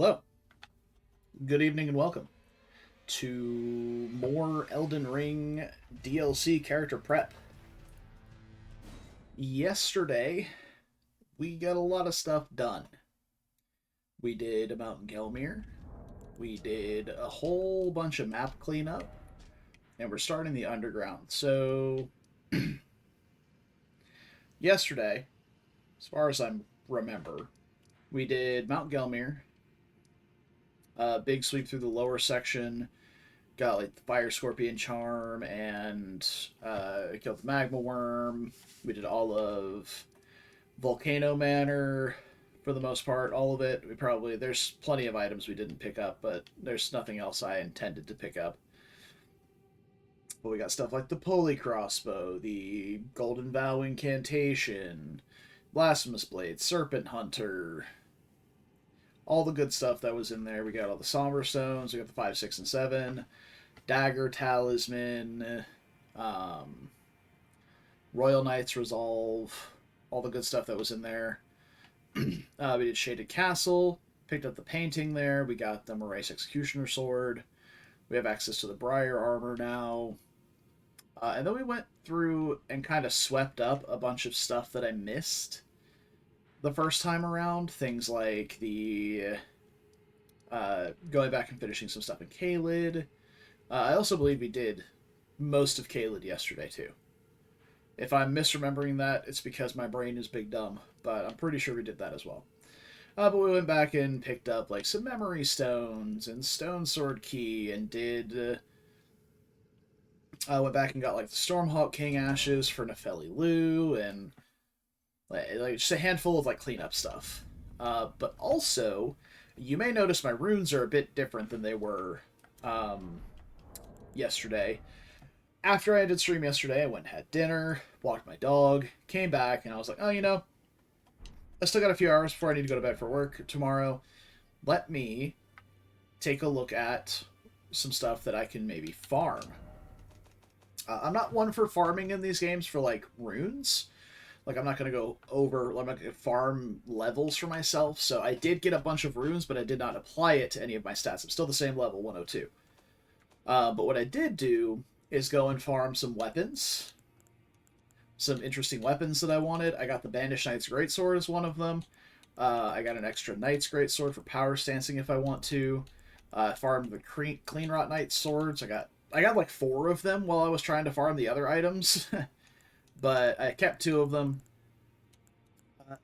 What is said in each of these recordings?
Hello, good evening, and welcome to more Elden Ring DLC character prep. Yesterday, we got a lot of stuff done. We did Mount Gelmir, we did a whole bunch of map cleanup, and we're starting the underground. So, yesterday, as far as I remember, we did Mount Gelmir, big sweep through the lower section, got like the fire scorpion charm and killed the magma worm. We did all of volcano manor for the most part, all of it. There's plenty of items we didn't pick up, but there's nothing else I intended to pick up. But we got stuff like the pulley crossbow, the golden vow incantation, blasphemous blade, serpent hunter, all the good stuff that was in there. We got all the somber stones. We got the 5, 6, and 7. Dagger Talisman, Royal Knight's Resolve, all the good stuff that was in there. We did Shaded Castle, picked up the painting there. We got the Moraes Executioner Sword. We have access to the Briar Armor now. And then we went through and kind of swept up a bunch of stuff that I missed the first time around. Things like the going back and finishing some stuff in Caelid. I also believe we did most of Caelid yesterday, too. If I'm misremembering that, it's because my brain is big dumb, but I'm pretty sure we did that as well. But we went back and picked up like some memory stones and stone sword key, and did went back and got like the Stormhawk King ashes for Nefeli Lu, and like just a handful of like cleanup stuff. But also, you may notice my runes are a bit different than they were yesterday. After I did stream yesterday, I went and had dinner, walked my dog, came back, and I was like, oh, I still got a few hours before I need to go to bed for work tomorrow. Let me take a look at some stuff that I can maybe farm. I'm not one for farming in these games for, like, runes. Like, I'm not going to farm levels for myself, so I did get a bunch of runes, but I did not apply it to any of my stats. I'm still the same level, 102. But what I did do is go and farm some weapons. Some interesting weapons that I wanted. I got the Banished Knight's Greatsword as one of them. I got an extra Knight's Greatsword for power stancing if I want to. Farmed the Clean Rot Knight's swords. I got like 4 of them while I was trying to farm the other items. But I kept 2 of them.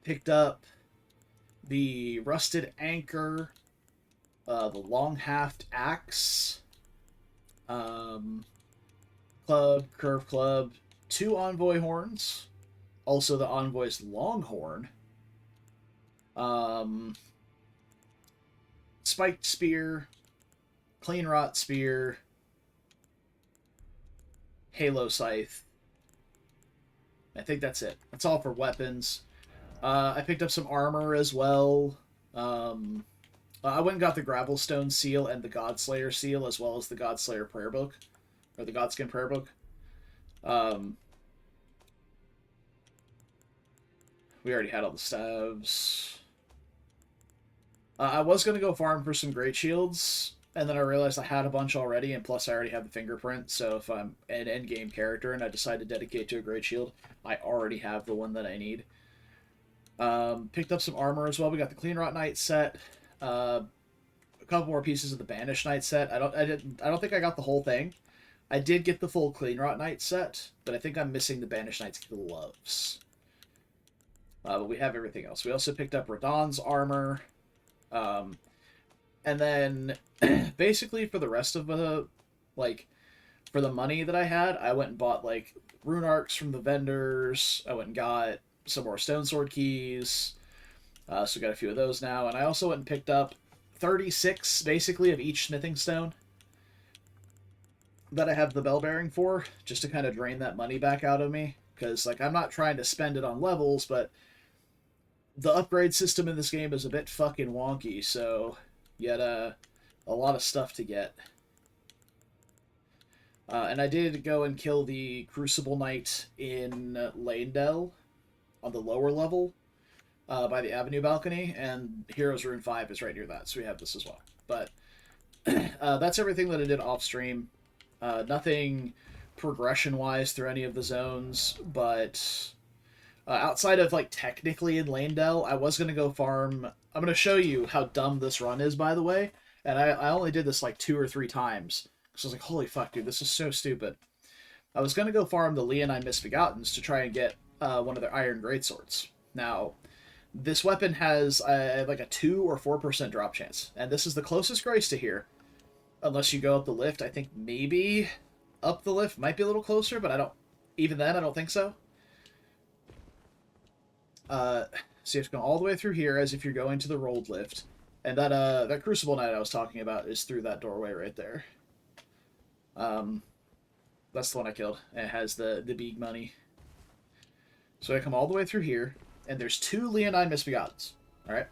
Picked up the Rusted Anchor, the Long Haft Axe, Curve Club, 2 Envoy Horns, also the Envoy's Longhorn, Spiked Spear, Clean Rot Spear, Halo Scythe. I think that's it. That's all for weapons. I picked up some armor as well. I went and got the Gravelstone Seal and the Godslayer Seal, as well as the Godslayer Prayer Book, or the Godskin Prayer Book. We already had all the staves. I was going to go farm for some Great Shields, and then I realized I had a bunch already, and plus I already have the fingerprint, so if I'm an endgame character and I decide to dedicate to a Great Shield, I already have the one that I need. Picked up some armor as well. We got the Clean Rot Knight set. A couple more pieces of the Banished Knight set. I don't think I got the whole thing. I did get the full Clean Rot Knight set, but I think I'm missing the Banished Knight's gloves. But we have everything else. We also picked up Radahn's armor. And then, basically for the rest of the, for the money that I had, I went and bought, rune arcs from the vendors. I went and got some more stone sword keys. So got a few of those now. And I also went and picked up 36, basically, of each smithing stone that I have the bell bearing for, just to kind of drain that money back out of me. Because, I'm not trying to spend it on levels, but the upgrade system in this game is a bit fucking wonky, so you had a lot of stuff to get. And I did go and kill the Crucible Knight in Lanedell on the lower level. by the Avenue balcony, and Heroes Rune 5 is right near that, so we have this as well. But that's everything that I did off stream. Nothing progression-wise through any of the zones, but outside of, like, technically in Lanedell, I was going to go farm... I'm going to show you how dumb this run is, by the way, and I only did this, like, 2 or 3 times. So I was like, holy fuck, dude, this is so stupid. I was going to go farm the Leonine Misbegottens to try and get one of their Iron Greatswords. Now, this weapon has like a 2 or 4% drop chance, and this is the closest grace to here. Unless you go up the lift, I think maybe up the lift might be a little closer, but I don't... Even then, I don't think so. So you have to go all the way through here as if you're going to the rolled lift. And that Crucible Knight I was talking about is through that doorway right there. That's the one I killed. And it has the big money. So I come all the way through here, and there's 2 Leonine Misbegottens. Alright?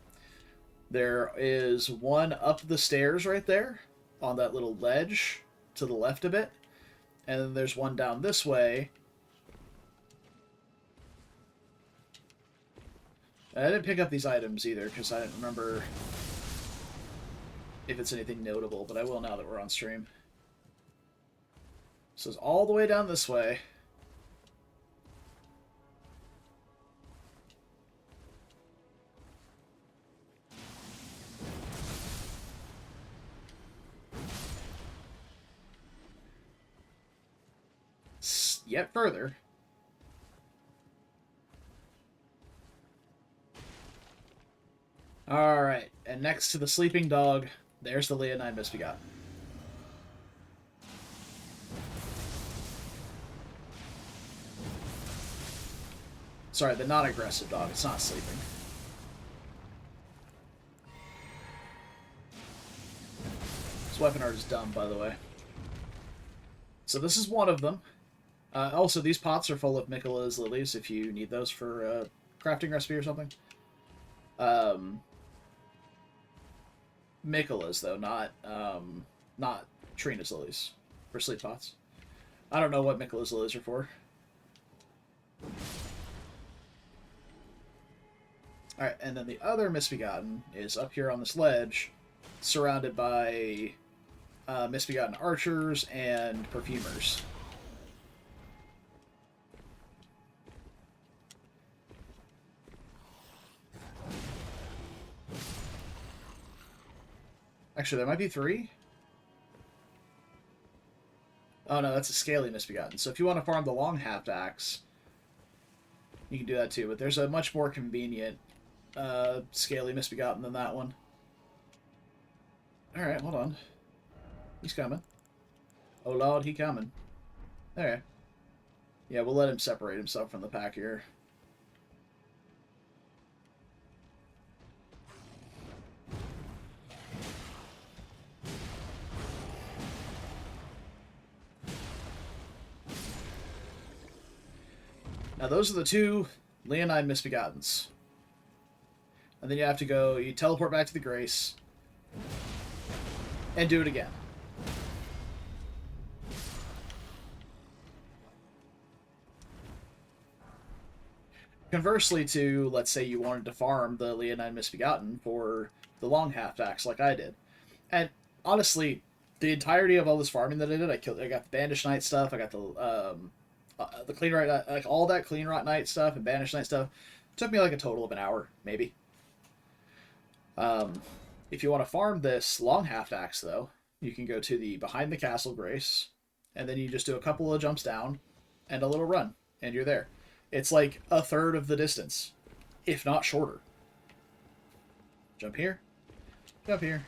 There is one up the stairs right there, on that little ledge to the left a bit. And then there's one down this way. I didn't pick up these items either, because I didn't remember if it's anything notable, but I will now that we're on stream. So it's all the way down this way. Yet further. Alright, and next to the sleeping dog, there's the Leonine Misbegotten. Sorry, the non-aggressive dog. It's not sleeping. This weapon art is dumb, by the way. So this is one of them. Also, these pots are full of Miquella's lilies if you need those for a crafting recipe or something. Miquella's, though, not Trina's lilies for sleep pots. I don't know what Miquella's lilies are for. Alright, and then the other Misbegotten is up here on this ledge, surrounded by Misbegotten archers and perfumers. Actually, there might be 3. Oh no, that's a scaly Misbegotten. So if you want to farm the long haft axe, you can do that too. But there's a much more convenient scaly Misbegotten than that one. Alright, hold on. He's coming. Oh lord, he coming. Alright. Yeah, we'll let him separate himself from the pack here. Now those are the 2 Leonine Misbegottens. And then you have to go, you teleport back to the Grace, and do it again. Conversely to, let's say you wanted to farm the Leonine Misbegotten for the long haft axe like I did. And honestly, the entirety of all this farming that I did, I got the Banished Knight stuff, I got the Clean Rot, like all that Clean Rot Knight stuff and Banished Knight stuff. It took me like a total of an hour, maybe. If you want to farm this long haft axe, though, you can go to the behind the castle Grace, and then you just do a couple of jumps down and a little run, and you're there. It's like a third of the distance, if not shorter. Jump here, jump here.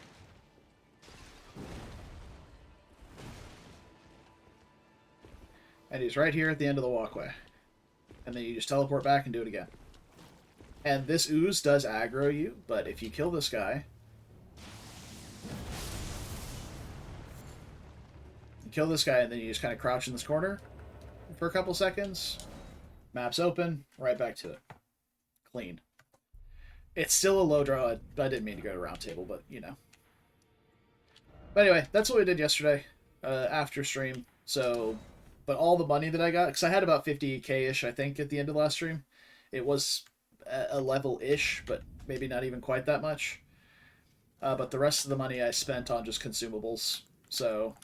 And he's right here at the end of the walkway. And then you just teleport back and do it again. And this ooze does aggro you, but if you kill this guy... You kill this guy and then you just kind of crouch in this corner for a couple seconds. Map's open, right back to it. Clean. It's still a low draw. I didn't mean to go to round table, but, you know. But anyway, that's what we did yesterday after stream. So... But all the money that I got, because I had about 50k-ish, I think, at the end of the last stream, it was a level-ish, but maybe not even quite that much. But the rest of the money I spent on just consumables. So,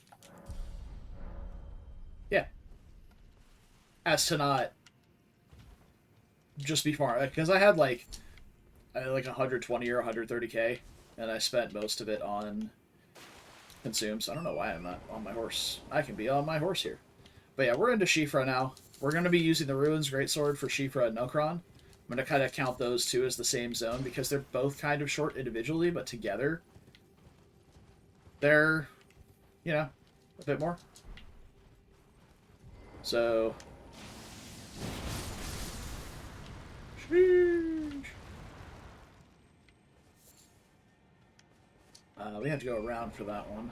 yeah. As to not just be far, because I had like 120 or 130k, and I spent most of it on consumes. I don't know why I'm not on my horse. I can be on my horse here. But yeah, we're into Shifra now. We're going to be using the Ruins Greatsword for Shifra and Nokron. I'm going to kind of count those two as the same zone because they're both kind of short individually, but together they're, you know, a bit more. So... we have to go around for that one.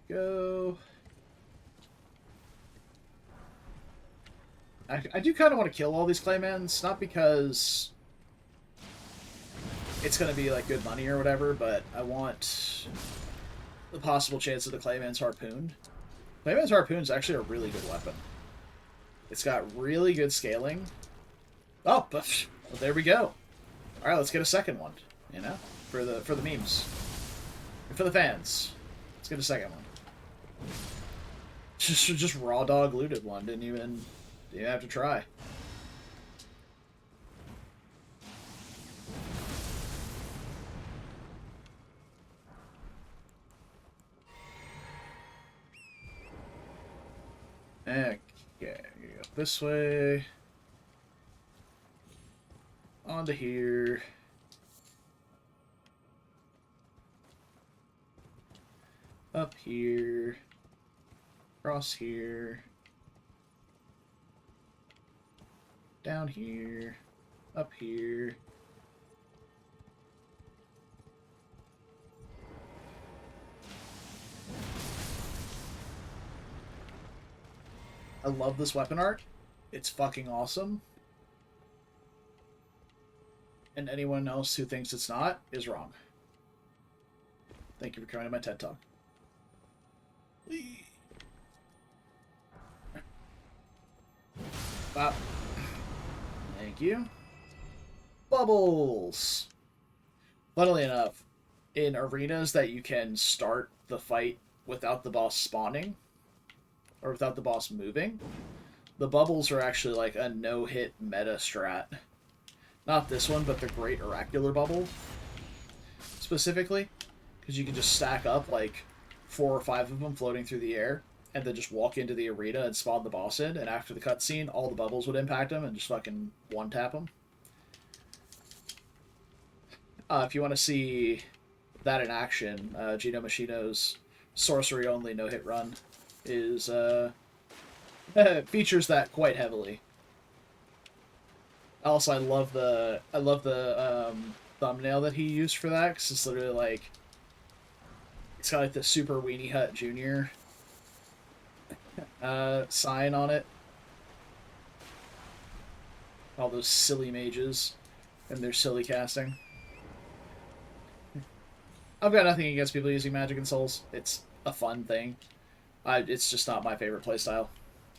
Go. I do kind of want to kill all these claymans, not because it's going to be like good money or whatever, but I want the possible chance of the clayman's harpoon. Clayman's harpoon is actually a really good weapon. It's got really good scaling. Oh, well, there we go. All right, let's get a second one. You know, for the memes, for the fans. Let's get a second one. Just raw dog looted one. Didn't even have to try. Okay, go this way. Onto here. Up here. Across here. Down here. Up here. I love this weapon art. It's fucking awesome. And anyone else who thinks it's not is wrong. Thank you for coming to my TED Talk. Bop. Thank you. Bubbles! Funnily enough, in arenas that you can start the fight without the boss spawning, or without the boss moving, the bubbles are actually like a no-hit meta strat. Not this one, but the Great Oracular Bubble, specifically, because you can just stack up like 4 or 5 of them floating through the air, and then just walk into the arena and spawn the boss in, and after the cutscene, all the bubbles would impact them and just fucking one-tap them. If you want to see that in action, Gino Machino's sorcery-only no-hit run is features that quite heavily. Also, I love the thumbnail that he used for that, because it's literally like, it's got like the Super Weenie Hut Jr. Sign on it. All those silly mages and their silly casting. I've got nothing against people using magic and souls. It's a fun thing. It's just not my favorite playstyle.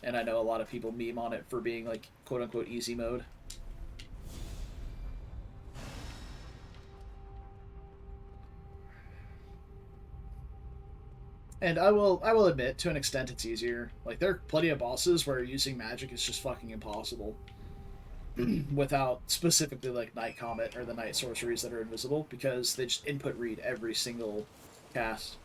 And I know a lot of people meme on it for being like quote-unquote easy mode. And I will admit, to an extent, it's easier. Like, there are plenty of bosses where using magic is just fucking impossible. Without specifically, like, Night Comet or the Night Sorceries that are invisible, because they just input read every single cast.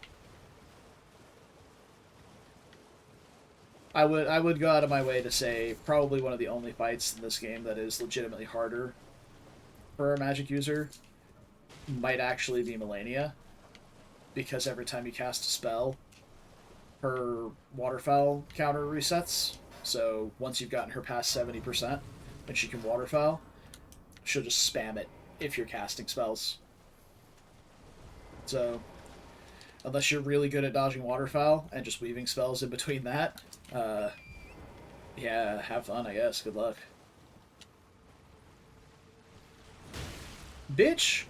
I would go out of my way to say probably one of the only fights in this game that is legitimately harder for a magic user might actually be Melania, because every time you cast a spell, her waterfowl counter resets. So once you've gotten her past 70% and she can waterfowl, she'll just spam it if you're casting spells. So unless you're really good at dodging waterfowl and just weaving spells in between that, yeah, have fun, I guess. Good luck. Bitch!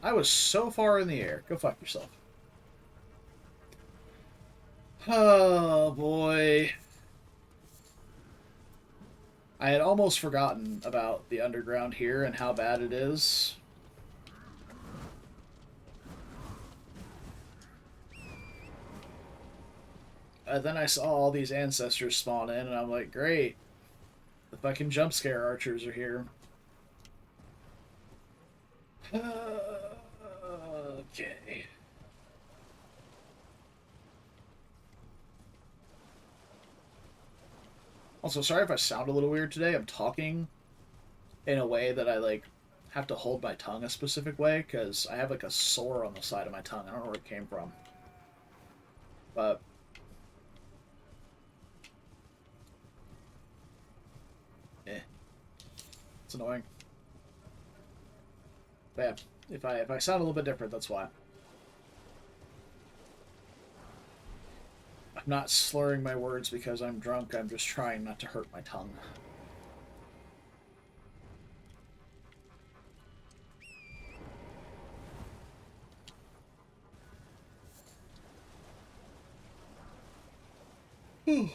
I was so far in the air. Go fuck yourself. Oh boy. I had almost forgotten about the underground here and how bad it is. Then I saw all these ancestors spawn in, and I'm like, great. The fucking jump scare archers are here. Okay. Also, sorry if I sound a little weird today. I'm talking in a way that I, like, have to hold my tongue a specific way, because I have, like, a sore on the side of my tongue. I don't know where it came from. But it's annoying. But yeah, if I sound a little bit different, that's why. I'm not slurring my words because I'm drunk. I'm just trying not to hurt my tongue. But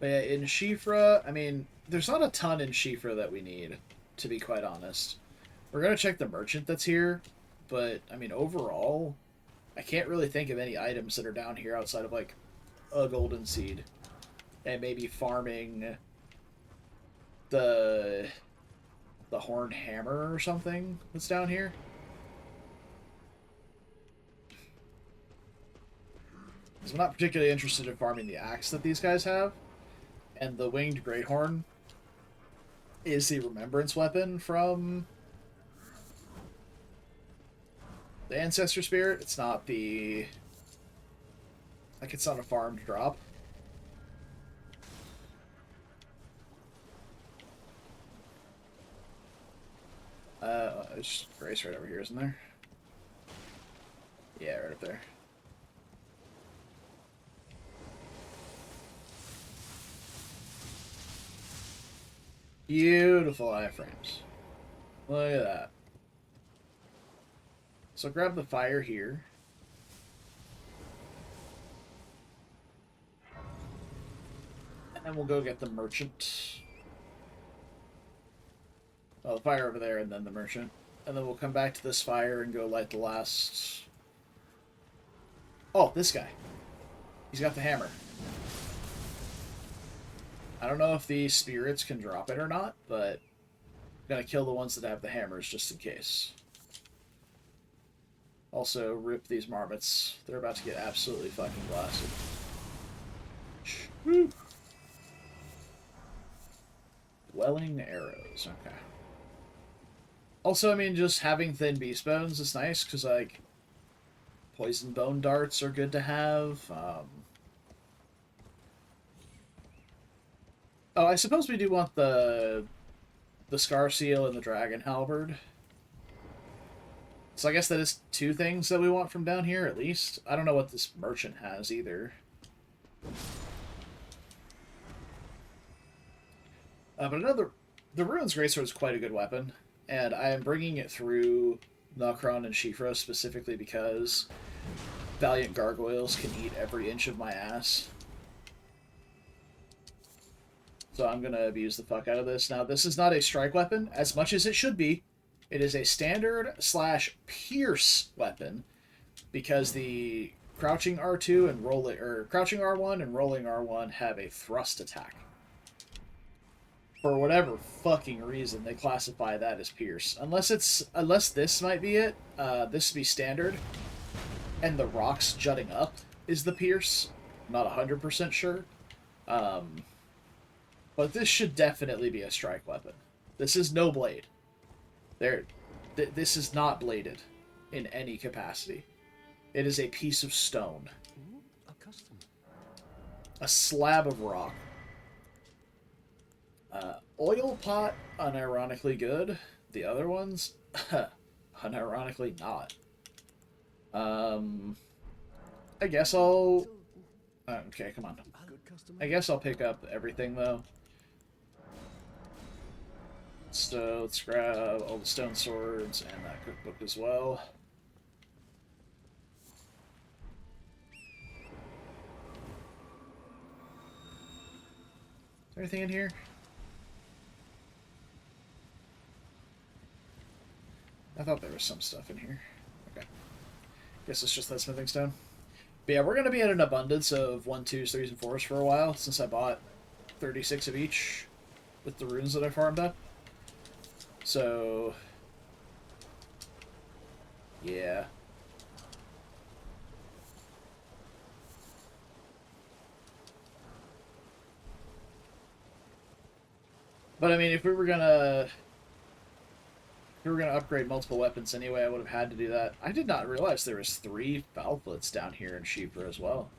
yeah, in Shifra, I mean, there's not a ton in Shifra that we need, to be quite honest. We're gonna check the merchant that's here, but I mean, overall, I can't really think of any items that are down here outside of like a golden seed and maybe farming the horned hammer or something that's down here. Because I'm not particularly interested in farming the axe that these guys have, and the winged greathorn is the remembrance weapon from the ancestor spirit. It's not the, like, it's not a farmed drop. There's Grace right over here, isn't there? Yeah, right up there. Beautiful iframes. Look at that. So grab the fire here. And then we'll go get the merchant. Oh, the fire over there and then the merchant. And then we'll come back to this fire and go light the last... Oh, this guy. He's got the hammer. I don't know if the spirits can drop it or not, but I'm gonna kill the ones that have the hammers just in case. Also, rip these marmots. They're about to get absolutely fucking blasted. Woo. Dwelling arrows. Okay. Also, I mean, just having thin beast bones is nice, because, like, poison bone darts are good to have. Oh, I suppose we do want the scar seal and the dragon halberd. So I guess that is two things that we want from down here, at least. I don't know what this merchant has, either. But another... The Ruins Greatsword is quite a good weapon, and I am bringing it through Nokron and Shifra specifically because Valiant Gargoyles can eat every inch of my ass. So I'm going to abuse the fuck out of this. Now, this is not a strike weapon, as much as it should be. It is a standard / pierce weapon, because the crouching R2 and rolling, or crouching R1 and rolling R1 have a thrust attack. For whatever fucking reason, they classify that as pierce. Unless this might be it. This would be standard, and the rocks jutting up is the pierce. I'm not 100% sure. But this should definitely be a strike weapon. This is no blade. This is not bladed in any capacity. It is a piece of stone. A slab of rock. Oil pot, unironically good. The other ones, unironically not. I guess I'll... okay, come on. I guess I'll pick up everything, though. So let's grab all the stone swords and that cookbook as well. there anything in here? I thought there was some stuff in here. Okay. Guess it's just that smithing stone. But yeah, we're going to be at an abundance of 1, 2s, 3s, and 4s for a while, since I bought 36 of each with the runes that I farmed up. So, yeah. But I mean, if we were gonna upgrade multiple weapons anyway, I would have had to do that. I did not realize there was 3 Valplets down here in Sheeper as well.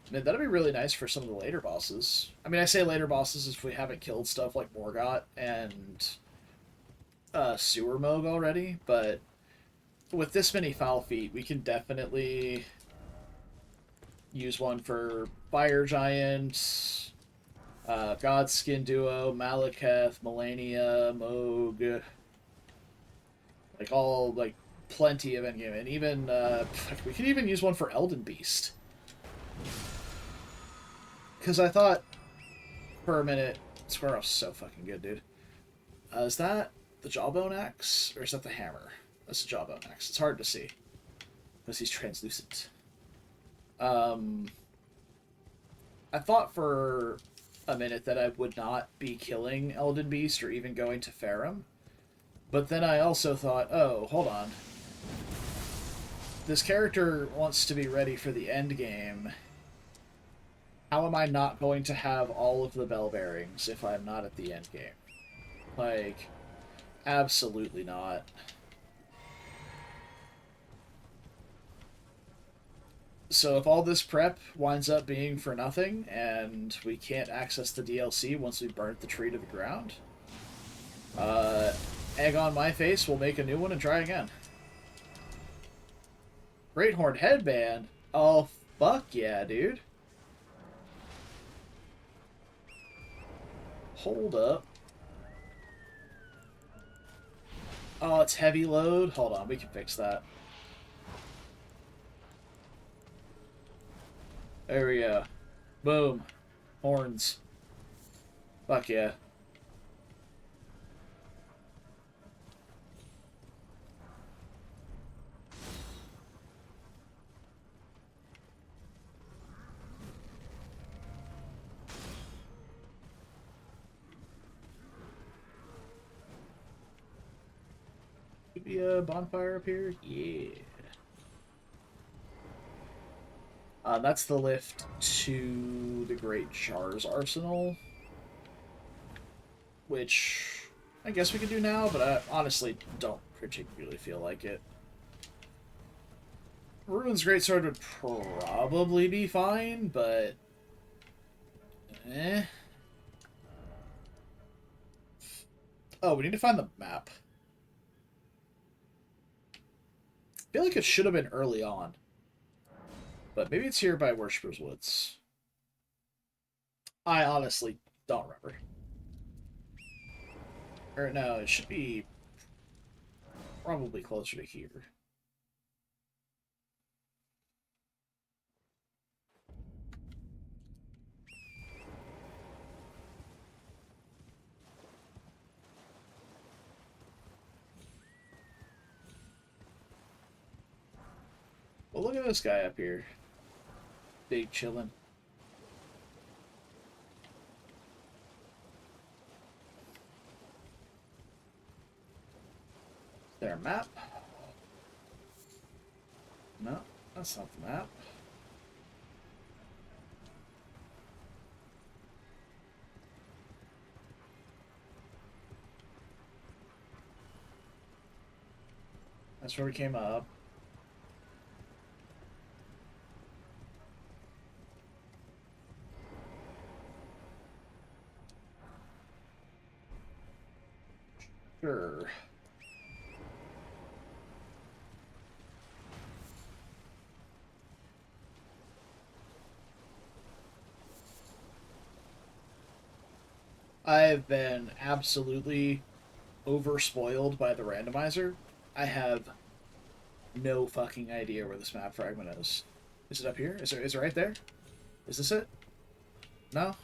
I mean, that'd be really nice for some of the later bosses. I mean, I say later bosses if we haven't killed stuff like Morgott and Sewer Moog already, but with this many Foul Feet, we can definitely use one for Fire Giant, Godskin Duo, Malekith, Melania, Moog, like all, like, plenty of endgame, and even, we could even use one for Elden Beast. Because I thought, for a minute, Squirrel's so fucking good, dude. Is that the Jawbone Axe, or is that the hammer? That's the Jawbone Axe. It's hard to see, because he's translucent. I thought for a minute that I would not be killing Elden Beast or even going to Farum. But then I also thought, oh, hold on. This character wants to be ready for the end game. How am I not going to have all of the bell bearings if I'm not at the end game? Like, absolutely not. So if all this prep winds up being for nothing, and we can't access the DLC once we burnt the tree to the ground, egg on my face, we'll make a new one and try again. Great Horn Headband? Oh, fuck yeah, dude. Hold up. Oh, it's heavy load? Hold on, we can fix that. There we go. Boom. Horns. Fuck yeah. Could be a bonfire up here? Yeah. That's the lift to the Great Jar's Arsenal, which I guess we can do now, but I honestly don't particularly feel like it. Ruin's Greatsword would probably be fine, but eh. Oh, we need to find the map. I feel like it should have been early on. But maybe it's here by Worshipper's Woods. I honestly don't remember. Or no, it should be probably closer to here. Well, look at this guy up here. Big chillin'. Is there a map? No, that's not the map. That's where we came up. Sure. I've been absolutely overspoiled by the randomizer. I have no fucking idea where this map fragment is. Is it up here? Is it right there? Is this it? No?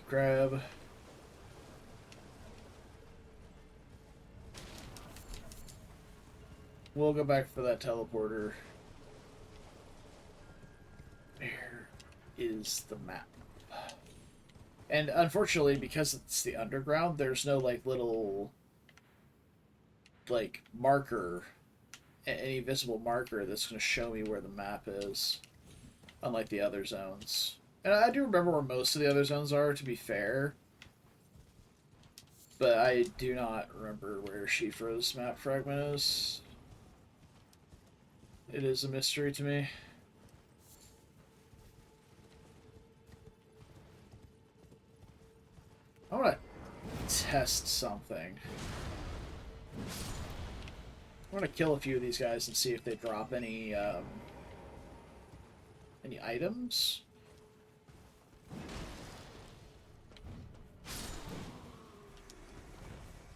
grab. We'll go back for that teleporter. Where is the map? And unfortunately, because it's the underground, there's no like little like marker, any visible marker that's going to show me where the map is, unlike the other zones. And I do remember where most of the other zones are, to be fair, but I do not remember where Shifra's map fragment is. It is a mystery to me. I want to test something. I want to kill a few of these guys and see if they drop any items.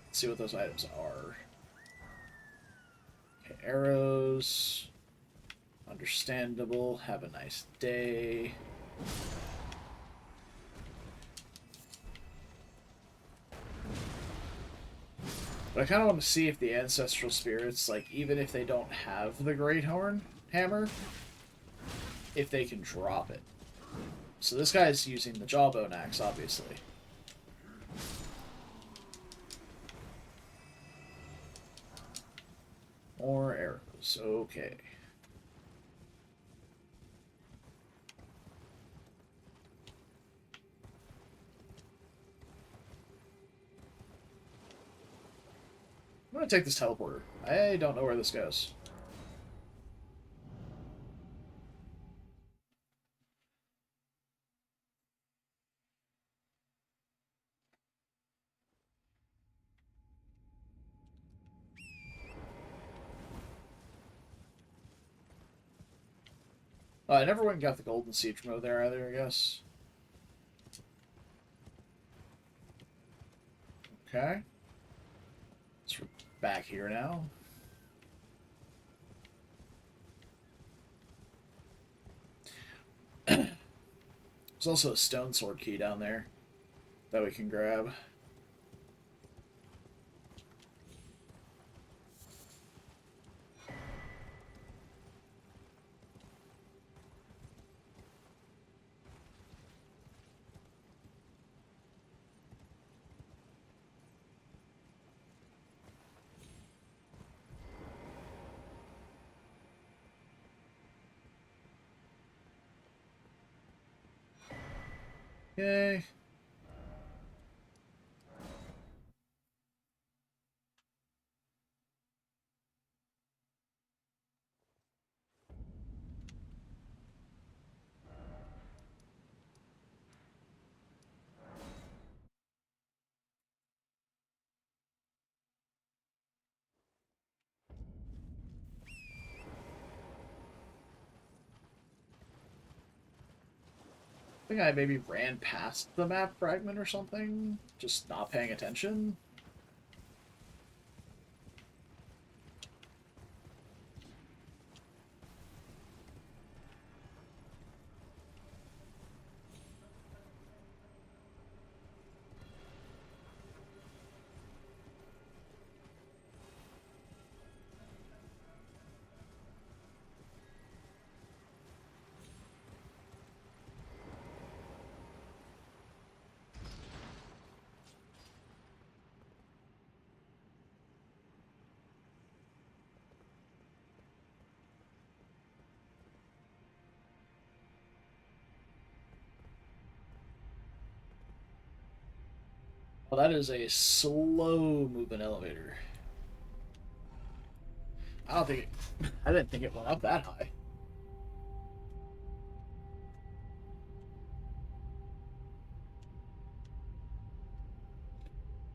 Let's see what those items are. Okay, arrows. Understandable. Have a nice day. But I kind of want to see if the ancestral spirits, like, even if they don't have the Great Horn Hammer, if they can drop it. So this guy's using the Jawbone Axe, obviously. More arrows. Okay. I'm gonna take this teleporter. I don't know where this goes. Oh, I never went and got the Golden Siege mode there either, I guess. Okay. So we're back here now. There's also a stone sword key down there that we can grab. Okay. I think I maybe ran past the map fragment or something, just not paying attention. Well, that is a slow moving elevator. I don't think it, I didn't think it went up that high.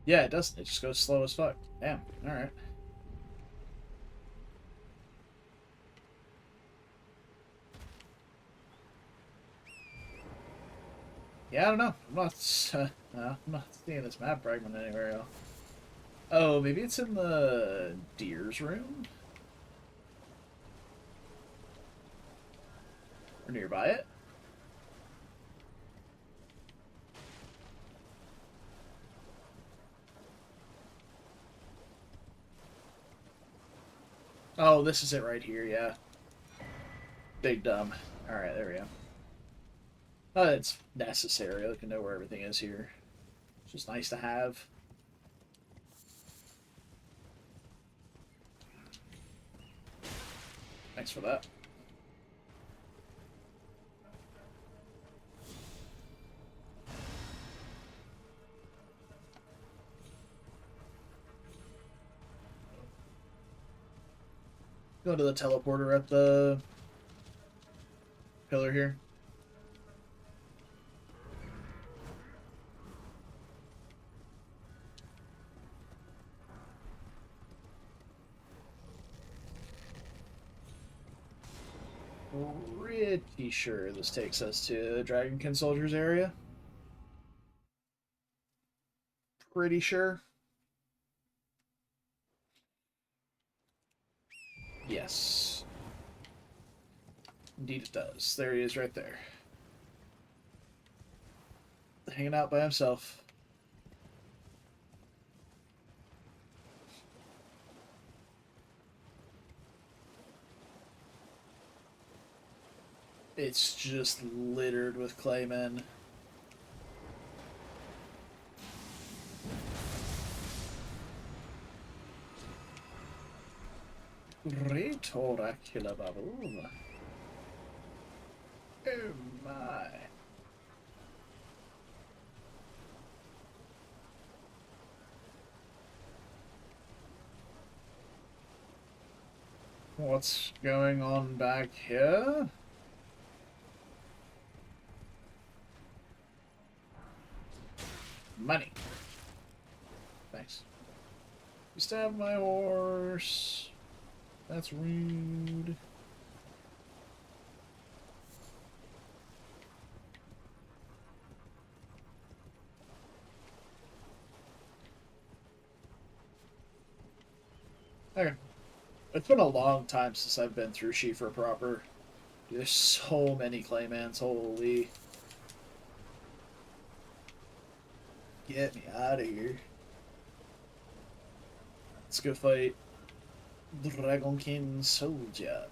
Yeah, it doesn't. It just goes slow as fuck. Damn. Alright. Yeah, I don't know. I'm not seeing this map fragment anywhere else. Oh, maybe it's in the deer's room? Or nearby it? Oh, this is it right here, yeah. Big dumb. Alright, there we go. Oh, it's necessary. I can know where everything is here. It's just nice to have. Thanks for that. Go to the teleporter at the pillar here. Pretty sure this takes us to Dragonkin Soldiers area. Pretty sure. Yes. Indeed it does. There he is right there. Hanging out by himself. It's just littered with claymen. Great oracular bubble. Oh my. What's going on back here? Money. Thanks. You stabbed my horse. That's rude. Okay. It's been a long time since I've been through Shifer proper. There's so many claymans, holy. Get me out of here. Let's go fight Dragonkin Soldier.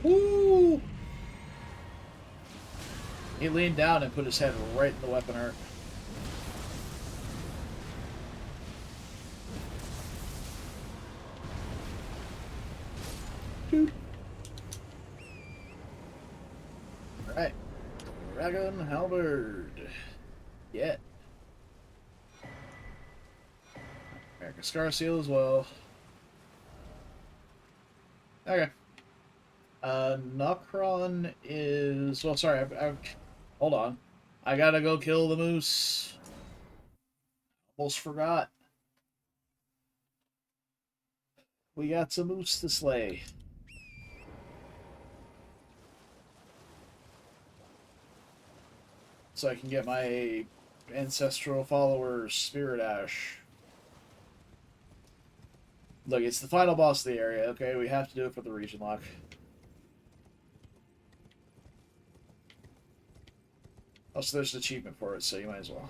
Woo! He leaned down and put his head right in the weapon arc. Dude. Alright. Dragon Halberd. Yeah. American Scar Seal as well. Okay. Nocron is... Well, sorry, hold on. I gotta go kill the moose. Almost forgot. We got some moose to slay. So I can get my ancestral followers Spirit Ash. Look, it's the final boss of the area, okay? We have to do it for the region lock. Also, there's an achievement for it, so you might as well.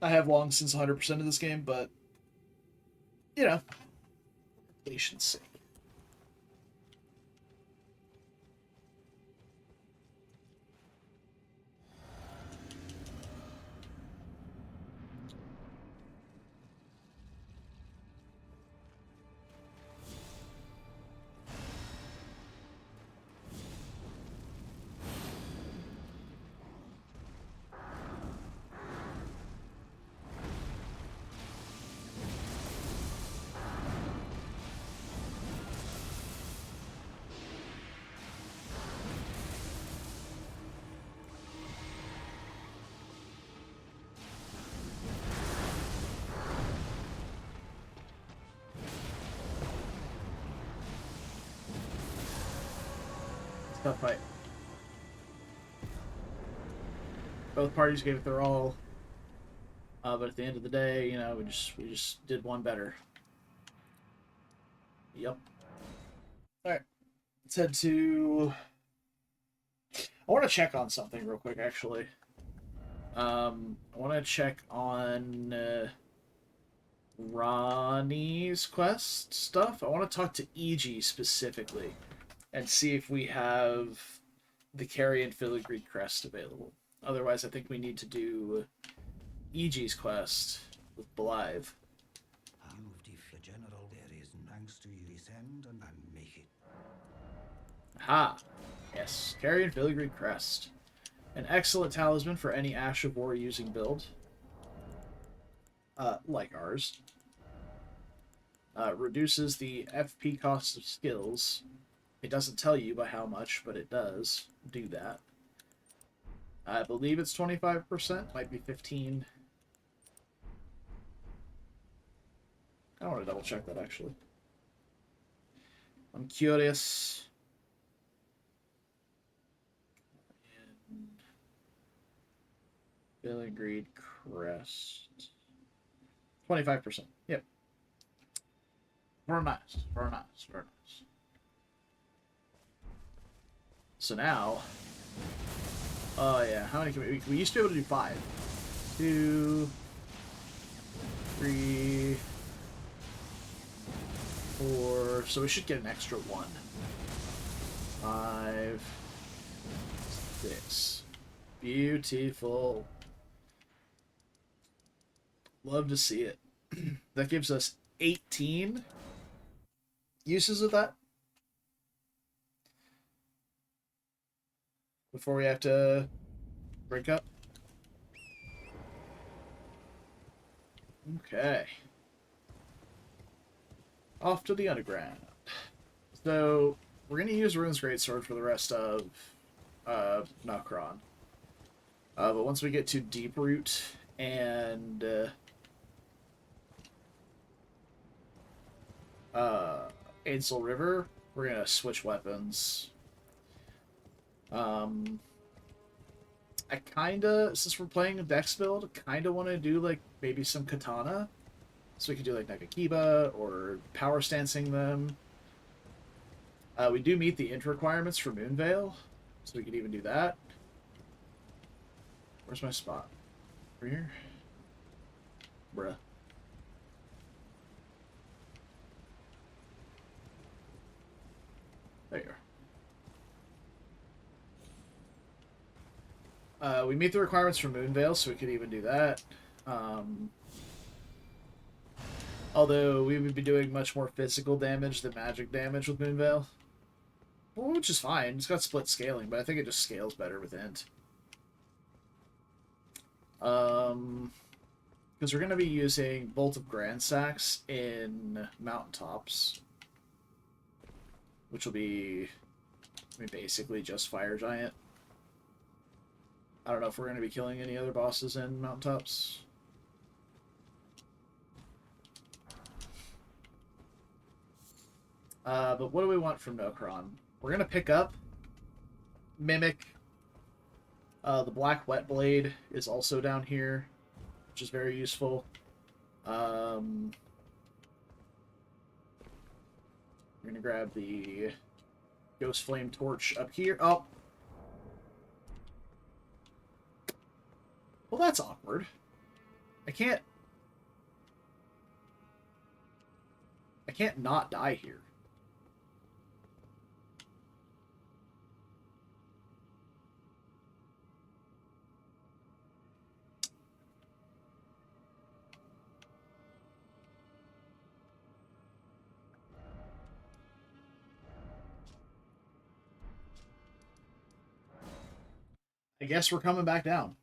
I have long since 100% of this game, but, you know, completion's sake. tough fight. Both parties gave it their all, but at the end of the day, you know, we just did one better. Yep. All right, let's head to. I want to check on something real quick, actually. I want to check on Ronnie's quest stuff. I want to talk to EG specifically and see if we have the Carrion Filigree crest available. Otherwise, I think we need to do EG's quest with Blythe. Aha! Yes, Carrion Filigree crest. An excellent talisman for any Ash of War using build. Like ours. Reduces the FP cost of skills. It doesn't tell you by how much, but it does do that. I believe it's 25%, might be 15. I want to double check that, actually. I'm curious. Filigree crest. 25%. Yep. Very nice. Very nice. Very nice. So now... Oh, yeah. How many can we used to be able to do 5. 2... 3... 4... So we should get an extra 1. 5... 6... Beautiful. Love to see it. That gives us 18 uses of that before we have to break up. Okay. Off to the underground. So, we're going to use Rune's Greatsword for the rest of Nokron. But once we get to Deeproot and Ainsel River, we're gonna switch weapons. I kinda, since we're playing a Dex build, kinda want to do like maybe some katana, so we could do like Nagakiba or power stancing them. We do meet the int requirements for Moonveil, so we could even do that. Where's my spot? Over here? Bruh. There you are. We meet the requirements for Moonveil, so we could even do that. Although we would be doing much more physical damage than magic damage with Moonveil. Well, which is fine. It's got split scaling, but I think it just scales better with int. Because we're going to be using Bolt of Grand Sacks in Mountaintops, which will be, I mean, basically just Fire Giant. I don't know if we're going to be killing any other bosses in Mountaintops. But what do we want from Nokron? We're going to pick up Mimic. The Black Wet Blade is also down here, which is very useful. We're going to grab the Ghost Flame Torch up here. Oh! Well, that's awkward. I can't not die here. I guess we're coming back down.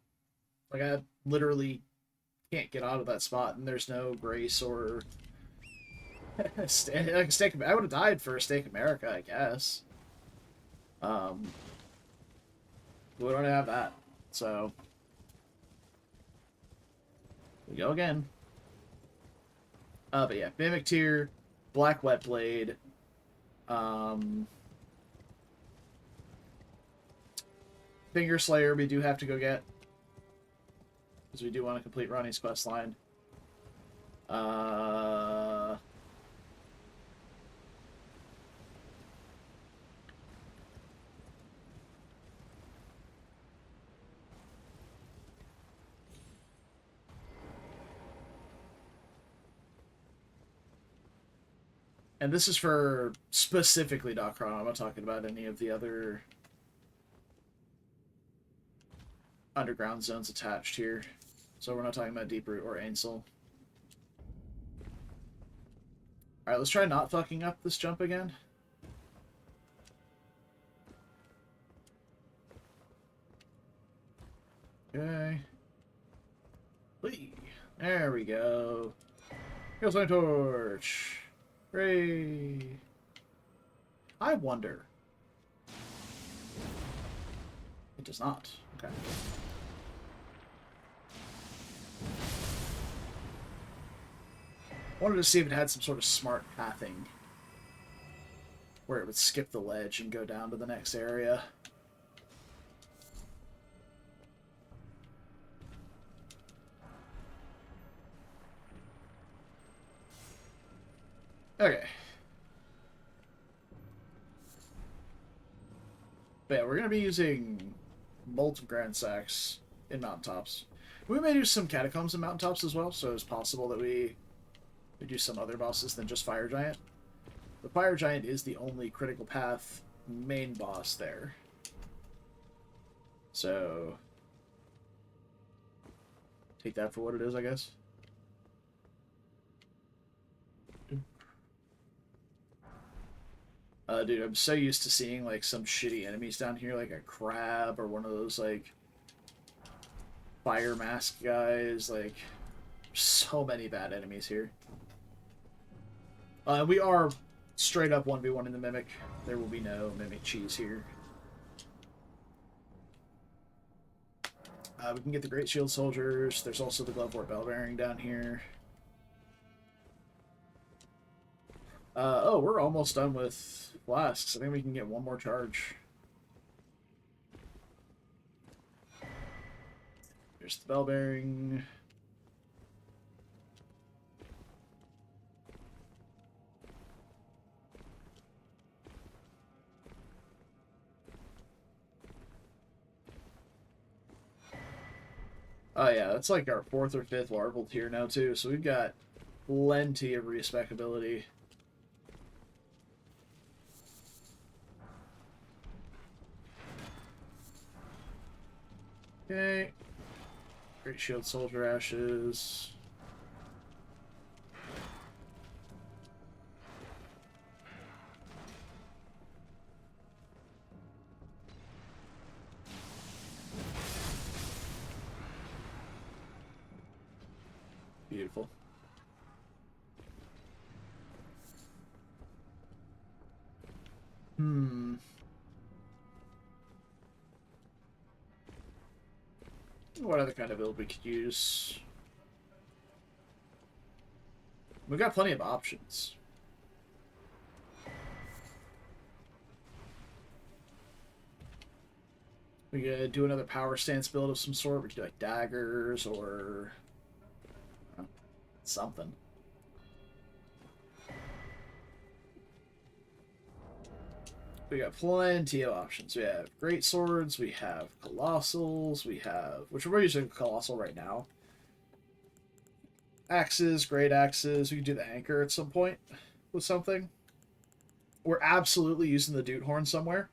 Like, I literally can't get out of that spot, and there's no grace or... like a stake. I would have died for a Stake America, I guess. We don't have that, so... we go again. But yeah, Mimic Tier, Black Wet Blade, Finger Slayer we do have to go get. Because we do want to complete Ronnie's quest line. And this is for specifically Docron. I'm not talking about any of the other underground zones attached here. So we're not talking about Deeproot or Ainsel. Alright, let's try not fucking up this jump again. Okay. Whee! There we go. Here's my torch. Hooray! I wonder. It does not. Okay. Wanted to see if it had some sort of smart pathing where it would skip the ledge and go down to the next area. Okay. But yeah, we're going to be using Bolt of Grand Sacks in Mountaintops. We may do some Catacombs in Mountaintops as well, so it's possible that we do some other bosses than just Fire Giant. The Fire Giant is the only critical path main boss there. So take that for what it is, I guess. Dude, I'm so used to seeing, like, some shitty enemies down here, like a crab or one of those, like, fire mask guys. Like, so many bad enemies here. We are straight up 1v1 in the Mimic. There will be no Mimic cheese here. We can get the Great Shield Soldiers. There's also the Glovewort Bell Bearing down here. Oh, we're almost done with flasks. I think we can get one more charge. Here's the Bell Bearing. Oh yeah, that's like our 4th or 5th larval tier now too, so we've got plenty of respectability. Okay. Great Shield Soldier Ashes. Beautiful. What other kind of build we could use? We've got plenty of options. We could do another power stance build of some sort. We could do like daggers or something. We got plenty of options. We have great swords, we have colossals, we have, which we're using colossal right now. Axes, great axes. We could do the anchor at some point with something. We're absolutely using the Doot Horn somewhere.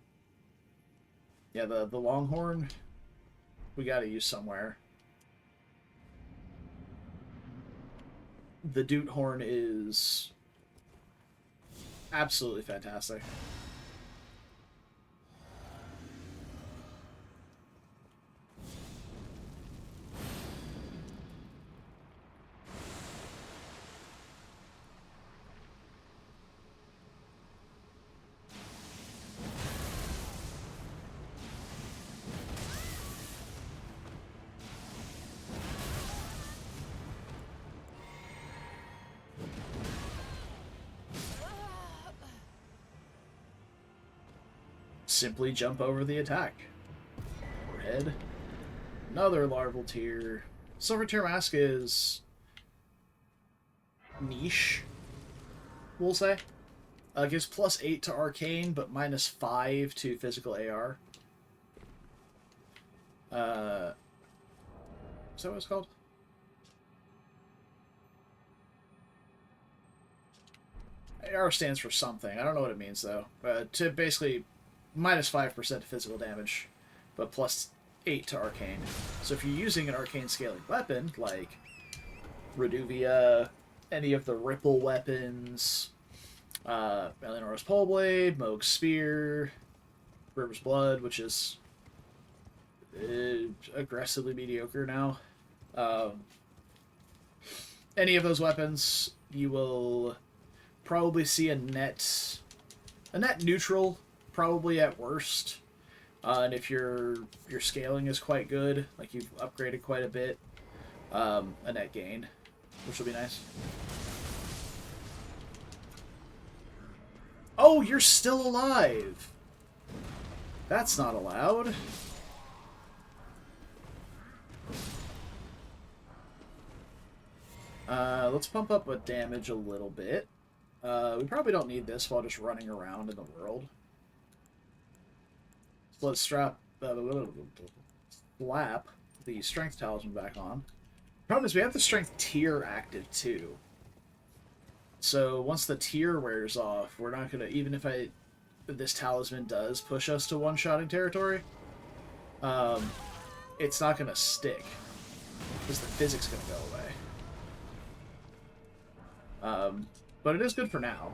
Yeah, the Longhorn, we got to use somewhere. The Doot Horn is absolutely fantastic. Simply jump over the attack. Or head. Another larval tier. Silver tier mask is niche, we'll say. Gives +8 to arcane, but -5 to physical AR. Is that what it's called? AR stands for something. I don't know what it means, though. To basically -5% to physical damage, but +8 to arcane. So if you're using an arcane scaling weapon, like Reduvia, any of the Ripple weapons, Eleanor's Poleblade, Moog's Spear, River's Blood, which is aggressively mediocre now. Any of those weapons, you will probably see a net neutral, probably at worst. And if your scaling is quite good, like you've upgraded quite a bit, a net gain, which will be nice. Oh, you're still alive! That's not allowed. Let's pump up with damage a little bit. We probably don't need this while just running around in the world. So let's slap the strength talisman back on. Problem is we have the strength tier active too. So once the tier wears off, we're not gonna, even if this talisman does push us to one-shotting territory, it's not gonna stick because the physics gonna go away. But it is good for now.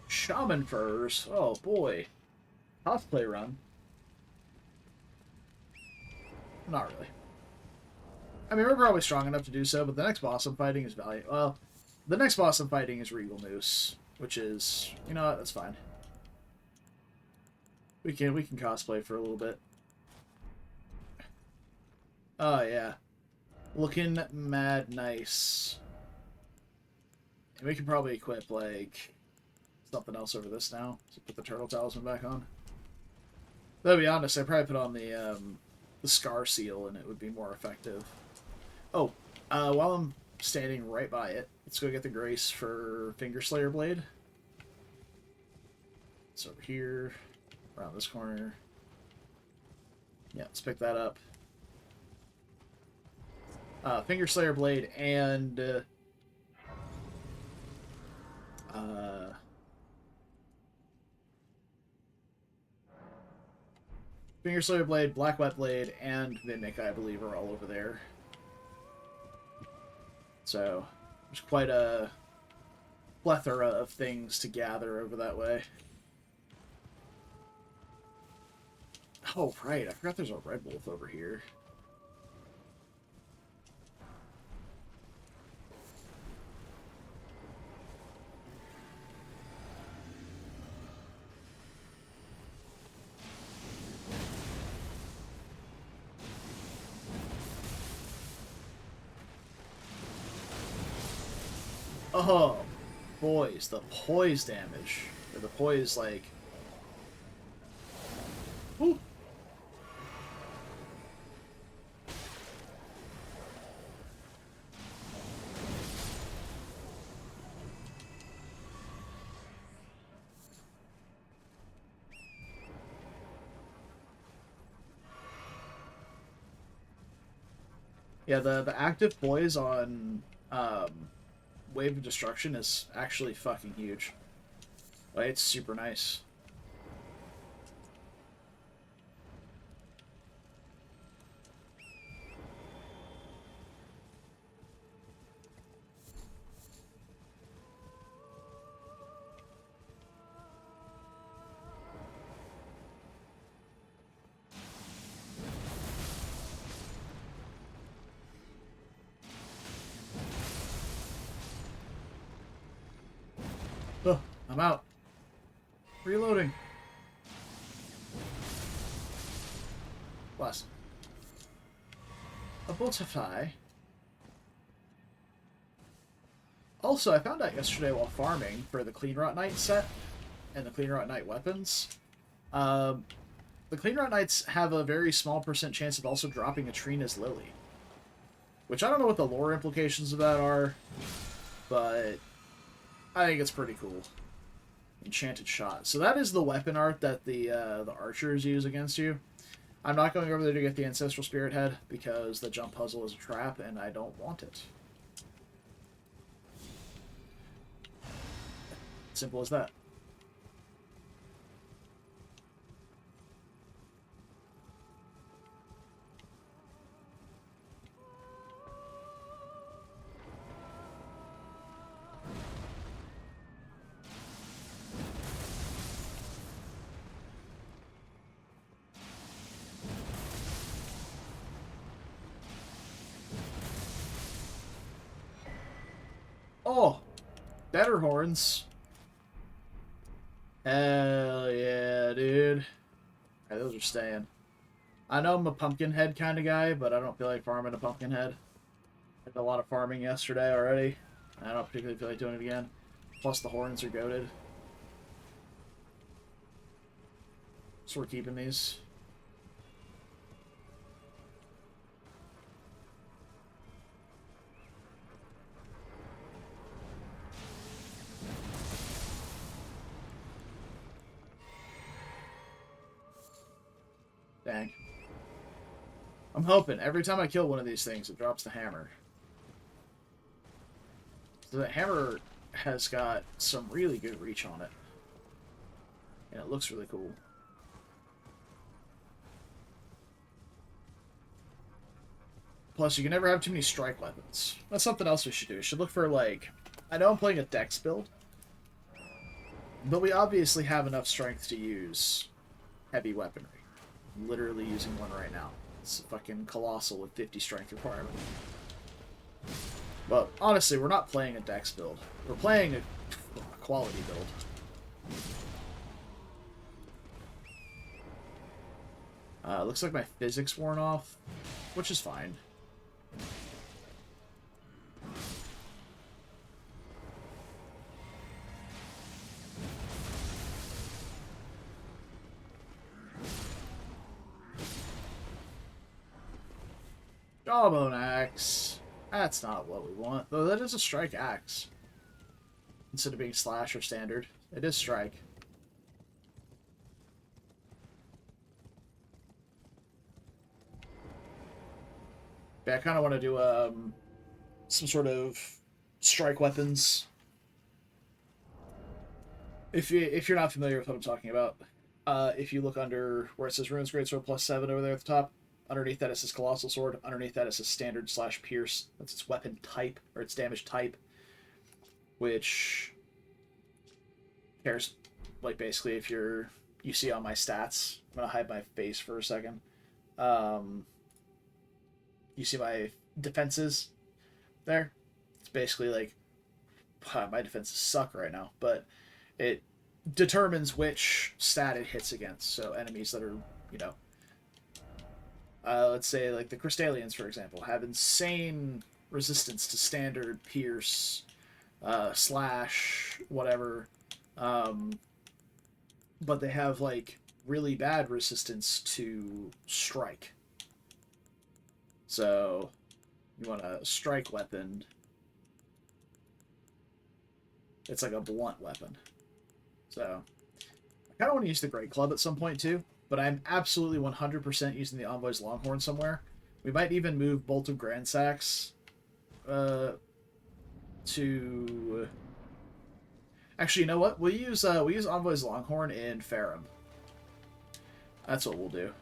Shaman furs. Oh boy. Cosplay run. Not really. I mean, we're probably strong enough to do so, but the next boss I'm fighting is Valiant. Well, the next boss I'm fighting is Regal Moose, which is, you know what, that's fine. We can cosplay for a little bit. Oh yeah. Looking mad nice. And we can probably equip like something else over this now. So put the turtle talisman back on. Though to be honest, I'd probably put on the scar seal and it would be more effective. Oh, while I'm standing right by it, let's go get the grace for Fingerslayer Blade. It's over here, around this corner. Yeah, let's pick that up. Fingerslayer Blade and Fingerslayer Blade, Black Wet Blade, and Mimic, I believe, are all over there. So, there's quite a plethora of things to gather over that way. Oh, right, I forgot there's a Red Wolf over here. Oh, boys, the poise damage. Or the poise, like... Woo! Yeah, the active poise on Wave of Destruction is actually fucking huge. Like, it's super nice. Oh, I'm out. Reloading. Plus. A butterfly. Also, I found out yesterday while farming for the Clean Rot Knight set and the Clean Rot Knight weapons, um, the Clean Rot Knights have a very small percent chance of also dropping a Trina's Lily. Which I don't know what the lore implications of that are, but I think it's pretty cool. Enchanted Shot. So that is the weapon art that the archers use against you. I'm not going over there to get the Ancestral Spirit Head because the jump puzzle is a trap and I don't want it. Simple as that. Oh, better horns. Hell yeah, dude. Alright, those are staying. I know I'm a pumpkin head kind of guy, but I don't feel like farming a pumpkin head. I did a lot of farming yesterday already. I don't particularly feel like doing it again. Plus the horns are goated. So we're keeping these. Dang. I'm hoping every time I kill one of these things, it drops the hammer. So the hammer has got some really good reach on it. And it looks really cool. Plus, you can never have too many strike weapons. That's something else we should do. We should look for, like... I know I'm playing a dex build, but we obviously have enough strength to use heavy weaponry. I'm literally using one right now. It's a fucking colossal with 50 strength requirement. But honestly, we're not playing a dex build. We're playing a quality build. Looks like my physics worn off, which is fine. Jawbone axe. That's not what we want. Though that is a strike axe. Instead of being slash or standard. It is strike. Yeah, I kind of want to do some sort of strike weapons. If you're not familiar with what I'm talking about, if you look under where it says Runes Greatsword +7 over there at the top, underneath that it says Colossal Sword. Underneath that it says Standard / Pierce. That's its weapon type or its damage type, which cares. Like basically, if you see on my stats, I'm gonna hide my face for a second. You see my defenses there? It's basically like, my defenses suck right now, but it determines which stat it hits against. So enemies that are, let's say like the Crystallians, for example, have insane resistance to standard, pierce, slash, whatever. But they have like really bad resistance to strike. So you want a strike weapon. It's like a blunt weapon. So I kind of want to use the Great Club at some point too, but I'm absolutely 100% using the Envoy's Longhorn somewhere. We might even move Bolt of Grandsax to... Actually, you know what? We'll use Envoy's Longhorn in Farum. That's what we'll do.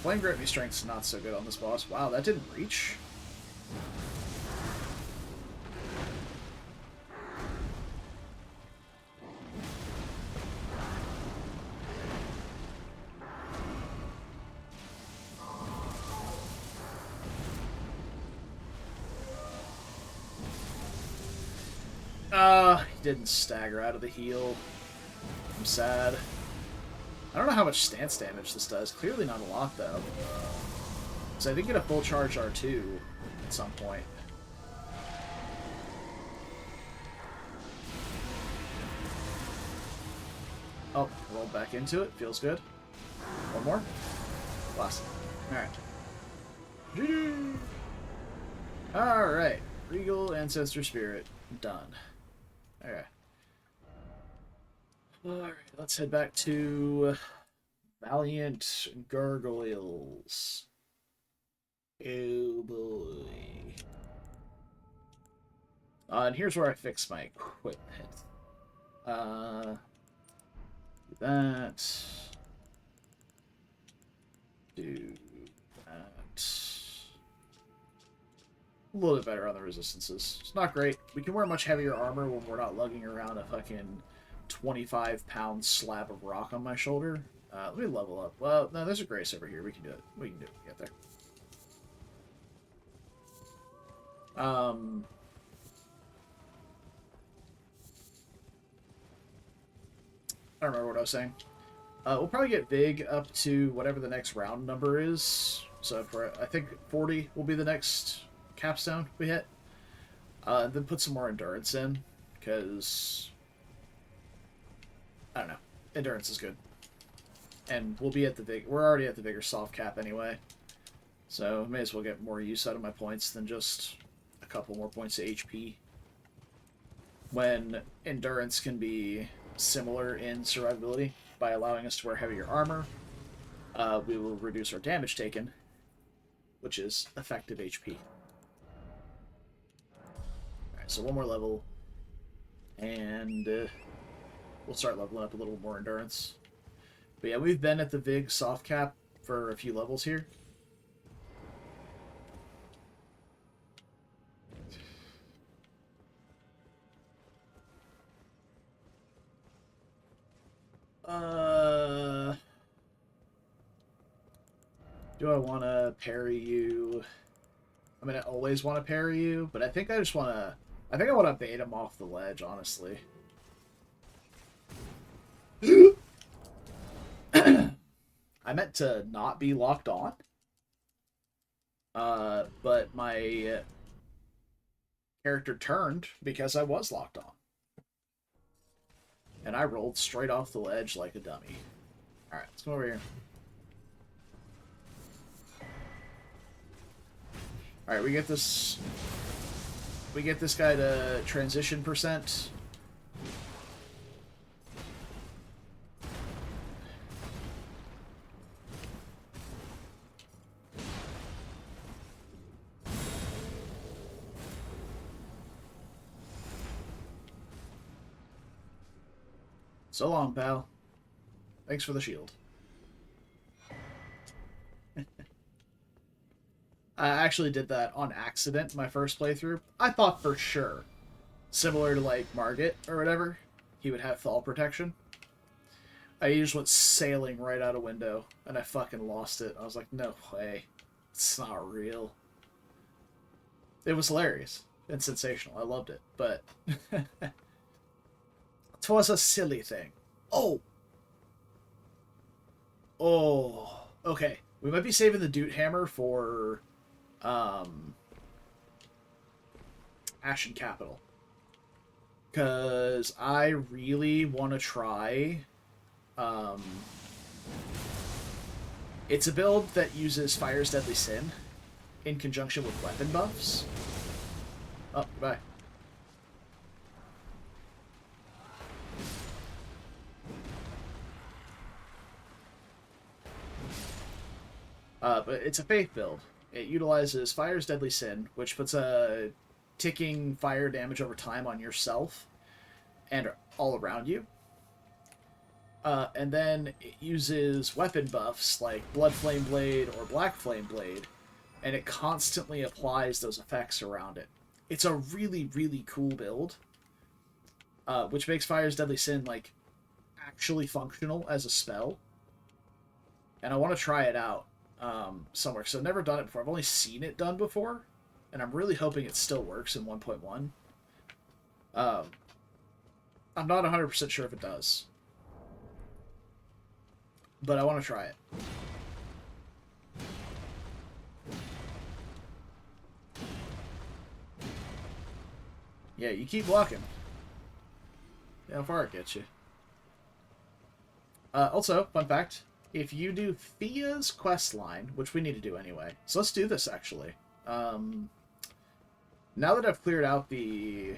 Flame Gravity Strength's not so good on this boss. Wow, that didn't reach. He didn't stagger out of the heal. I'm sad. I don't know how much stance damage this does. Clearly not a lot, though. So I did get a full charge R2 at some point. Oh, rolled back into it. Feels good. One more. Last. Alright. Alright. Regal Ancestor Spirit. Done. Okay. Alright, let's head back to Valiant Gargoyles. Oh boy. And here's where I fix my equipment. Do that. Do that. A little bit better on the resistances. It's not great. We can wear much heavier armor when we're not lugging around a fucking 25-pound slab of rock on my shoulder. Let me level up. Well, no, there's a grace over here. We can do it. We can do it. Get there. I don't remember what I was saying. We'll probably get Vig up to whatever the next round number is. So for I think 40 will be the next capstone we hit. Then put some more endurance in, because I don't know. Endurance is good. And we'll be at the big... We're already at the bigger soft cap anyway. So may as well get more use out of my points than just a couple more points of HP. When endurance can be similar in survivability by allowing us to wear heavier armor, we will reduce our damage taken, which is effective HP. Alright, so one more level. And we'll start leveling up a little more endurance. But yeah, we've been at the Vig soft cap for a few levels here. Do I want to parry you? I mean, I always want to parry you, but I think I just want to... I think I want to bait him off the ledge, honestly. I meant to not be locked on. But my character turned because I was locked on. And I rolled straight off the ledge like a dummy. Alright, let's go over here. Alright, we get this guy to transition percent. So long, pal. Thanks for the shield. I actually did that on accident my first playthrough. I thought for sure, similar to like Margit or whatever, he would have fall protection. I just went sailing right out a window and I fucking lost it. I was like, no way. It's not real. It was hilarious and sensational. I loved it, but... Twas a silly thing. Oh! Oh. Okay. We might be saving the Doot Hammer for... Ashen Capital. Because I really want to try... It's a build that uses Fire's Deadly Sin in conjunction with weapon buffs. Oh, goodbye. But it's a faith build. It utilizes Fire's Deadly Sin, which puts a ticking fire damage over time on yourself and all around you. And then it uses weapon buffs like Blood Flame Blade or Black Flame Blade, and it constantly applies those effects around it. It's a really, really cool build, which makes Fire's Deadly Sin, like, actually functional as a spell. And I want to try it out somewhere, because I've never done it before. I've only seen it done before, and I'm really hoping it still works in 1.1. I'm not 100% sure if it does, but I want to try it. Yeah, you keep walking. How far it gets you. Also, fun fact, if you do Fia's quest line, which we need to do anyway, so let's do this, actually. Now that I've cleared out the...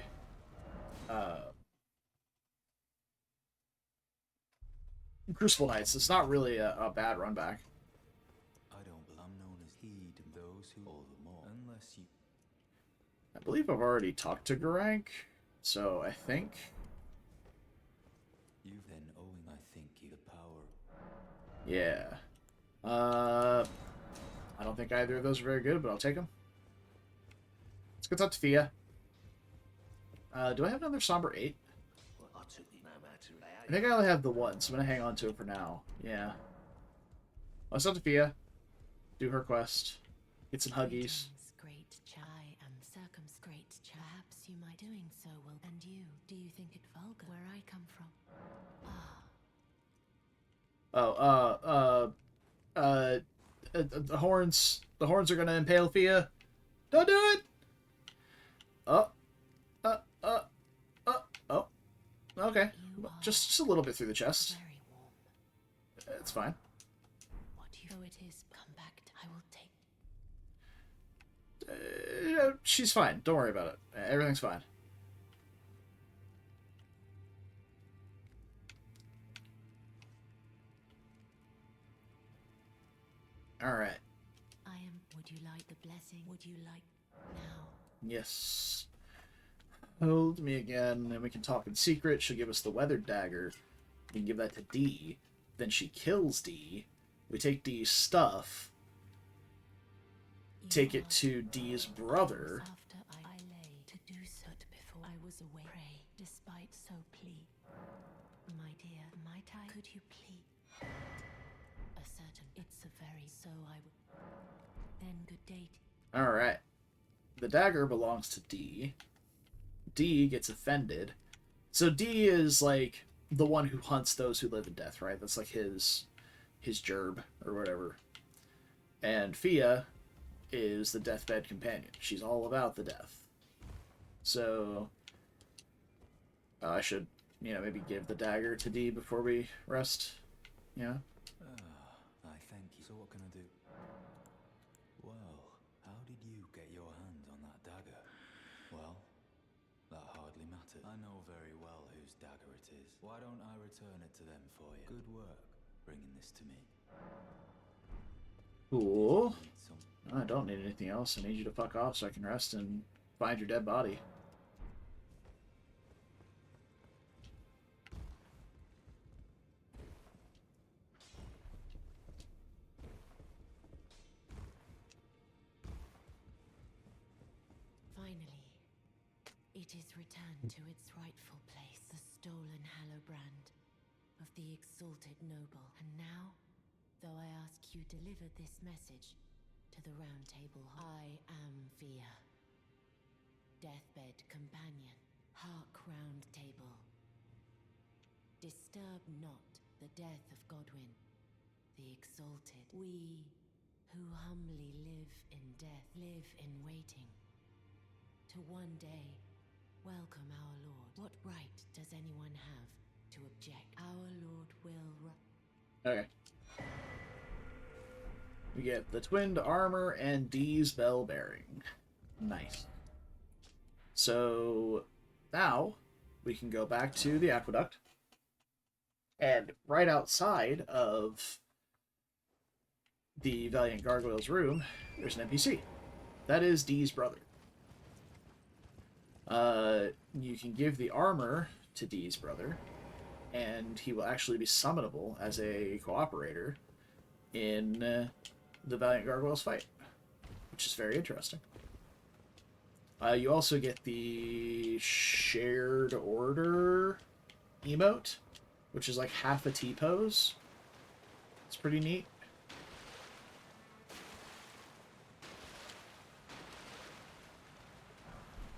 Crucible Knights, it's not really a bad run back. I'm known as heed those who all the more, unless you... I believe I've already talked to Godrick, so I think... You then owing, I think, you the power. Yeah. I don't think either of those are very good, but I'll take them. Let's go talk to Fia. Do I have another Somber 8? I think I only have the one, so I'm going to hang on to it for now. Yeah. Let's talk to Fia. Do her quest. Get some huggies. Great chai am circumscribed. Perhaps you might doing so will. And you, do you think it vulgar? Where I come from? The horns. The horns are going to impale Fia. Don't do it! Oh. Okay. Just a little bit through the chest. Very warm. It's fine. What you know it is, come back. I will take. She's fine. Don't worry about it. Everything's fine. Alright. Would you like the blessing? Would you like now? Yes. Hold me again, and we can talk in secret. She'll give us the Weathered Dagger. We can give that to D. Then she kills D. We take D's stuff. Take it to D's brother. After I lay to do so before I was away. Pray, despite so plea. My dear, might I? Could you please? A certain. It's a very so I would. Then good date. Alright. The dagger belongs to D. D gets offended. So D is, like, the one who hunts those who live in death, right? That's, like, his gerb, or whatever. And Fia is the deathbed companion. She's all about the death. So, I should, maybe give the dagger to D before we rest. Yeah? I thank you. So what can I do? Well, how did you get your hands on that dagger? Well, that hardly matters. I know very well whose dagger it is. Why don't I return it to them for you? Good work, bringing this to me. Cool. I don't need anything else. I need you to fuck off so I can rest and find your dead body. Finally, it is returned to its rightful place, the stolen Hallowbrand of the exalted noble. And now, though I ask you deliver this message to the Round Table, I am Fia, deathbed companion, hark Round Table. Disturb not the death of Godwyn, the exalted. We who humbly live in death, live in waiting to one day welcome our Lord. What right does anyone have to object? Our Lord will... Okay. We get the twinned armor and D's bell bearing. Nice. So now we can go back to the aqueduct. And right outside of the Valiant Gargoyle's room, there's an NPC. That is D's brother. You can give the armor to D's brother. and he will actually be summonable as a cooperator in the Valiant Gargoyles fight, which is very interesting. You also get the Shared Order emote, which is like half a T-pose. It's pretty neat.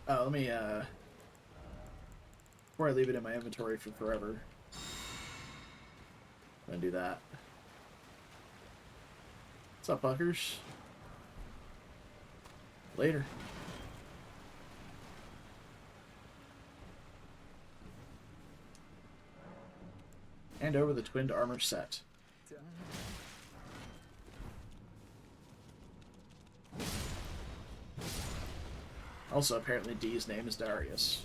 Oh, let me, before I leave it in my inventory for forever, I'm gonna do that. What's up, fuckers? Later. Hand over the twinned armor set. Also, apparently Dee's name is Darius.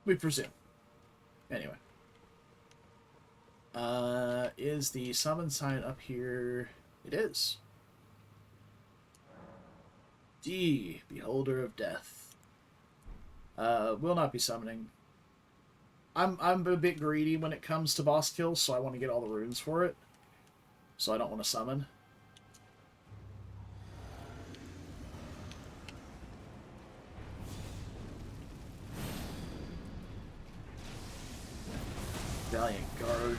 We presume. Anyway. Is the summon sign up here? It is. D, Beholder of Death. Will not be summoning. I'm a bit greedy when it comes to boss kills, so I want to get all the runes for it. So I don't want to summon. Valiant Guard.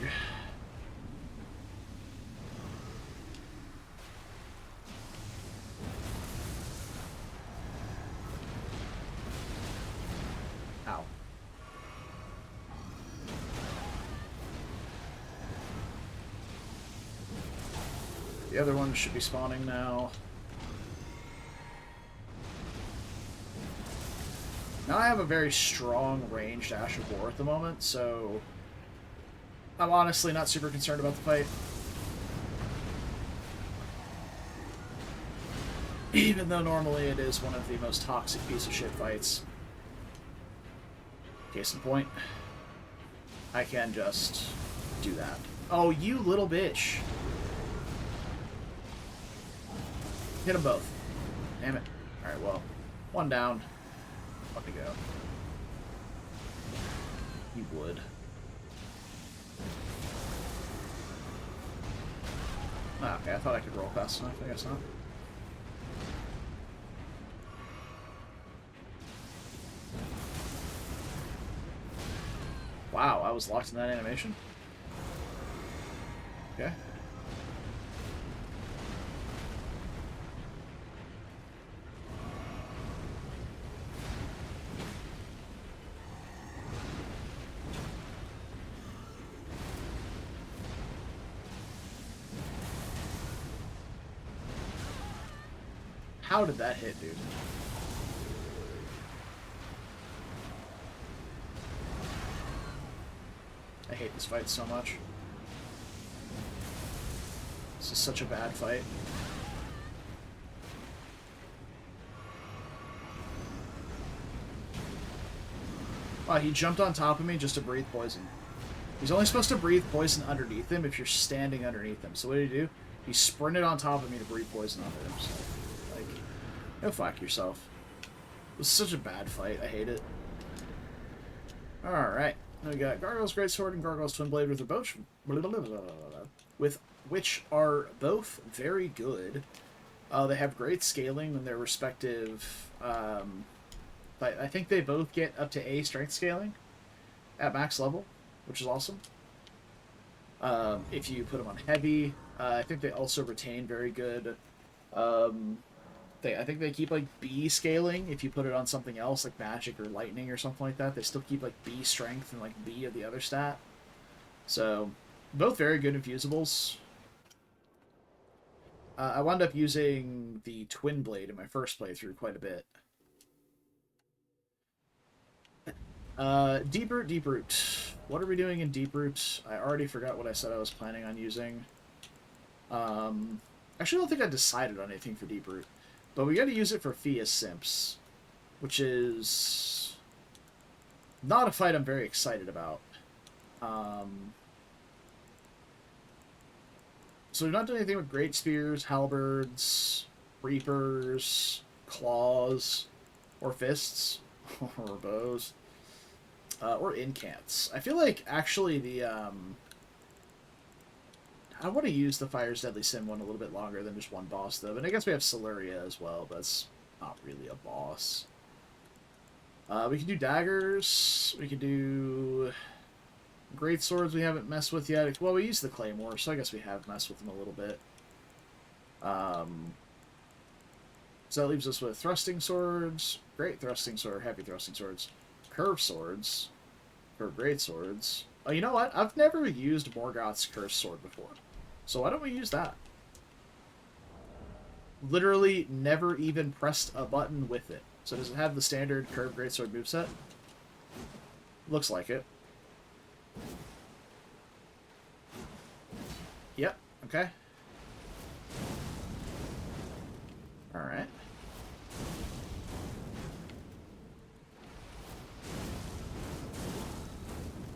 Ow. The other one should be spawning now. Now I have a very strong ranged Ash of War at the moment, so I'm honestly not super concerned about the fight. Even though normally it is one of the most toxic piece of shit fights. Case in point, I can just do that. Oh, you little bitch. Hit them both. Damn it. Alright, well, one down. Let me go. You would. Ah, okay, I thought I could roll fast enough. I guess not. Wow, I was locked in that animation? Okay. How did that hit, dude? I hate this fight so much. This is such a bad fight. Wow, he jumped on top of me just to breathe poison. He's only supposed to breathe poison underneath him if you're standing underneath him. So what did he do? He sprinted on top of me to breathe poison onto him. So, like, go fuck yourself. It was such a bad fight. I hate it. Alright. We got Gargoyle's Greatsword and Gargoyle's Twin Blade with which are both very good. They have great scaling in their respective... I think they both get up to A strength scaling at max level, which is awesome. If you put them on heavy, I think they also retain very good... I think they keep like B scaling if you put it on something else like magic or lightning or something like that. They still keep like B strength and like B of the other stat. So both very good infusibles. I wound up using the Twin Blade in my first playthrough quite a bit. Deep Root. What are we doing in Deep Root? I already forgot what I said I was planning on using. Actually, I don't think I decided on anything for Deep Root. But we got to use it for Fia Simps, which is not a fight I'm very excited about. So we've not done anything with Great Spears, Halberds, Reapers, claws, or fists, or bows, or incants. I feel like actually the I want to use the Fire's Deadly Sin one a little bit longer than just one boss though. And I guess we have Liurnia as well, but that's not really a boss. We can do daggers. We can do great swords. We haven't messed with yet. Well, we used the claymore, so I guess we have messed with them a little bit. So that leaves us with thrusting swords, great thrusting sword, heavy thrusting swords, curved swords, curved great swords. Oh, you know what? I've never used Morgoth's cursed sword before, so why don't we use that? Literally never even pressed a button with it. So does it have the standard curved greatsword moveset? Looks like it. Yep, okay. Alright.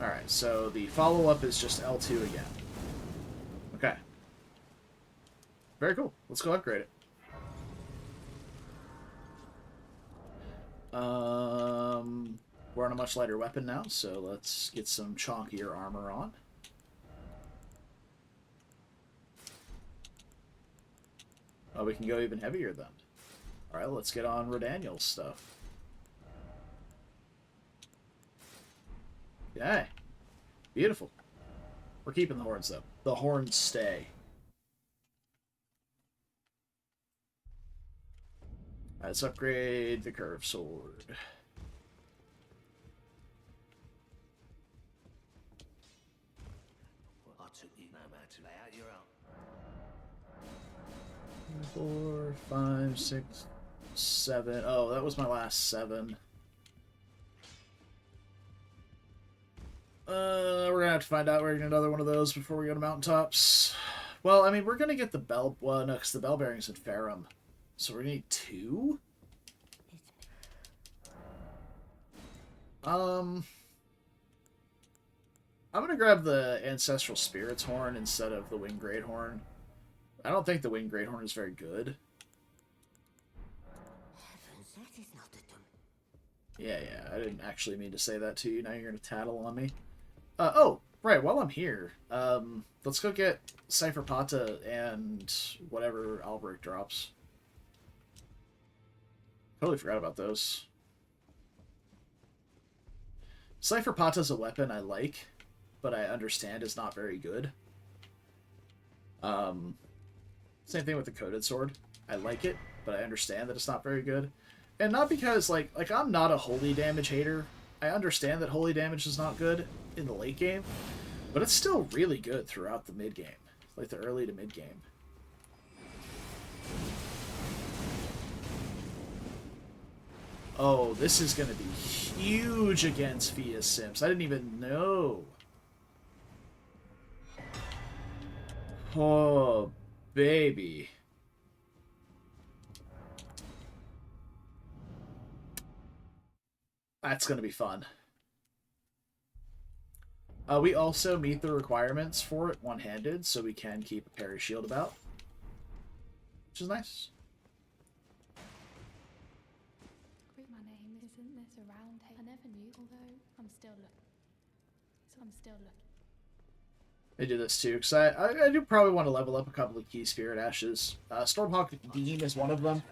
Alright, so the follow-up is just L2 again. Okay. Very cool. Let's go upgrade it. We're on a much lighter weapon now, so let's get some chonkier armor on. Oh, we can go even heavier then. Alright, let's get on Redaniel's stuff. Okay. Beautiful. We're keeping the horns, though. The horns stay. Alright, let's upgrade the curved sword. Four, five, six, seven. Oh, that was my last 7. We're gonna have to find out where we get another one of those before we go to mountaintops. Well, I mean, we're gonna get the bell. Well, no, because the bell bearing's in Farum, so we're gonna need 2. I'm gonna grab the Ancestral Spirit's Horn instead of the Winged Great Horn. I don't think the Winged Great Horn is very good. Yeah, I didn't actually mean to say that to you. Now you're gonna tattle on me. Oh, right, while I'm here, let's go get Cypher Pata and whatever Albrecht drops. Totally forgot about those. Cypher Pata's a weapon I like, but I understand is not very good. Same thing with the Coated Sword. I like it, but I understand that it's not very good. And not because, like I'm not a holy damage hater. I understand that holy damage is not good in the late game, but it's still really good throughout the mid game, like the early to mid game. Oh, this is going to be huge against Fia Simps. I didn't even know. Oh, baby. That's going to be fun. We also meet the requirements for it one-handed, so we can keep a parry shield about, which is nice. My name isn't this around here. I never knew, although I'm still looking. They do this too, because I do probably want to level up a couple of key Spirit Ashes. Stormhawk Dean is one of them.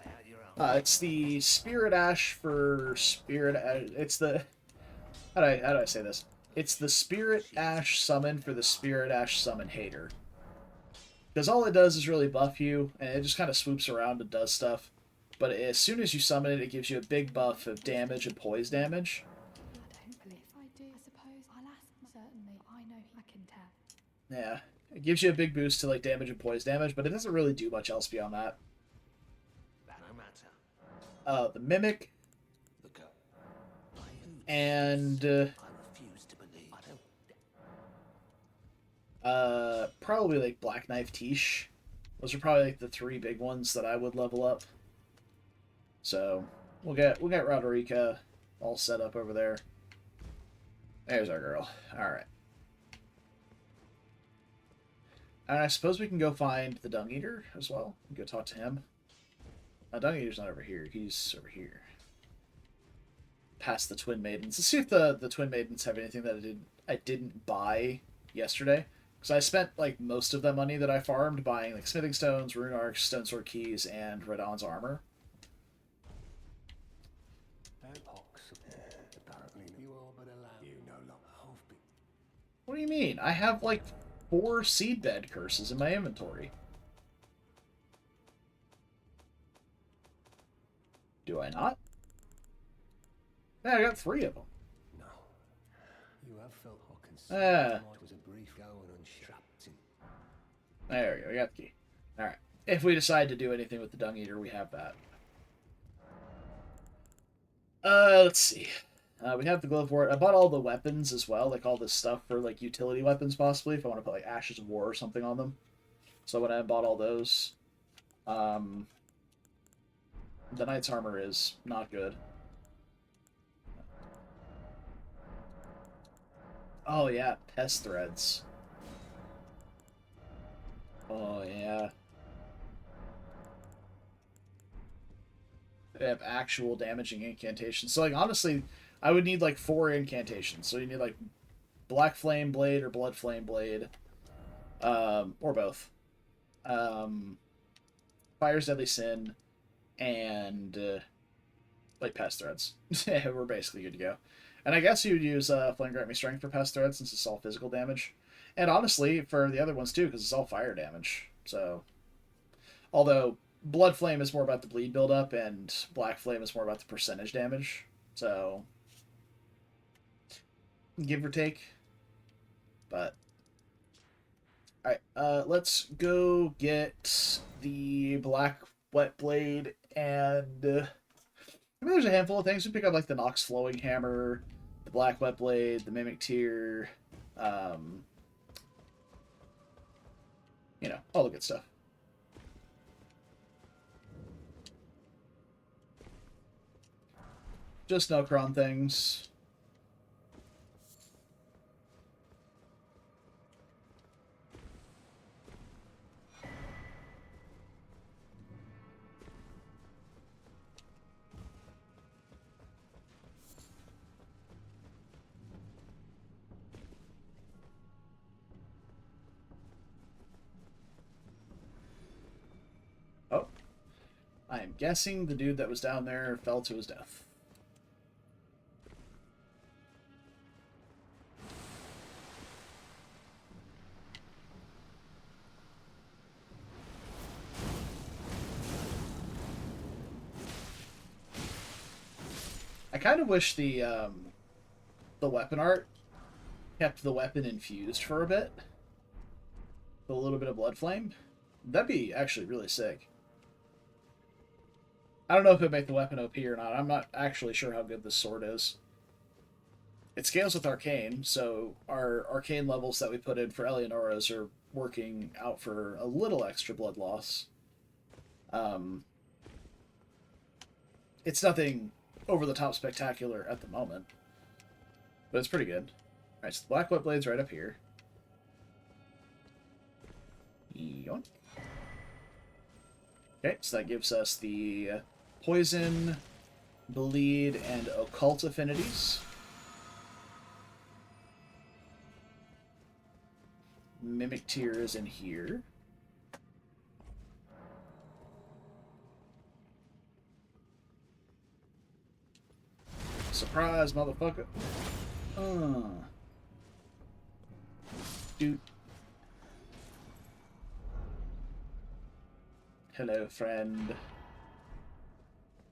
It's the Spirit Ash for Spirit Ash. It's the... How do I say this? It's the Spirit Ash summon for the Spirit Ash summon hater. Because all it does is really buff you, and it just kind of swoops around and does stuff. But as soon as you summon it, it gives you a big buff of damage and poise damage. I don't believe I do. I suppose I'll ask. Certainly, I know I can tell. Yeah, it gives you a big boost to like damage and poise damage, but it doesn't really do much else beyond that. The Mimic, and probably like Black Knife Tish. Those are probably like the 3 big ones that I would level up. So we'll get Roderica all set up over there. There's our girl. All right. And I suppose we can go find the Dung Eater as well. Go talk to him. Dung Eater's not over here. He's over here. Past the Twin Maidens. Let's see if the Twin Maidens have anything that I didn't buy yesterday. Because I spent like most of the money that I farmed buying like smithing stones, rune arcs, stone sword keys, and Radon's armor. What do you mean? I have like 4 seedbed curses in my inventory. Do I not? Yeah, I got 3 of them. No. You have felt Was a brief going unstrapped. There we go. We got the key. Alright. If we decide to do anything with the Dung Eater, we have that. Let's see. We have the glove for it. I bought all the weapons as well, like all this stuff for like utility weapons possibly, if I want to put like Ashes of War or something on them. So I went out and bought all those. The Knight's armor is not good. Oh yeah, pest threads. Oh yeah. They have actual damaging incantations. So like honestly, I would need like 4 incantations. So you need like Black Flame Blade or Blood Flame Blade. Or both. Fire's Deadly Sin and like pest threads. We're basically good to go. And I guess you would use Flame Grant Me Strength for pest threads since it's all physical damage. And honestly, for the other ones too, because it's all fire damage. So, although Blood Flame is more about the bleed buildup and Black Flame is more about the percentage damage. So, give or take. But, alright, let's go get the Black Wet Blade and... I mean, there's a handful of things. We pick up like the Nox Flowing Hammer, the Black Wet Blade, the Mimic Tear, you know, all the good stuff. Just Nocron things. Oh. I am guessing the dude that was down there fell to his death. I kind of wish the weapon art kept the weapon infused for a bit. With a little bit of blood flame. That'd be actually really sick. I don't know if it'd make the weapon OP or not. I'm not actually sure how good this sword is. It scales with Arcane, so our Arcane levels that we put in for Eleonora's are working out for a little extra blood loss. It's nothing over-the-top spectacular at the moment, but it's pretty good. Alright, so the Black Wet Blade's right up here. Yoink. Okay, so that gives us the poison, bleed, and occult affinities. Mimic Tear is in here. Surprise, motherfucker. Dude. Hello, friend.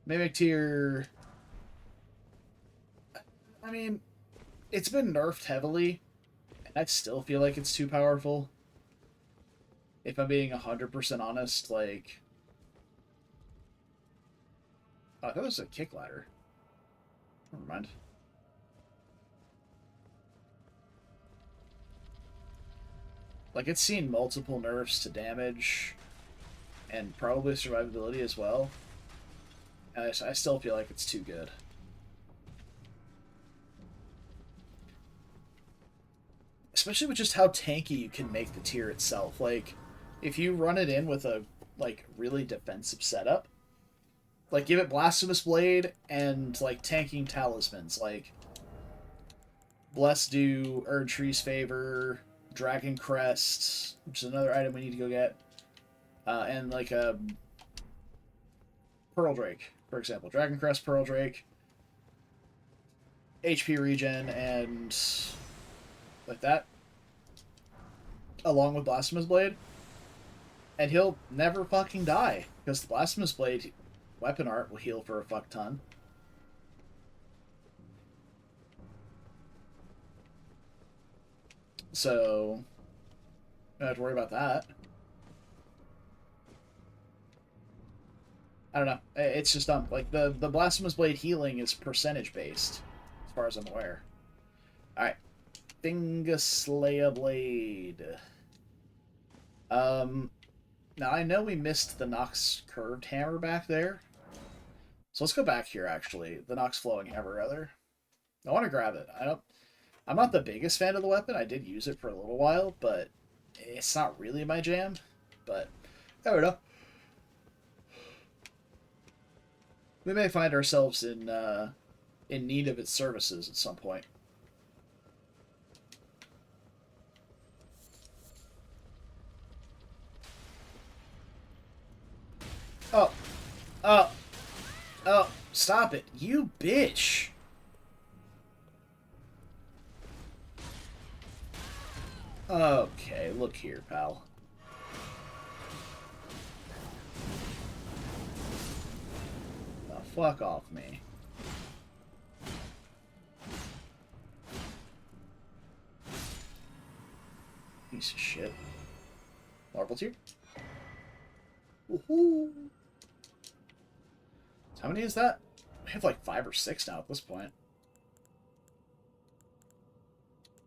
Mimic Tear. I mean, it's been nerfed heavily, and I still feel like it's too powerful. If I'm being 100% honest, like... Oh, I thought it was a kick ladder. Never mind. Like, it's seen multiple nerfs to damage and probably survivability as well. And I still feel like it's too good. Especially with just how tanky you can make the tier itself. Like, if you run it in with a, like, really defensive setup, Like, give it Blasphemous Blade and, like, tanking talismans. Like, Bless Do, Erdtree's Favor, Dragon Crest, which is another item we need to go get. And, like, a Pearl Drake, for example. Dragon Crest, Pearl Drake, HP regen, and like that. Along with Blasphemous Blade. And he'll never fucking die. Because the Blasphemous Blade weapon art will heal for a fuck ton. So, I don't have to worry about that. I don't know. It's just dumb. Like, the Blasphemous Blade healing is percentage based, as far as I'm aware. Alright. Fingaslayer Blade. Now I know we missed the Nox curved hammer back there. So let's go back here, actually. The Nox flowing hammer, rather. I want to grab it. I'm not the biggest fan of the weapon. I did use it for a little while, but it's not really my jam. But, I don't know. We may find ourselves in need of its services at some point. Oh. Oh. Oh. Stop it. You bitch. Okay, look here, pal. Oh, fuck off me. Piece of shit. Marble tier? Woohoo! How many is that? We have like 5 or 6 now at this point.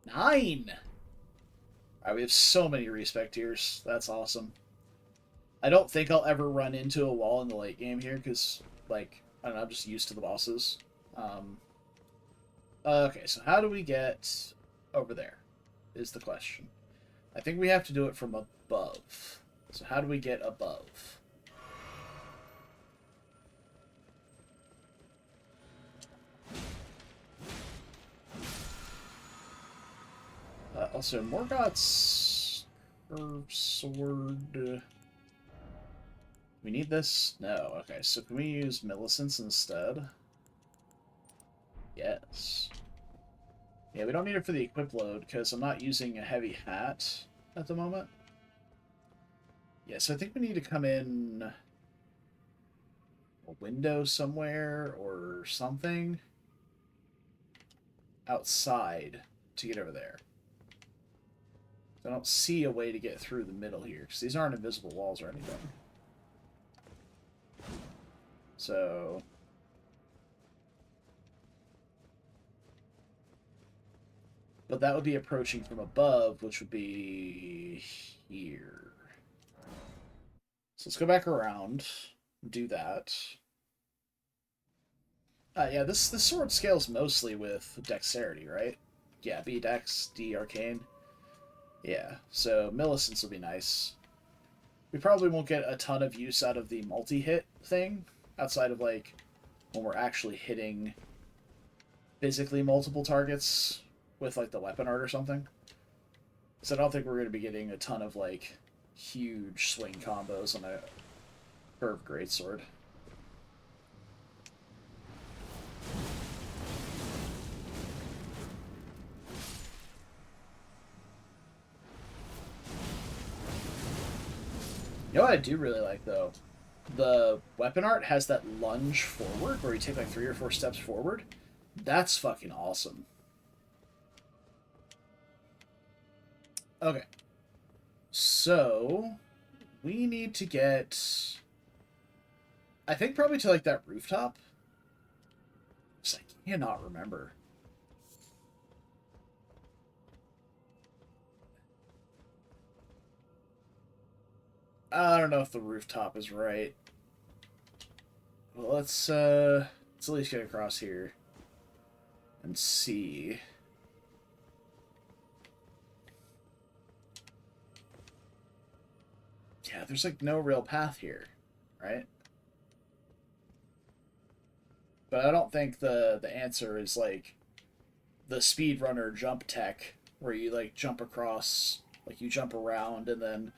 9! Alright, we have so many respec tiers. That's awesome. I don't think I'll ever run into a wall in the late game here, because, like, I don't know, I'm just used to the bosses. Okay, so how do we get over there, is the question. I think we have to do it from above. So how do we get above? Also, Morgoth's curved sword. We need this? No. Okay, so can we use Millicent's instead? Yes. Yeah, we don't need it for the equip load, because I'm not using a heavy hat at the moment. Yeah, so I think we need to come in a window somewhere or something outside to get over there. I don't see a way to get through the middle here, because these aren't invisible walls or anything. So... But that would be approaching from above, which would be here. So let's go back around, do that. Yeah, this sword scales mostly with dexterity, right? Yeah, B dex, D arcane. Yeah, so Millicent's will be nice. We probably won't get a ton of use out of the multi-hit thing, outside of, like, when we're actually hitting physically multiple targets with, like, the weapon art or something. So I don't think we're going to be getting a ton of, like, huge swing combos on a curved greatsword. You know what I do really like, though? The weapon art has that lunge forward, where you take like 3 or 4 steps forward. That's fucking awesome. Okay. So, we need to get... I think probably to like that rooftop. I cannot remember. I don't know if the rooftop is right. Well, let's at least get across here and see. Yeah, there's like no real path here, right? but I don't think the answer is like the speedrunner jump tech where you like jump across, like you jump around and then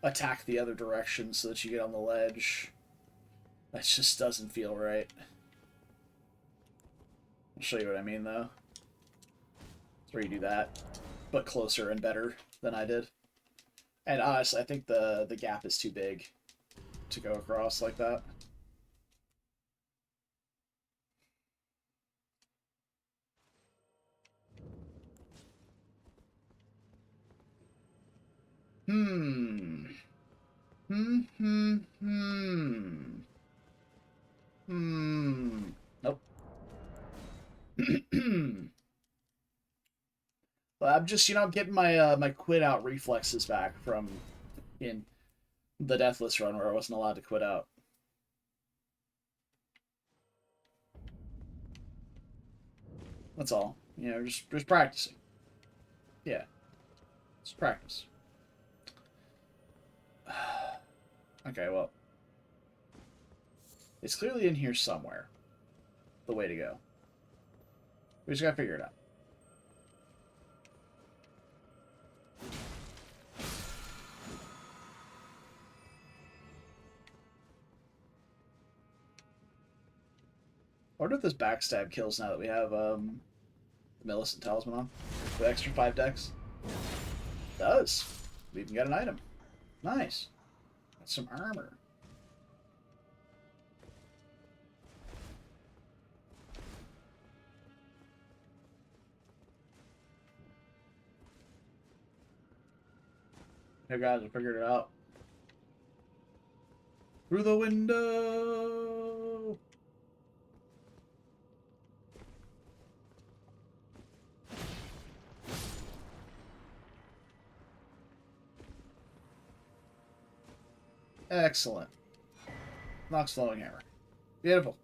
attack the other direction so that you get on the ledge. That just doesn't feel right. I'll show you what I mean though. It's where you do that, but closer and better than I did. And honestly, I think the gap is too big to go across like that. Hmm. Hmm. Hmm. Hmm. Hmm. Nope. Well, I'm just, I'm getting my my quit out reflexes back from in the Deathless run where I wasn't allowed to quit out. That's all. Just practicing. Yeah, just practice. Okay, well, it's clearly in here somewhere. The way to go. We just gotta figure it out. I wonder if this backstab kills now that we have the Millicent Talisman on. The extra 5 decks. It does. We even got an item. Nice. Got some armor. Hey guys, I figured it out. Through the window! Excellent. Nox Flowing Hammer. Beautiful.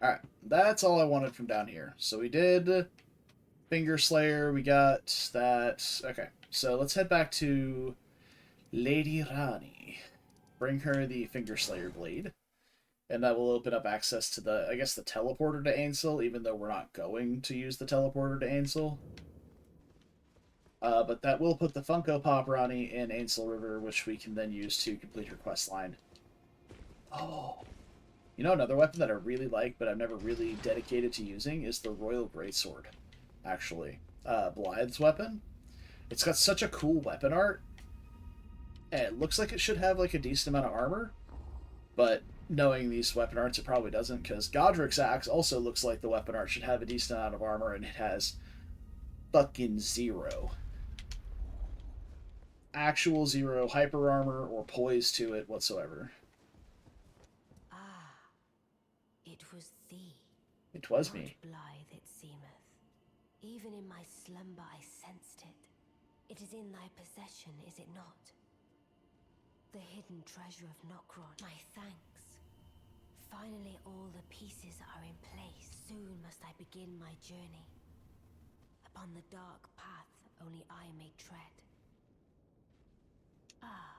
Alright, that's all I wanted from down here. So we did Finger Slayer, we got that. Okay, so let's head back to Lady Rani. Bring her the Finger Slayer blade. And that will open up access to the, I guess, the teleporter to Ainsel, even though we're not going to use the teleporter to Ainsel. But that will put the Funko Pop Rani in Ainsel River, which we can then use to complete her quest line. Oh. You know, another weapon that I really like, but I've never really dedicated to using, is the Royal Greatsword, actually. Blythe's weapon. It's got such a cool weapon art, and it looks like it should have, like, a decent amount of armor, but knowing these weapon arts, it probably doesn't, because Godrick's axe also looks like the weapon art should have a decent amount of armor, and it has fucking 0. Actual 0 hyper armor or poise to it whatsoever. Ah, it was thee. It was Not me. blithe it seemeth. Even in my slumber I sensed it. It is in thy possession, is it not? The hidden treasure of Nokron. My thanks. Finally all the pieces are in place. Soon must I begin my journey. Upon the dark path only I may tread. Ah,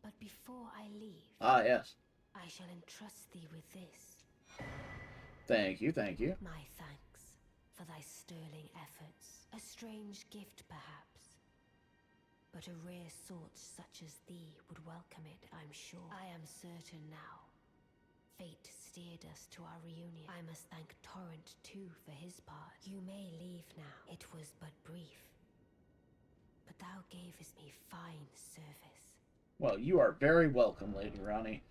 but before I leave... Ah, yes. I shall entrust thee with this. Thank you, thank you. My thanks for thy sterling efforts. A strange gift, perhaps. But a rare sort such as thee would welcome it, I'm sure. I am certain now. Fate steered us to our reunion. I must thank Torrent, too, for his part. You may leave now. It was but brief. But thou gavest me fine service. Well, you are very welcome, Lady Rani.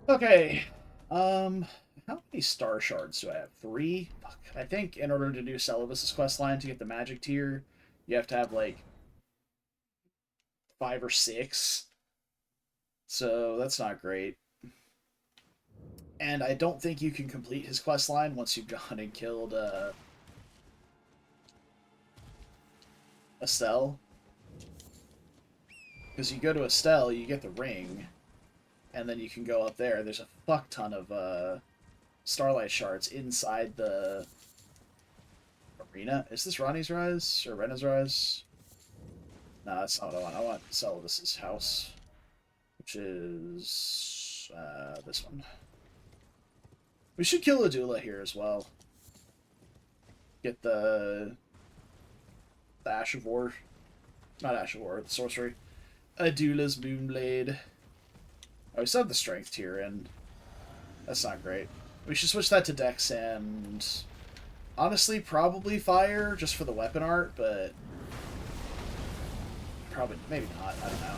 Okay. How many star shards do I have? 3? Fuck. I think in order to do Celavis's quest line to get the magic tier, you have to have, like, 5 or 6. So, that's not great. And I don't think you can complete his quest line once you've gone and killed, Estelle. Because you go to Estelle, you get the ring, and then you can go up there. There's a fuck ton of Starlight Shards inside the arena. Is this Ronnie's Rise? Or Rena's Rise? No, that's not what I want. I want Celavis's house. which is this one. We should kill a doula here as well. Get the Ash of War. Not Ash of War, the sorcery. Adula's Moonblade. Oh, we still have the strength tier in. That's not great. We should switch that to Dex and... honestly, probably Fire, just for the weapon art, but... probably, maybe not, I don't know.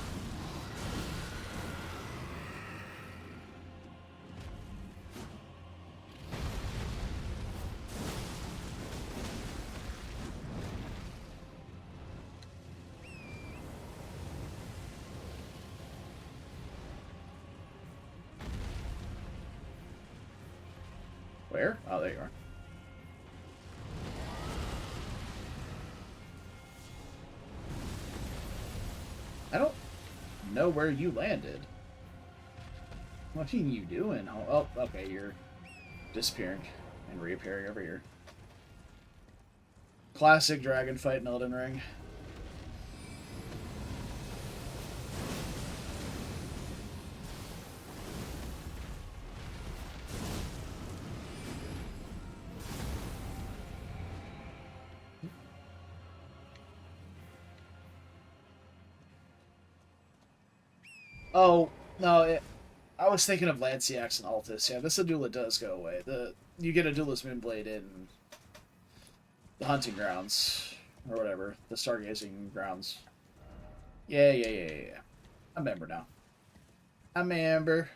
Where? Oh, there you are. I don't know where you landed. What are you doing? Oh, okay, you're disappearing and reappearing over here. Classic dragon fight in Elden Ring. Oh, no, I was thinking of Lanciax and Altus. Yeah, this Adula does go away. You get Adula's Moonblade in the hunting grounds, or whatever, the stargazing grounds. Yeah. I'm a member now. I'm a member.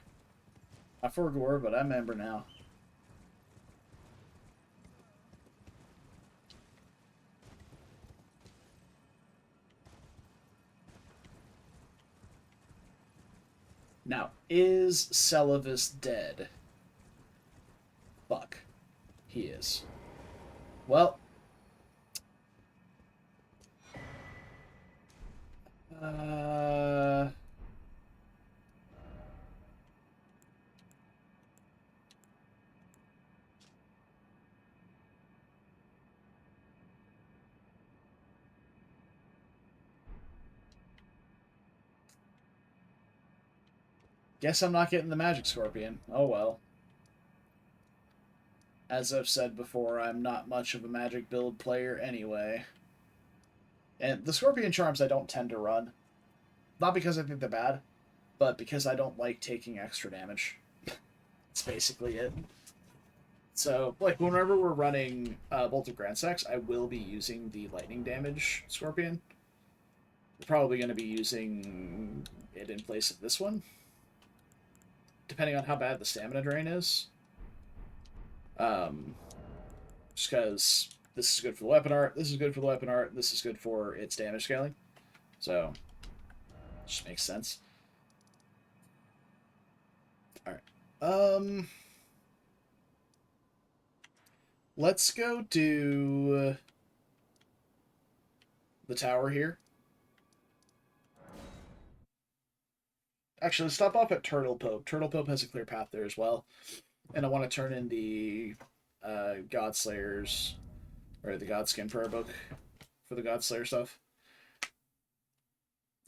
I forgot, but I'm a member now. Now, is Celavis dead? Fuck. He is. Well. Guess I'm not getting the Magic Scorpion. Oh well. As I've said before, I'm not much of a Magic build player anyway. And the Scorpion Charms I don't tend to run. Not because I think they're bad, but because I don't like taking extra damage. That's basically it. So, like, whenever we're running Bolt of Grand Sex, I will be using the lightning damage Scorpion. We're probably going to be using it in place of this one, depending on how bad the stamina drain is. Just because this is good for the weapon art, this is good for the weapon art, this is good for its damage scaling. So, just makes sense. Alright. Let's go do the tower here. Actually, let's stop off at Turtle Pope. Turtle Pope has a clear path there as well. And I want to turn in the Godslayers, or the Godskin Prayer Book for the Godslayer stuff.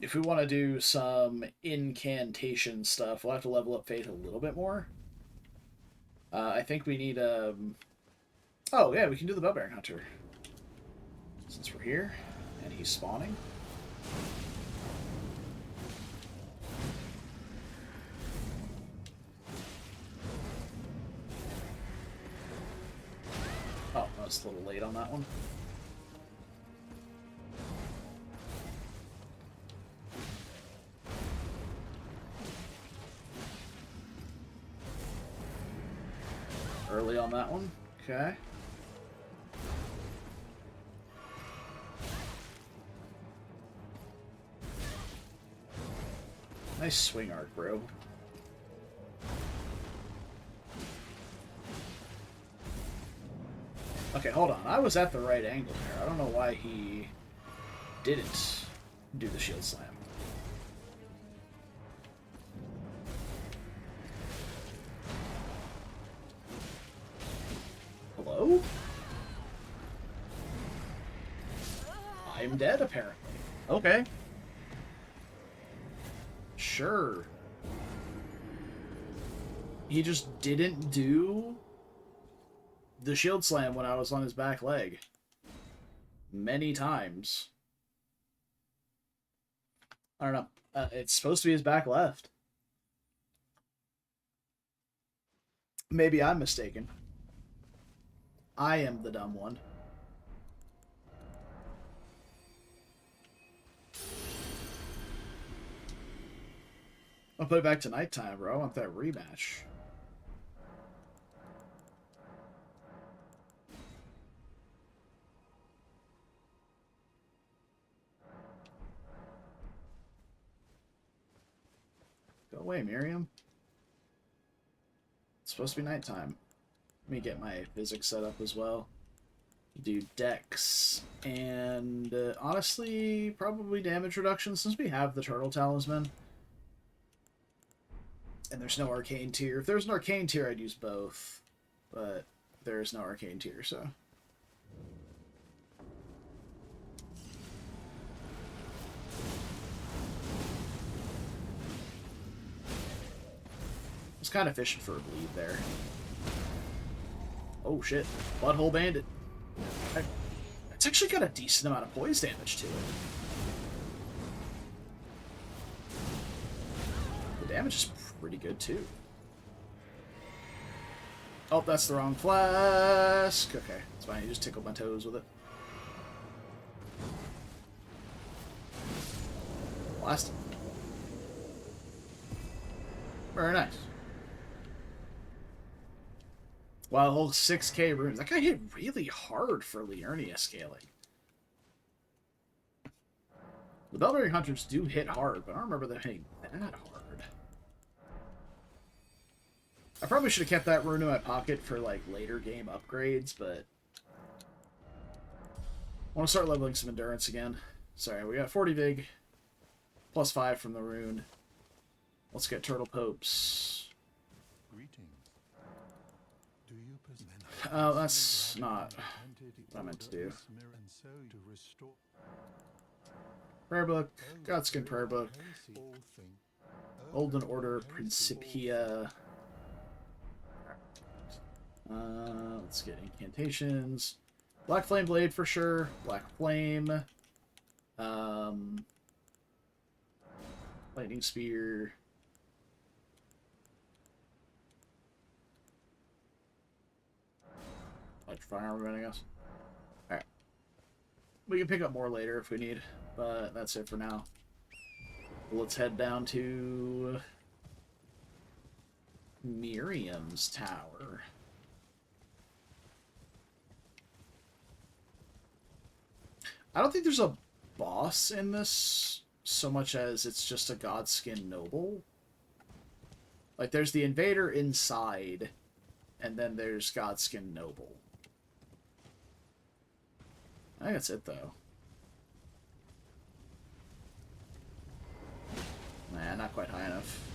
If we want to do some incantation stuff, we'll have to level up Faith a little bit more. I think we need oh, yeah, we can do the Bellbearing Hunter. Since we're here, and he's spawning. Oh, I was a little late on that one. Early on that one. Okay. Nice swing arc, bro. Okay, hold on. I was at the right angle there. I don't know why he didn't do the shield slam. Hello? I'm dead, apparently. Okay. Sure. he just didn't do the shield slam when I was on his back leg. Many times. I don't know. It's supposed to be his back left. Maybe I'm mistaken. I am the dumb one. I'll put it back to nighttime, bro. I want that rematch. Go away, Miriam. It's supposed to be nighttime. Let me get my physics set up as well. Do dex. And honestly, probably damage reduction since we have the turtle talisman. And there's no arcane tier. If there's an arcane tier, I'd use both. But there's no arcane tier, so. I was kind of fishing for a bleed there. Oh shit. Butthole Bandit. It's actually got a decent amount of poise damage to it. The damage is pretty good too. Oh, that's the wrong flask. Okay, it's fine. You just tickled my toes with it. Blast him. Very nice. Wow, whole 6k runes. That guy hit really hard for Liurnia scaling. The Bellberry Hunters do hit hard, but I don't remember them hitting that hard. I probably should have kept that rune in my pocket for, like, later game upgrades, but I want to start leveling some endurance again. Sorry, we got 40 Vig, plus 5 from the rune. Let's get Turtle Popes. Greetings. Do you Oh, that's not what I meant to do. Prayer Book, Godskin Prayer Book, Olden Order Principia. Let's get incantations. Black Flame Blade for sure. Black Flame. Lightning Spear. Electrifying Armament, I guess. Alright. We can pick up more later if we need, but that's it for now. Let's head down to Miriam's Tower. I don't think there's a boss in this so much as it's just a Godskin Noble. Like, there's the Invader inside, and then there's Godskin Noble. I think that's it, though. Nah, not quite high enough.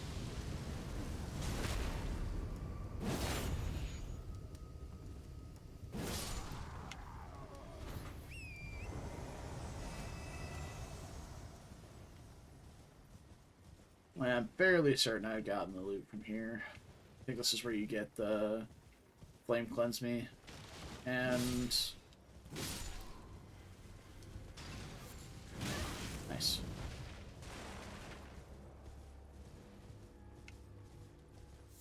I'm fairly certain I've gotten the loot from here. I think this is where you get the Flame Cleanse Me. And nice.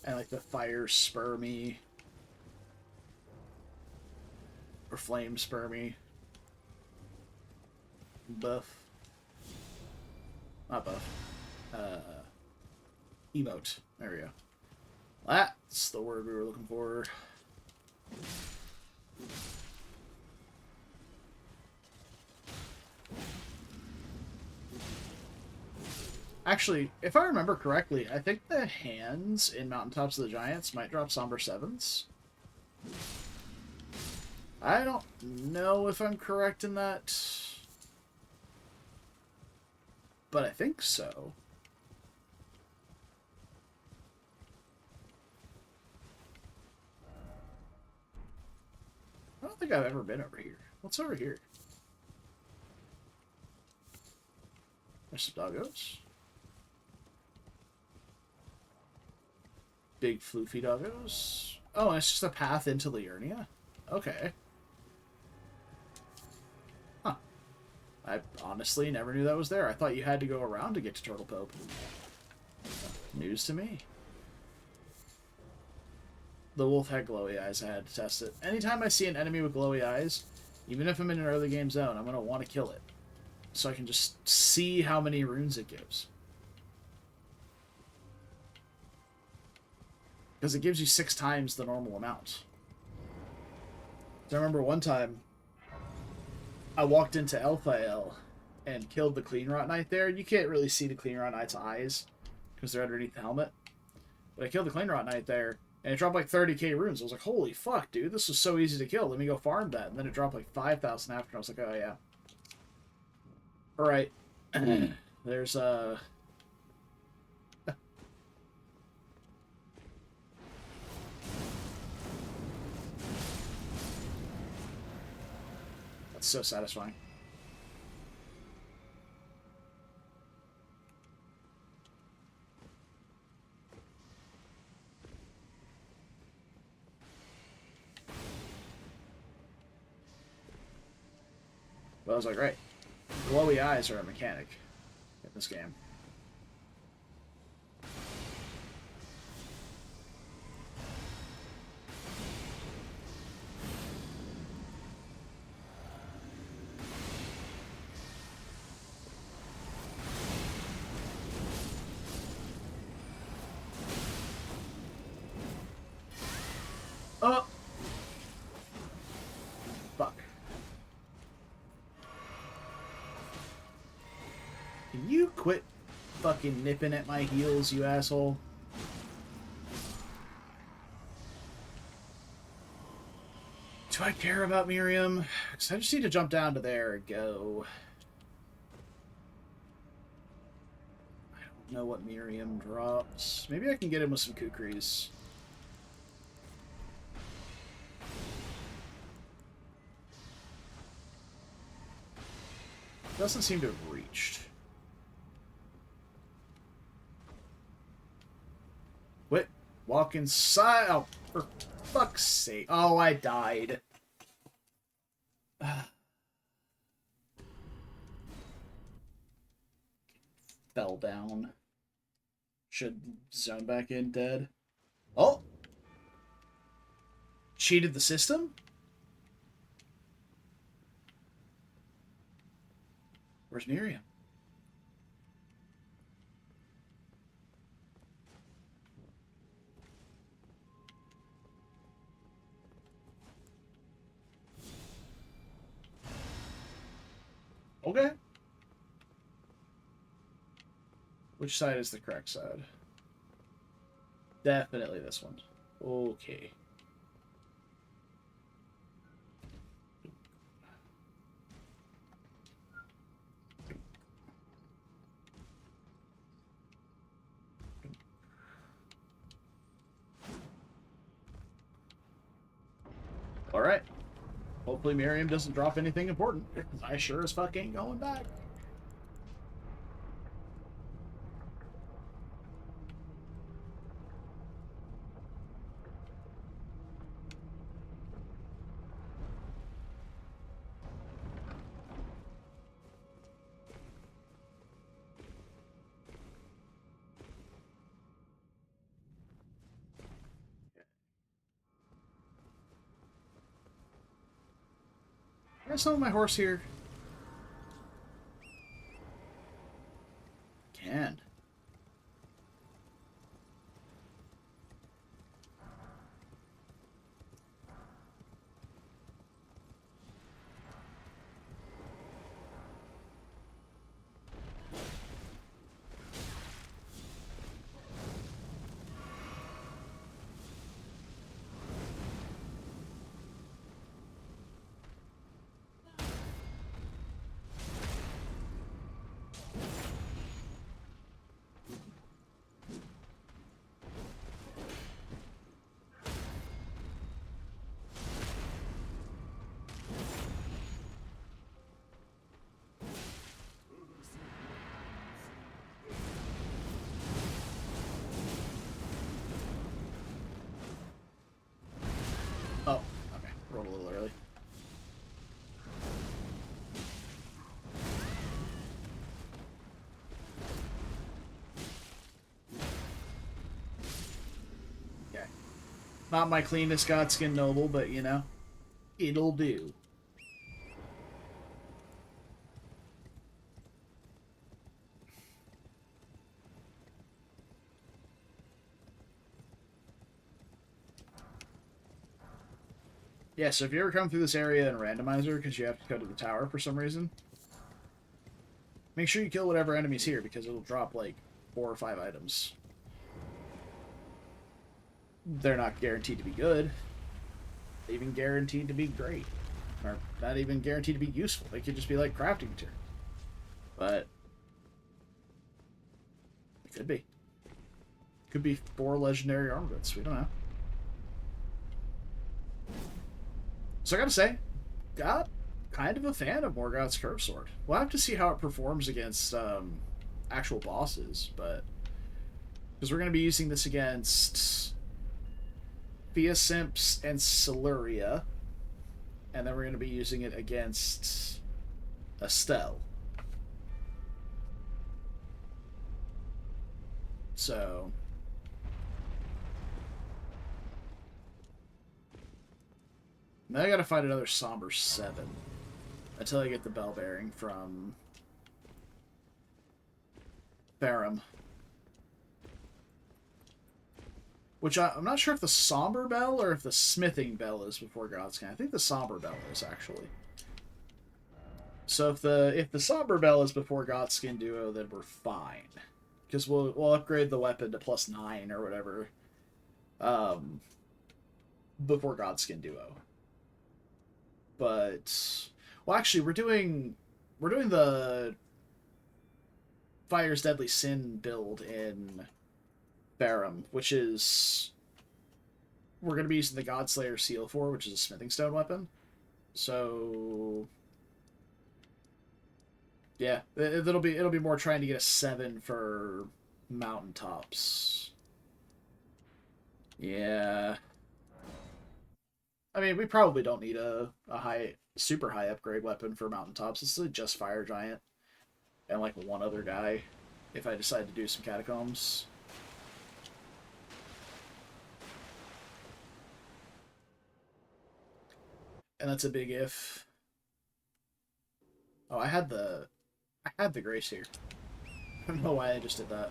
And like the Fire Spur Me. Or Flame Spur Me. Buff. Not buff. Emote. There we go. That's the word we were looking for. Actually, if I remember correctly, I think the hands in Mountaintops of the Giants might drop Somber Sevens. I don't know if I'm correct in that, but I think so. I don't think I've ever been over here. What's over here? There's some doggos. big floofy doggos. Oh, and it's just a path into Liurnia? Okay. Huh. I honestly never knew that was there. I thought you had to go around to get to Turtle Pope. News to me. The wolf had glowy eyes. I had to test it. Anytime I see an enemy with glowy eyes, even if I'm in an early game zone, I'm going to want to kill it. So I can just see how many runes it gives. Because it gives you 6 times the normal amount. So I remember one time, I walked into Elphael and killed the Clean Rot Knight there. You can't really see the Clean Rot Knight's eyes, because they're underneath the helmet. But I killed the Clean Rot Knight there, and it dropped like 30k runes. I was like, holy fuck, dude, this was so easy to kill. Let me go farm that. And then it dropped like 5,000 after, and I was like, oh yeah. Alright. There's, That's so satisfying. But I was like, right. Glowy eyes are a mechanic in this game. Oh! Fuck. Can you quit fucking nipping at my heels, you asshole? Do I care about Miriam? Because I just need to jump down to there and go. I don't know what Miriam drops. Maybe I can get him with some kukris. Doesn't seem to have reached. Quit. Walk inside. Oh, for fuck's sake. Oh, I died. Fell down. Should zone back in dead. Oh! Cheated the system? Where's Miriam? Okay. Which side is the correct side? Definitely this one. Okay. Alright. Hopefully Miriam doesn't drop anything important. I sure as fuck ain't going back. Can I summon my horse here? Can. Not my cleanest Godskin noble, but you know, it'll do. Yeah, so if you ever come through this area in randomizer because you have to go to the tower for some reason, make sure you kill whatever enemy's here because it'll drop like 4 or 5 items. They're not guaranteed to be good. They're even guaranteed to be great. Or not even guaranteed to be useful. They could just be like crafting material. But it could be. Could be 4 legendary armaments. We don't know. So I gotta say, got kind of a fan of Morgoth's Curve Sword. We'll have to see how it performs against actual bosses, but because we're going to be using this against Theosimps and Siluria, and then we're going to be using it against Estelle. So now I gotta find another Somber 7 until I get the bell bearing from Farum. Which I'm not sure if the Somber Bell or if the Smithing Bell is before Godskin. I think the Somber Bell is, actually. So if the Somber Bell is before Godskin Duo, then we're fine. Because we'll upgrade the weapon to +9 or whatever before Godskin Duo. But well, actually, we're doing the Fire's Deadly Sin build in Farum, which is we're going to be using the Godslayer Seal for, which is a smithing stone weapon. So yeah, it'll be more trying to get a 7 for mountaintops. Yeah. I mean, we probably don't need a super high upgrade weapon for mountaintops. This is just Fire Giant and like one other guy if I decide to do some catacombs. And that's a big if. Oh, I had the grace here. I don't know why I just did that.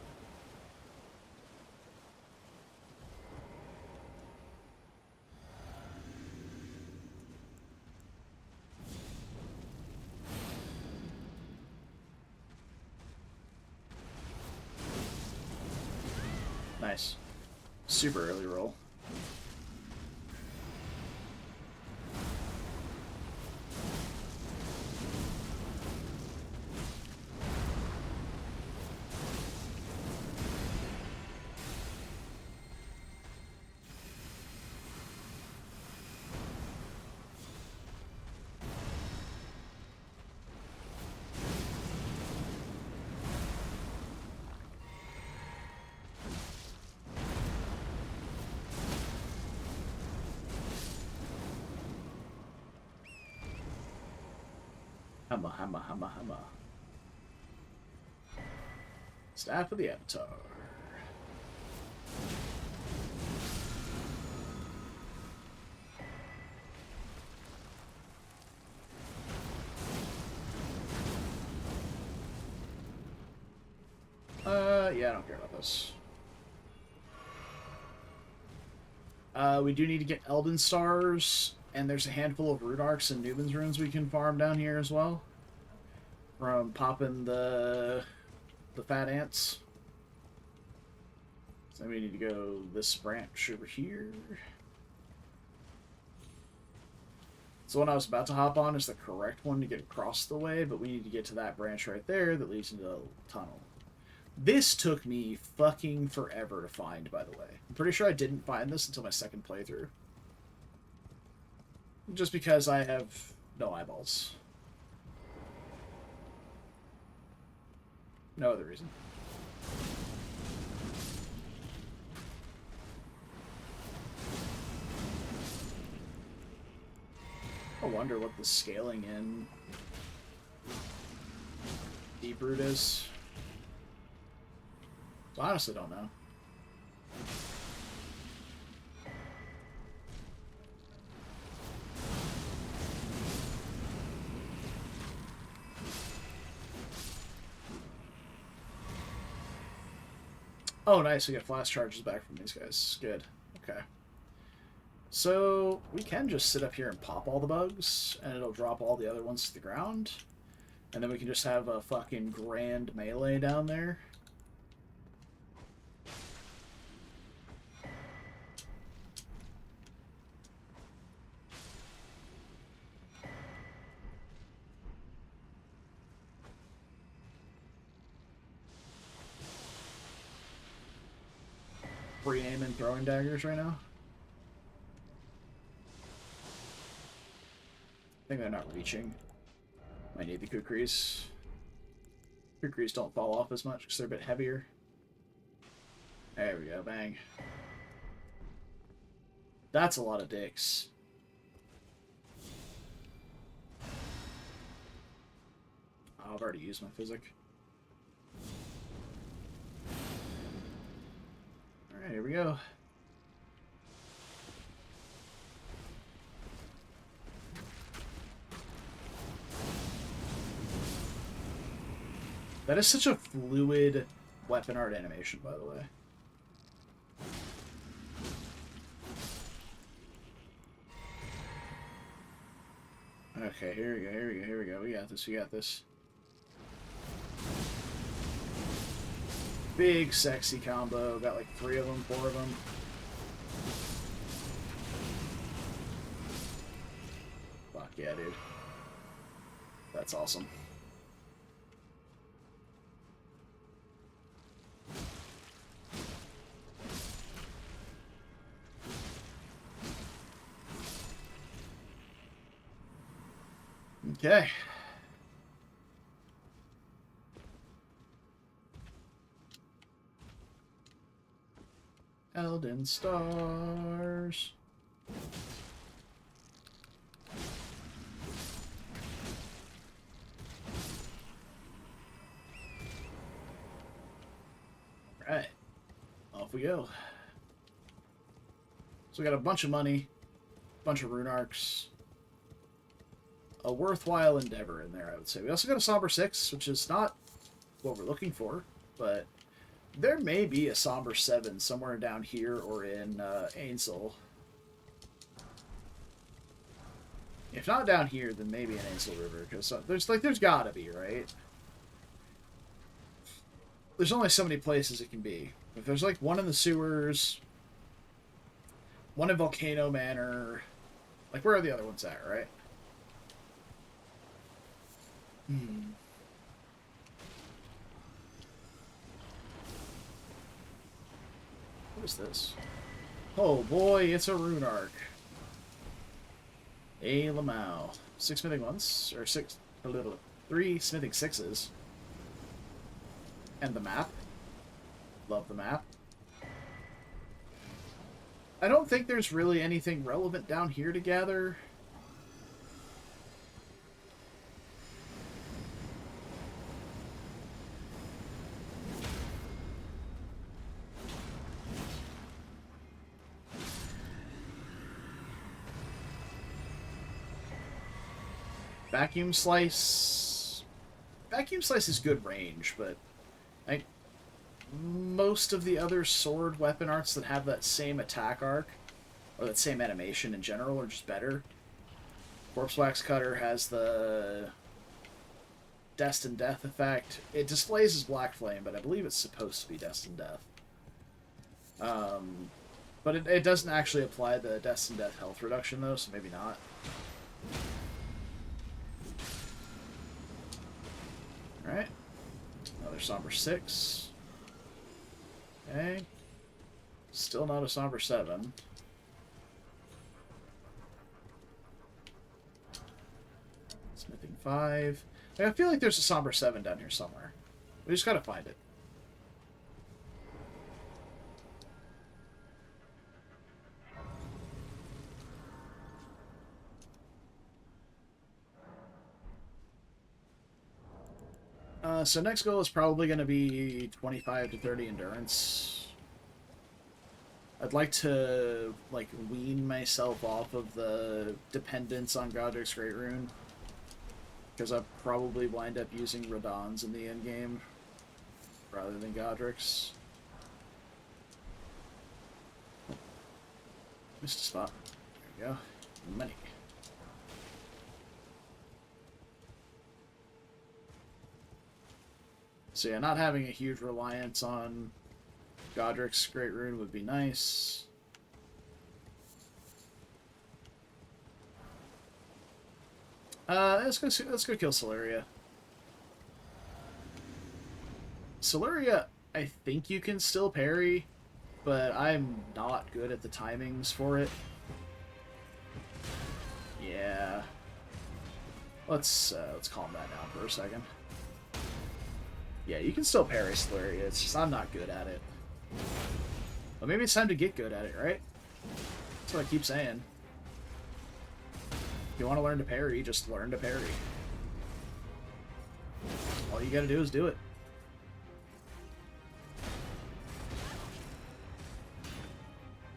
Nice. Super early roll. Hammer. Staff of the Avatar. Yeah, I don't care about this. We do need to get Elden Stars, and there's a handful of Rune Arcs and Nuben's Runes we can farm down here as well. From popping the fat ants. So we need to go this branch over here. So the one I was about to hop on is the correct one to get across the way, but we need to get to that branch right there that leads into the tunnel. This took me fucking forever to find, by the way. I'm pretty sure I didn't find this until my second playthrough. Just because I have no eyeballs. No other reason. I wonder what the scaling in Deeproot is. I honestly don't know. Oh, nice. We get flash charges back from these guys. Good. Okay. So, we can just sit up here and pop all the bugs, and it'll drop all the other ones to the ground. And then we can just have a fucking grand melee down there. Free aim and throwing daggers right now. I think they're not reaching. Might need the kukris. Kukris don't fall off as much because they're a bit heavier. There we go, bang. That's a lot of dicks. Oh, I've already used my physic. Alright, here we go. That is such a fluid weapon art animation, by the way. Okay, here we go, here we go, here we go. We got this, we got this. Big, sexy combo. Got like 3 of them, 4 of them. Fuck yeah, dude. That's awesome. Okay. Elden Stars. Alright. Off we go. So we got a bunch of money, a bunch of rune arcs. A worthwhile endeavor in there, I would say. We also got a Somber 6, which is not what we're looking for, but there may be a Somber 7 somewhere down here or in Ainsel. If not down here, then maybe in Ainsel River, because there's gotta be, right? There's only so many places it can be. If there's like one in the sewers, one in Volcano Manor, like where are the other ones at, right? What is this? Oh boy, it's a rune arc. A Lamau. 6 smithing ones, or 3 smithing 6s. And the map. Love the map. I don't think there's really anything relevant down here to gather. Vacuum Slice. Vacuum Slice is good range, but most of the other sword weapon arts that have that same attack arc, or that same animation in general, are just better. Corpse Wax Cutter has the Destined Death effect. It displays as Black Flame, but I believe it's supposed to be Destined Death. But it doesn't actually apply the Destined Death health reduction, though, so maybe not. Alright. Another Somber 6. Okay. Still not a Somber 7. Smithing 5. I feel like there's a Somber 7 down here somewhere. We just gotta find it. So next goal is probably going to be 25 to 30 endurance. I'd like to, like, wean myself off of the dependence on Godrick's Great Rune. Because I'll probably wind up using Radahn's in the endgame rather than Godrick's. Missed a spot. There we go. Money. So yeah, not having a huge reliance on Godrick's Great Rune would be nice. Let's go kill Siluria. Siluria, I think you can still parry, but I'm not good at the timings for it. Yeah. Let's calm that down for a second. Yeah, you can still parry Siluria, it's just I'm not good at it. But maybe it's time to get good at it, right? That's what I keep saying. If you want to learn to parry, just learn to parry. All you gotta do is do it.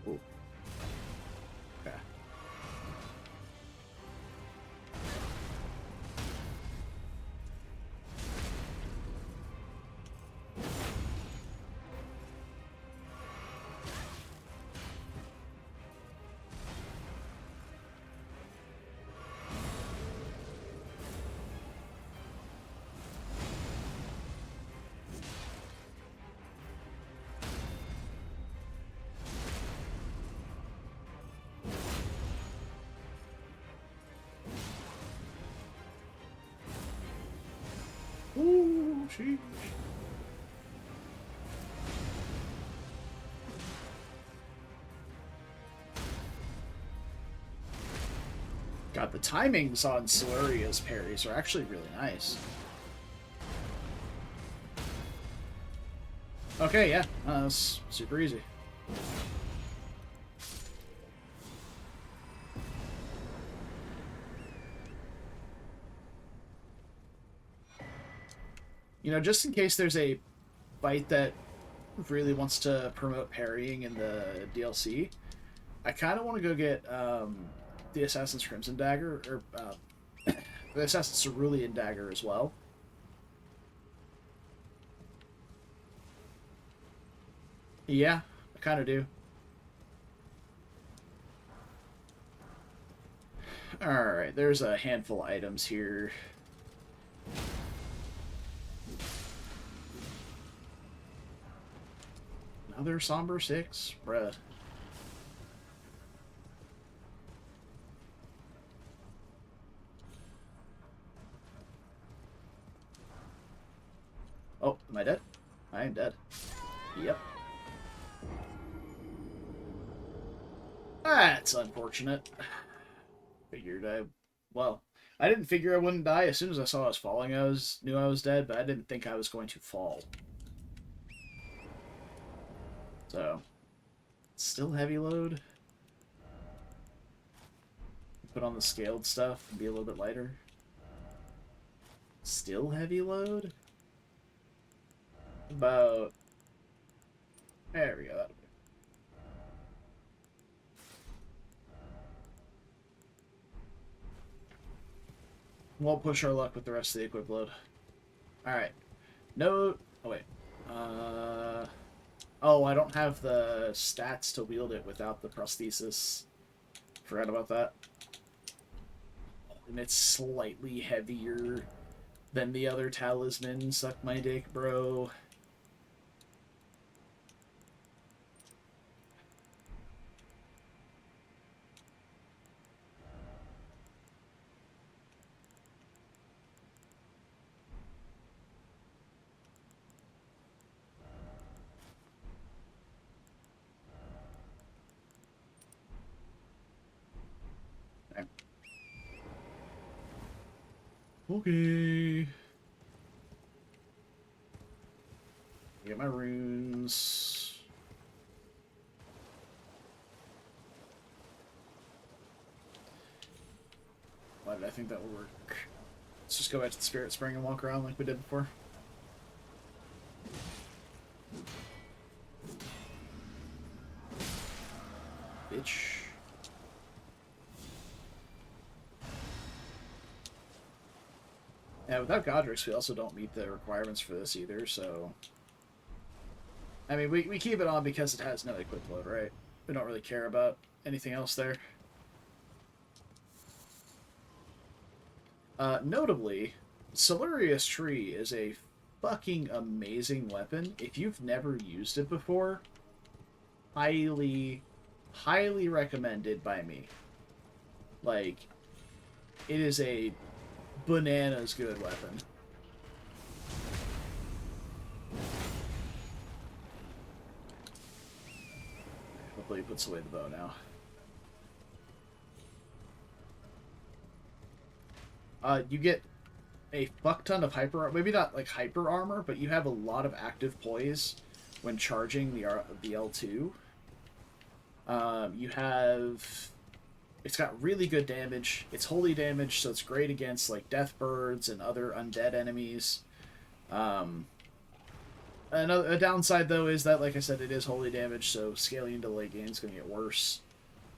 Ooh. Okay. Ooh, sheesh. God, the timings on Siluria's parries are actually really nice. Okay, yeah, that's super easy. You know, just in case there's a fight that really wants to promote parrying in the DLC, I kind of want to go get the Assassin's Crimson Dagger, or the Assassin's Cerulean Dagger as well. Yeah, I kind of do. Alright, there's a handful of items here. Another Somber 6? Bruh. Oh, am I dead? I am dead. Yep. That's unfortunate. Well, I didn't figure I wouldn't die. As soon as I saw I was falling, knew I was dead, but I didn't think I was going to fall. So, still heavy load. Put on the scaled stuff and be a little bit lighter. Still heavy load? About... There we go, that'll do. Won't push our luck with the rest of the equip load. Alright. No... Oh, wait. Oh, I don't have the stats to wield it without the prosthesis. Forgot about that. And it's slightly heavier than the other talisman. Suck my dick, bro. Okay. Get my runes. Why did I think that would work? Let's just go back to the Spirit Spring and walk around like we did before. Bitch. Yeah, without Godrick's, we also don't meet the requirements for this either, so... I mean, we keep it on because it has no equip load, right? We don't really care about anything else there. Notably, Siluria's Tree is a fucking amazing weapon. If you've never used it before, highly, highly recommended by me. Like, it is a bananas good weapon. Hopefully he puts away the bow now. You get a fuck ton of hyper, maybe not like hyper armor, but you have a lot of active poise when charging the L2. You have, it's got really good damage. It's holy damage, so it's great against like death birds and other undead enemies. A downside though is that, like I said, it is holy damage, so scaling into the late game is going to get worse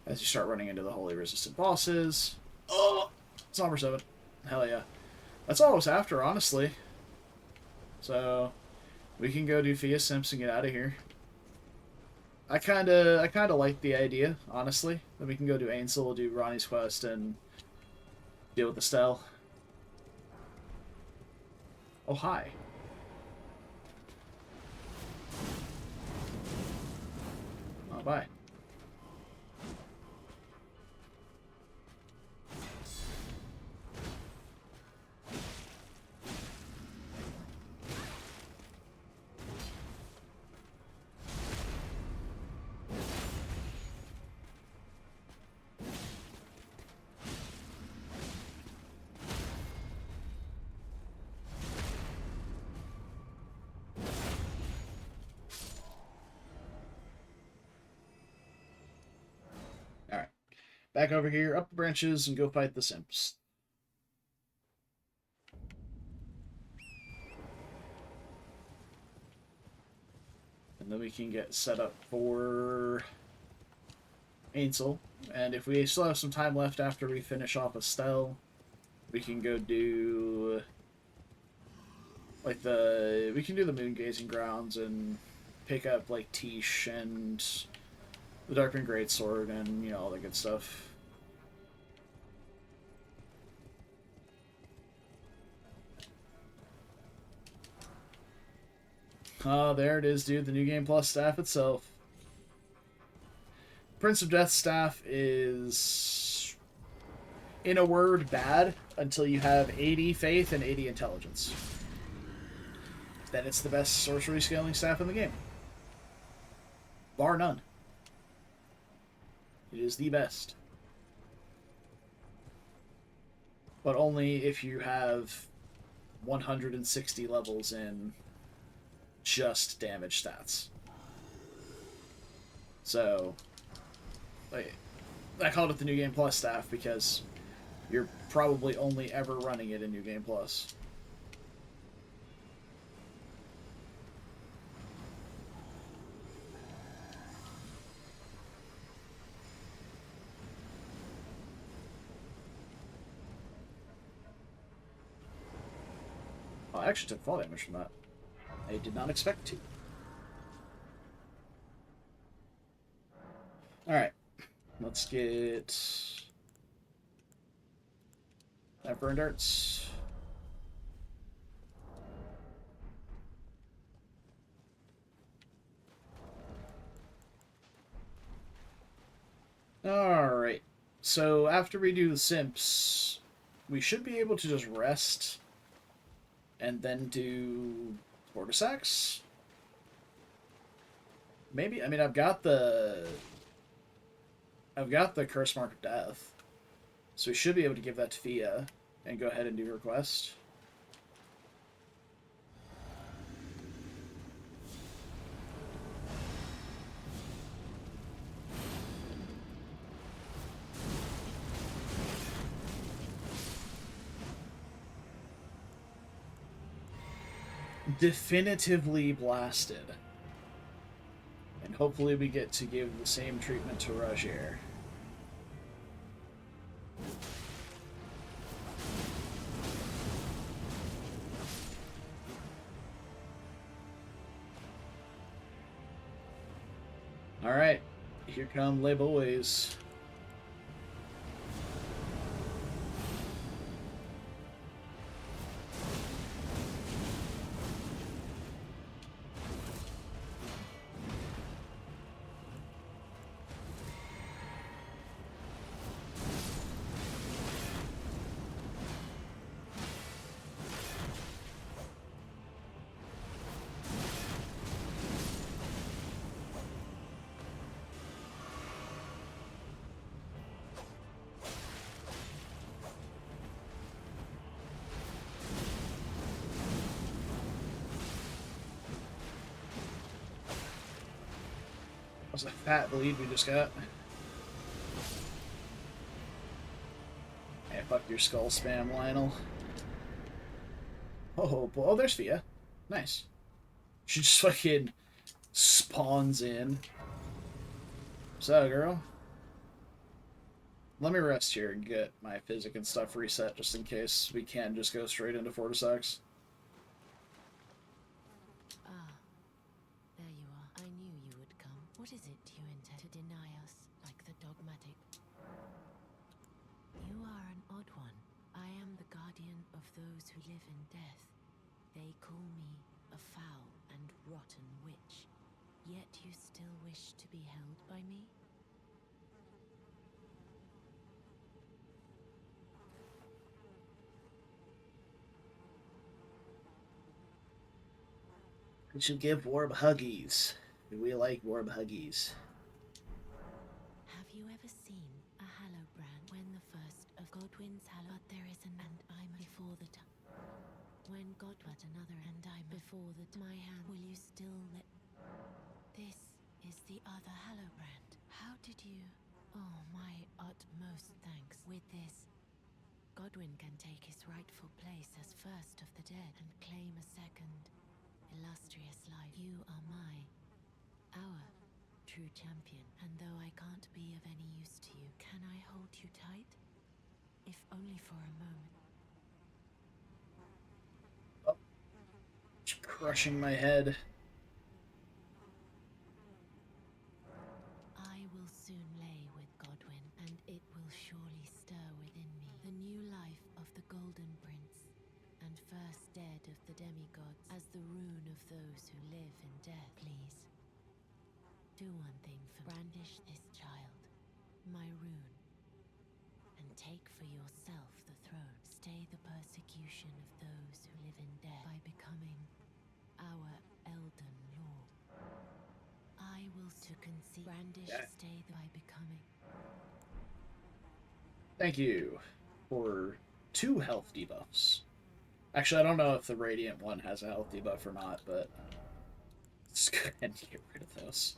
as you start running into the holy resistant bosses. Oh, Somber 7. Hell yeah. That's all I was after, honestly. So, we can go do Fia Simps and get out of here. I kinda like the idea, honestly. That we can go do Ainsel, do Ronnie's quest, and deal with Estelle. Oh, hi. Oh, bye. Back over here, up the branches, and go fight the Simps. And then we can get set up for Ainsel. And if we still have some time left after we finish off Estelle, we can go do like we can do the Moon Gazing Grounds and pick up like Tish and the Darkman Greatsword and, you know, all that good stuff. Oh, there it is, dude. The New Game Plus staff itself. Prince of Death staff is, in a word, bad until you have 80 faith and 80 intelligence. Then it's the best sorcery scaling staff in the game. Bar none. It is the best. But only if you have 160 levels in just damage stats. So, I called it the New Game Plus staff because you're probably only ever running it in New Game Plus. I actually took fall damage from that. I did not expect to. Alright. Let's get that burned darts. Alright. So after we do the Simps, we should be able to just rest and then do Vortisax? Maybe. I mean, I've got the Curse Mark of Death, so we should be able to give that to Fia and go ahead and do her quest. Definitively blasted. And hopefully we get to give the same treatment to Roger. Alright. Here come les boys. That was a fat bleed we just got. Hey, fuck your skull spam, Lionel. Oh, oh, there's Fia. Nice. She just fucking spawns in. So, girl. Let me rest here and get my physic and stuff reset just in case we can just go straight into Fortisex. Ah, there you are. I knew you would come. What is it you intend to deny us, like the dogmatic? You are an odd one. I am the guardian of those who live in death. They call me a foul and rotten witch. Yet you still wish to be held by me? We should give warm huggies. We like warm huggies. Have you ever seen a Hallowbrand when the first of Godwin's Hallow? But there is an and I'm before the time. When God but another and I'm before the my hand, will you still let? This is the other Hallowbrand. How did you? Oh, my utmost thanks. With this, Godwin can take his rightful place as first of the dead and claim a second illustrious life. You are our true champion, and though I can't be of any use to you, can I hold you tight? If only for a moment. Oh. It's crushing my head. I will soon lay with Godwin, and it will surely stir within me the new life of the Golden Prince, and first dead of the demigods, as the rune of those who live in death. Please, do one thing for brandish this child, my rune, and take for yourself the throne. Stay the persecution of those who live in death by becoming our Elden Lord. I will to conceive brandish stay by becoming. Thank you for 2 health debuffs. Actually, I don't know if the Radiant one has a health debuff or not, but let's go ahead and get rid of those.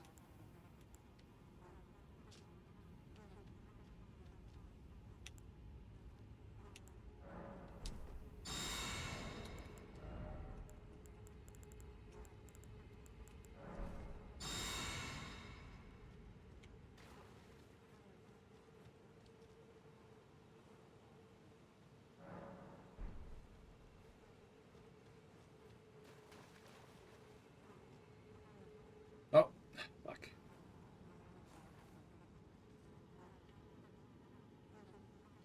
Oh, fuck.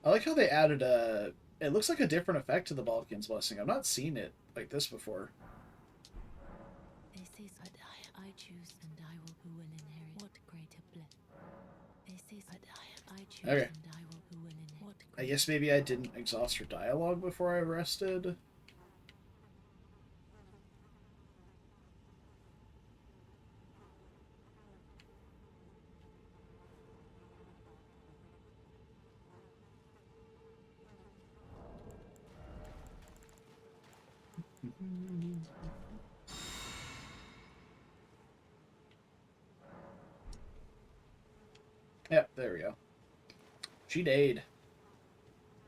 I like how they added a... It looks like a different effect to the Balkan's Blessing. I've not seen it like this before. This is what I choose, and I will who will inherit. What greater bliss. This is what I choose, Okay. and I will who will inherit. What I guess maybe I didn't exhaust her dialogue before I rested. Yep, there we go. She died.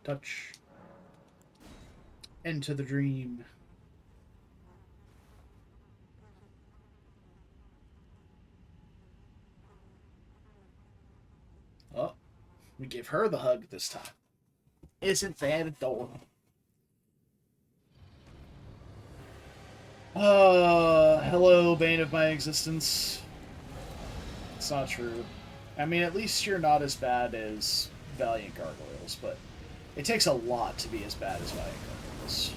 Touch. Into the dream. Oh, we give her the hug this time. Isn't that adorable? Hello, bane of my existence. It's not true. I mean, at least you're not as bad as Valiant Gargoyles, but it takes a lot to be as bad as Valiant Gargoyles.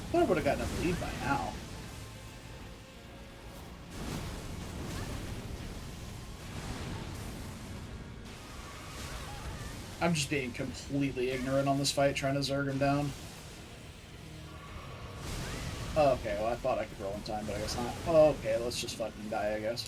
I thought I would have gotten a lead by now. I'm just being completely ignorant on this fight, trying to Zerg him down. Oh, okay, well I thought I could roll in time, but I guess not. Oh, okay, let's just fucking die, I guess.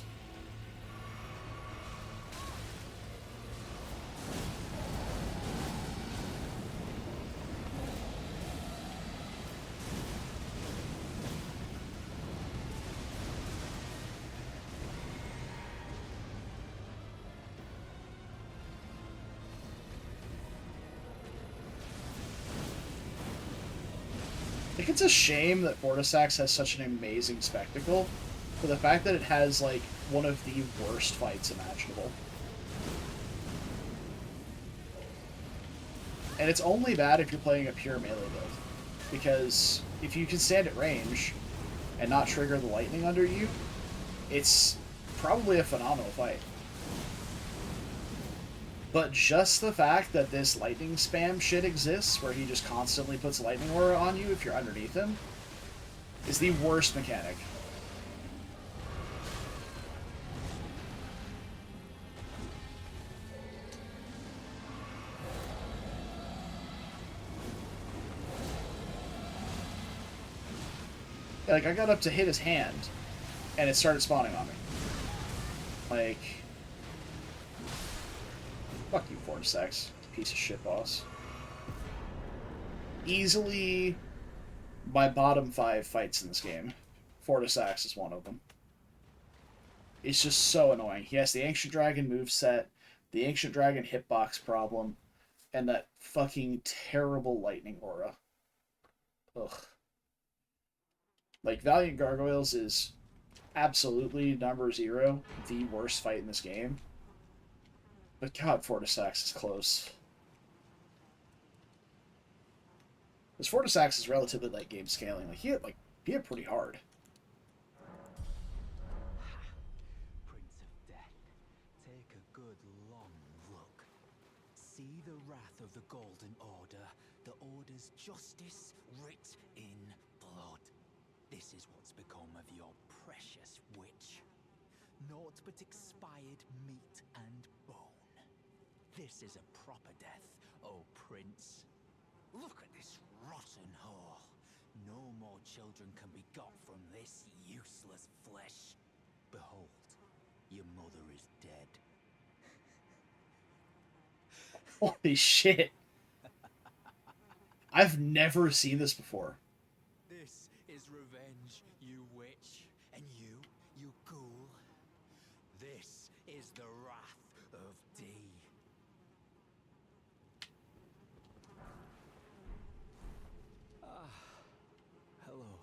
I think it's a shame that Vortisax has such an amazing spectacle, for the fact that it has, like, one of the worst fights imaginable. And it's only bad if you're playing a pure melee build, because if you can stand at range and not trigger the lightning under you, it's probably a phenomenal fight. But just the fact that this lightning spam shit exists, where he just constantly puts lightning aura on you if you're underneath him, is the worst mechanic. Like, I got up to hit his hand, and it started spawning on me. Like... Fuck you, Vortisax. Piece of shit, boss. Easily my bottom 5 fights in this game. Vortisax is one of them. It's just so annoying. He has the Ancient Dragon moveset, the Ancient Dragon hitbox problem, and that fucking terrible lightning aura. Ugh. Like, Valiant Gargoyles is absolutely number 0, the worst fight in this game. But god, Vortisax is close. Because Vortisax is relatively late game scaling. Like, he hit pretty hard. Prince of Death, take a good long look. See the wrath of the Golden Order, the Order's justice writ in blood. This is what's become of your precious witch. Naught but expired meat and bone. This is a proper death, oh Prince. Look at this rotten whore. No more children can be got from this useless flesh. Behold, your mother is dead. Holy shit. I've never seen this before. This is revenge, you witch, and you ghoul. This is the wrath of D. Hello.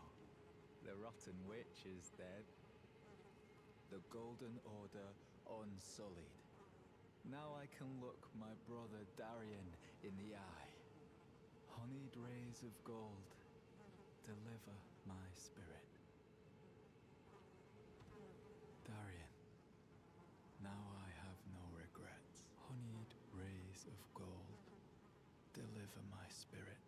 The rotten witch is dead. The Golden Order unsullied. Now I can look my brother Darian in the eye. Honeyed rays of gold, deliver my spirit. Darian, now I have no regrets. Honeyed rays of gold, deliver my spirit.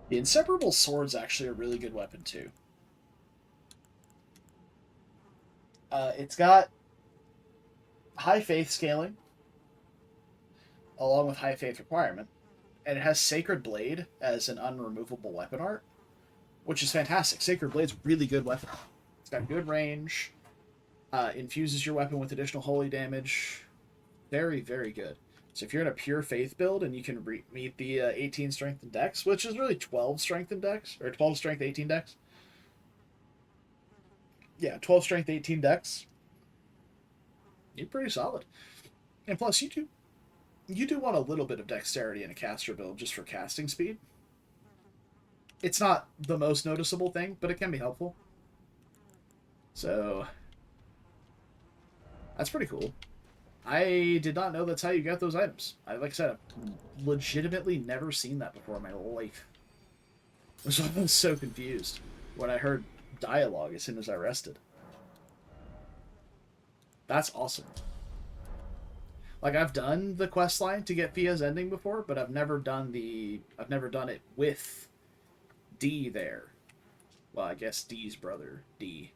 The Inseparable Sword's actually a really good weapon, too. It's got high faith scaling, along with high faith requirement, and it has Sacred Blade as an unremovable weapon art, which is fantastic. Sacred Blade's a really good weapon. It's got good range. Infuses your weapon with additional holy damage. Very, very good. So if you're in a pure faith build and you can meet the 18 strength and dex, which is really 12 strength and dex, or 12 strength, 18 dex. Yeah, 12 strength, 18 dex. You're pretty solid. And plus, you do want a little bit of dexterity in a caster build just for casting speed. It's not the most noticeable thing, but it can be helpful. So, that's pretty cool. I did not know that's how you got those items. Like I said, I've legitimately never seen that before in my life. So I was so confused when I heard dialogue as soon as I rested. That's awesome. Like, I've done the quest line to get Thea's ending before, but I've never done it with D there. Well, I guess D's brother, D.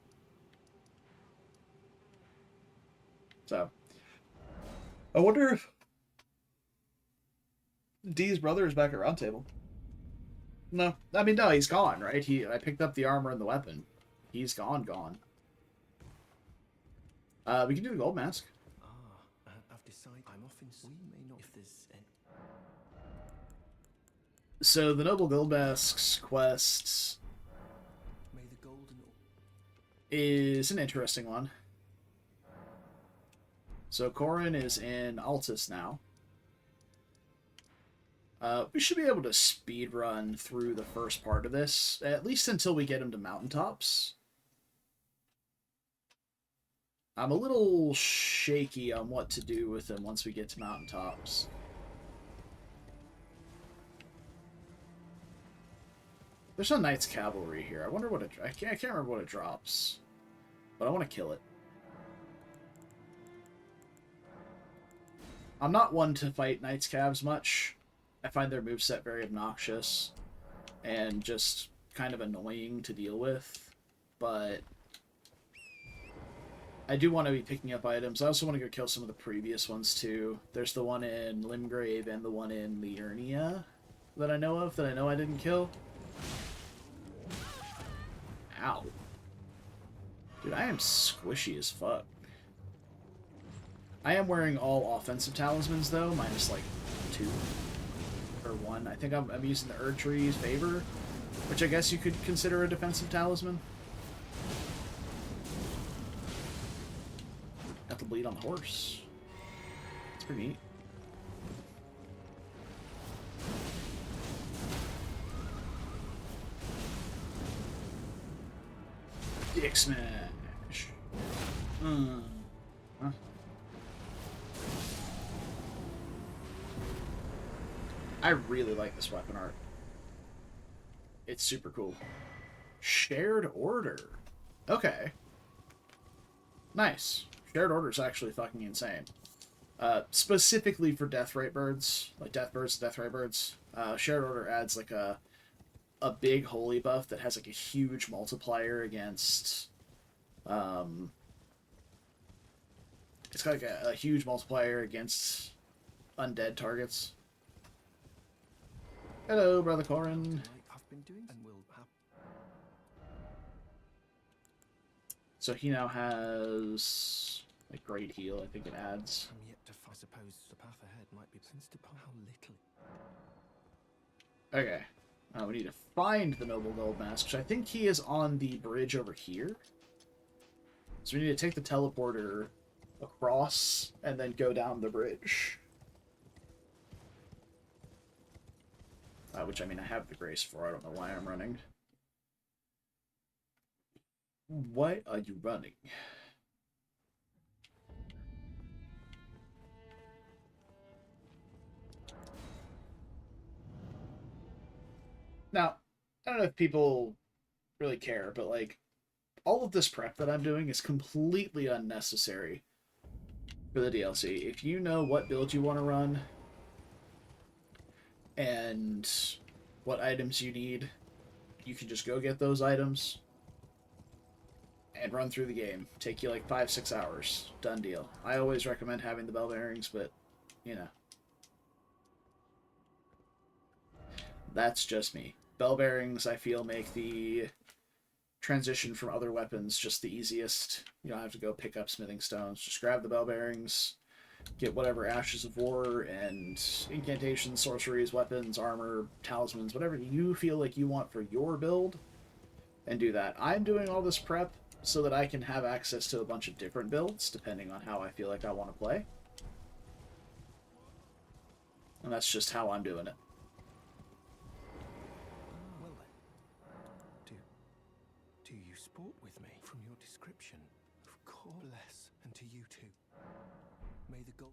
So, I wonder if D's brother is back at Round Table. No. I mean, no, he's gone, right? I picked up the armor and the weapon. He's gone. We can do the gold mask. I've decided I'm off in... We may not... If there's any... So, the Noble Gold Mask's quest May the golden... is an interesting one. So, Corin is in Altus now. We should be able to speed run through the first part of this, at least until we get him to mountaintops. I'm a little shaky on what to do with him once we get to mountaintops. There's no Knight's Cavalry here. I wonder what I can't remember what it drops, but I want to kill it. I'm not one to fight Knight's Cavs much. I find their moveset very obnoxious and just kind of annoying to deal with, but I do want to be picking up items. I also want to go kill some of the previous ones too. There's the one in Limgrave and the one in Liurnia that I know of that I know I didn't kill. Ow. Dude, I am squishy as fuck. I am wearing all offensive talismans though, minus like 2. Or 1. I think I'm using the Erdtree's Favor, which I guess you could consider a defensive talisman. Got the bleed on the horse. It's pretty neat. Dick smash. Huh? I really like this weapon art. It's super cool. Shared Order. Okay. Nice. Shared Order is actually fucking insane. Specifically for death rate birds, like death birds, death ray birds. Shared Order adds like a big holy buff that has like a huge multiplier against. It's got like a huge multiplier against undead targets. Hello, Brother Corin. I've been doing and will have... So he now has a great heal, I think it adds. I'm yet to... I suppose the path ahead might be... Since to how little... Okay. We need to find the Noble Gold Mask, which I think he is on the bridge over here. So we need to take the teleporter across and then go down the bridge. Which, I mean, I have the grace for. I don't know why I'm running. Why are you running? Now, I don't know if people really care, but, like, all of this prep that I'm doing is completely unnecessary for the DLC. If you know what build you want to run and what items you need, you can just go get those items and run through the game. Take you like 5-6 hours. Done deal. I always recommend having the bell bearings, but, you know. That's just me. Bell bearings, I feel, make the transition from other weapons just the easiest. You don't have to go pick up smithing stones. Just grab the bell bearings, get whatever ashes of war and incantations, sorceries, weapons, armor, talismans, whatever you feel like you want for your build, and do that. I'm doing all this prep so that I can have access to a bunch of different builds depending on how I feel like I want to play. And that's just how I'm doing it. Well then, do you sport with me? From your description, of course. Bless, and to you too. May the gold...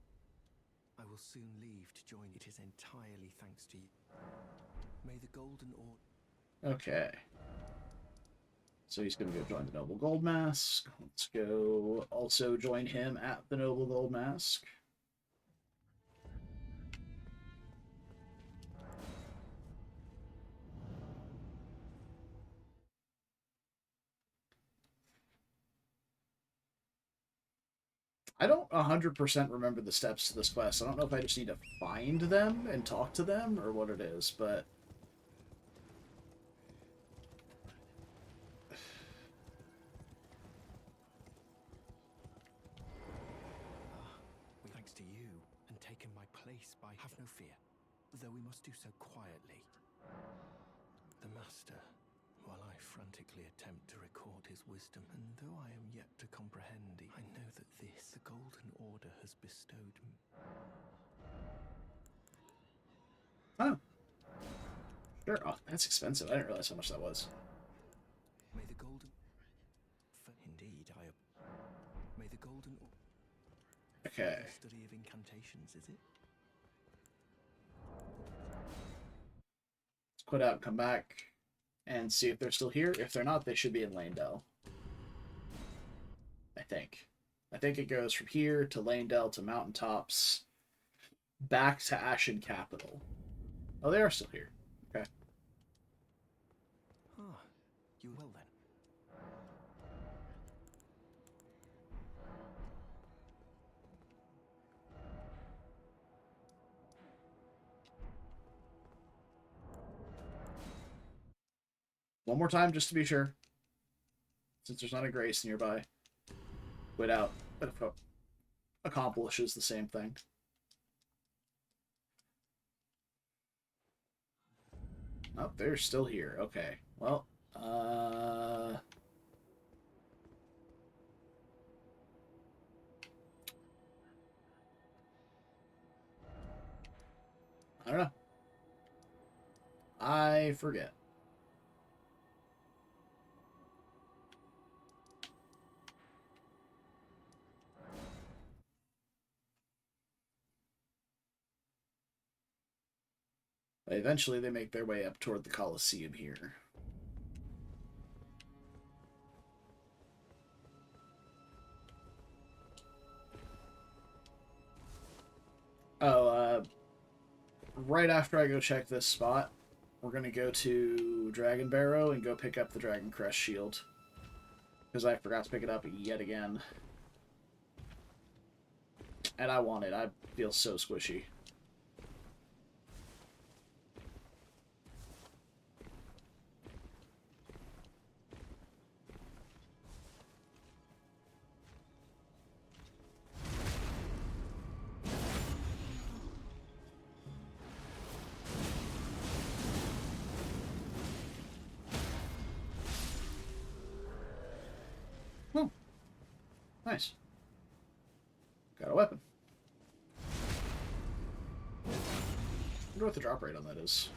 I will soon leave to join. It is entirely thanks to you. May the golden order... Okay. So he's going to go join the Noble Gold Mask. Let's go also join him at the Noble Gold Mask. I don't 100% remember the steps to this quest. I don't know if I just need to find them and talk to them or what it is, but... Thanks to you, and taken my place by... Have no fear, though we must do so quietly. The Master, while I frantically attempt to record his wisdom, and though I am yet to comprehend, I know that this, the Golden Order, has bestowed me. Oh. Sure. Oh, that's expensive. I didn't realize how much that was. May the Golden... Indeed, May the Golden... Okay. The study of incantations, is it? Let's quit out, come back, and see if they're still here. If they're not, they should be in Lanedell. I think. I think it goes from here to Lanedell to Mountaintops, back to Ashen Capital. Oh, they are still here. Okay. Ah, you will then. One more time, just to be sure. Since there's not a Grace nearby. Quit out. Accomplishes the same thing. Oh, they're still here. Okay. Well, I don't know. I forget. Eventually, they make their way up toward the Colosseum here. Oh, right after I go check this spot, we're going to go to Dragon Barrow and go pick up the Dragon Crest shield. Because I forgot to pick it up yet again. And I want it. I feel so squishy. Nice. Got a weapon. I wonder what the drop rate on that is.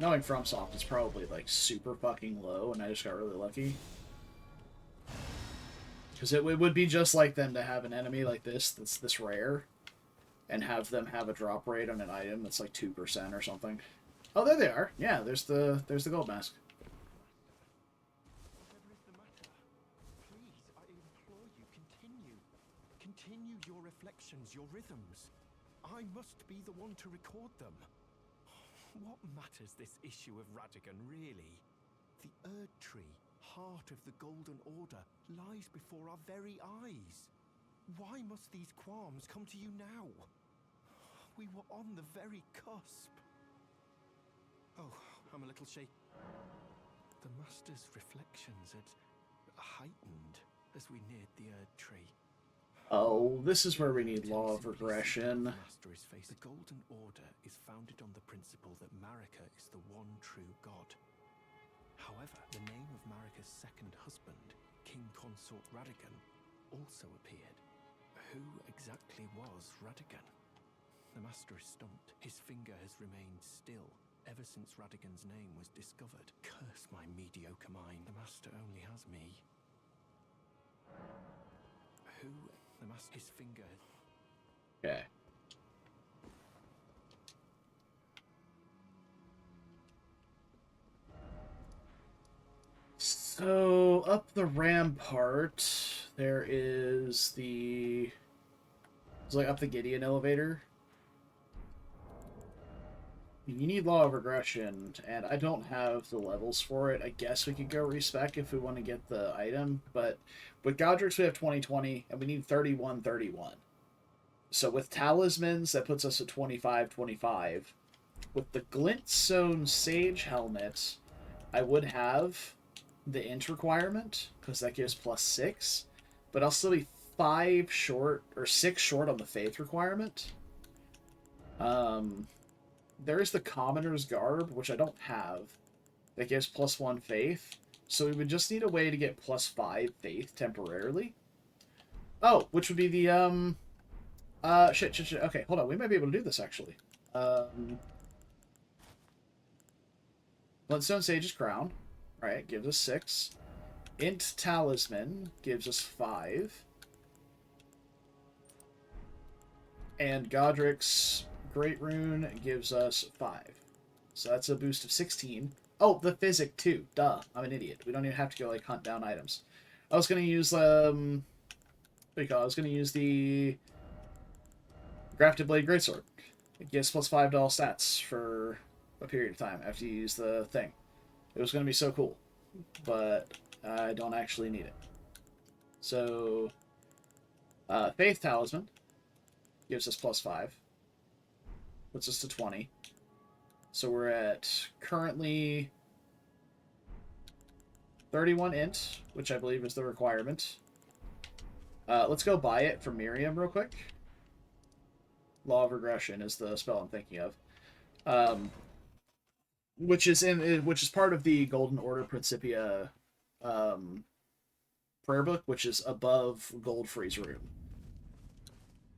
Knowing FromSoft, it's probably like super fucking low, and I just got really lucky. Because it would be just like them to have an enemy like this that's this rare, and have them have a drop rate on an item that's like 2% or something. Oh, there they are. Yeah, there's the gold mask. Whatever is the matter? Please, I implore you, continue. Continue your reflections, your rhythms. I must be the one to record them. What matters this issue of Radigan, really? The Erd Tree, heart of the Golden Order, lies before our very eyes. Why must these qualms come to you now? We were on the very cusp. Oh, I'm a little shaky. The Master's reflections had heightened as we neared the Erd Tree. Oh, this is where we need law of regression. The Master is faced. The Golden Order is founded on the principle that Marika is the one true god. However, the name of Marika's second husband, King Consort Radigan, also appeared. Who exactly was Radigan? The Master is stumped. His finger has remained still ever since Radigan's name was discovered. Curse my mediocre mind. The Master only has me. Who? The Master. His finger. Okay. So, up the rampart, there is the... It's like up the Gideon elevator. You need law of regression, and I don't have the levels for it. I guess we could go respec if we want to get the item, but with Godrick's we have 20/20, and we need 31/31. So with talismans, that puts us at 25/25. With the Glintstone Sage Helmet, I would have the int requirement, because that gives +6, but I'll still be 5 short, or 6 short on the Faith requirement. There is the Commoner's Garb, which I don't have, that gives +1 Faith, so we would just need a way to get +5 Faith temporarily. Oh, which would be the, shit. Okay, hold on, we might be able to do this, actually. Glintstone Sage's Crown, right, gives us 6. Int Talisman gives us 5. And Godrick's Great Rune gives us 5. So that's a boost of 16. Oh, the Physic too. Duh. I'm an idiot. We don't even have to go, like, hunt down items. I was going to use, what do you call it? I was going to use the Grafted Blade Greatsword. It gives +5 to all stats for a period of time after you use the thing. It was going to be so cool. But I don't actually need it. So, Faith Talisman gives us +5. Puts us to 20. So we're at currently 31 int, which I believe is the requirement. Let's go buy it from Miriam real quick. Law of Regression is the spell I'm thinking of. Which is part of the Golden Order Principia prayer book, which is above Goldfree's room.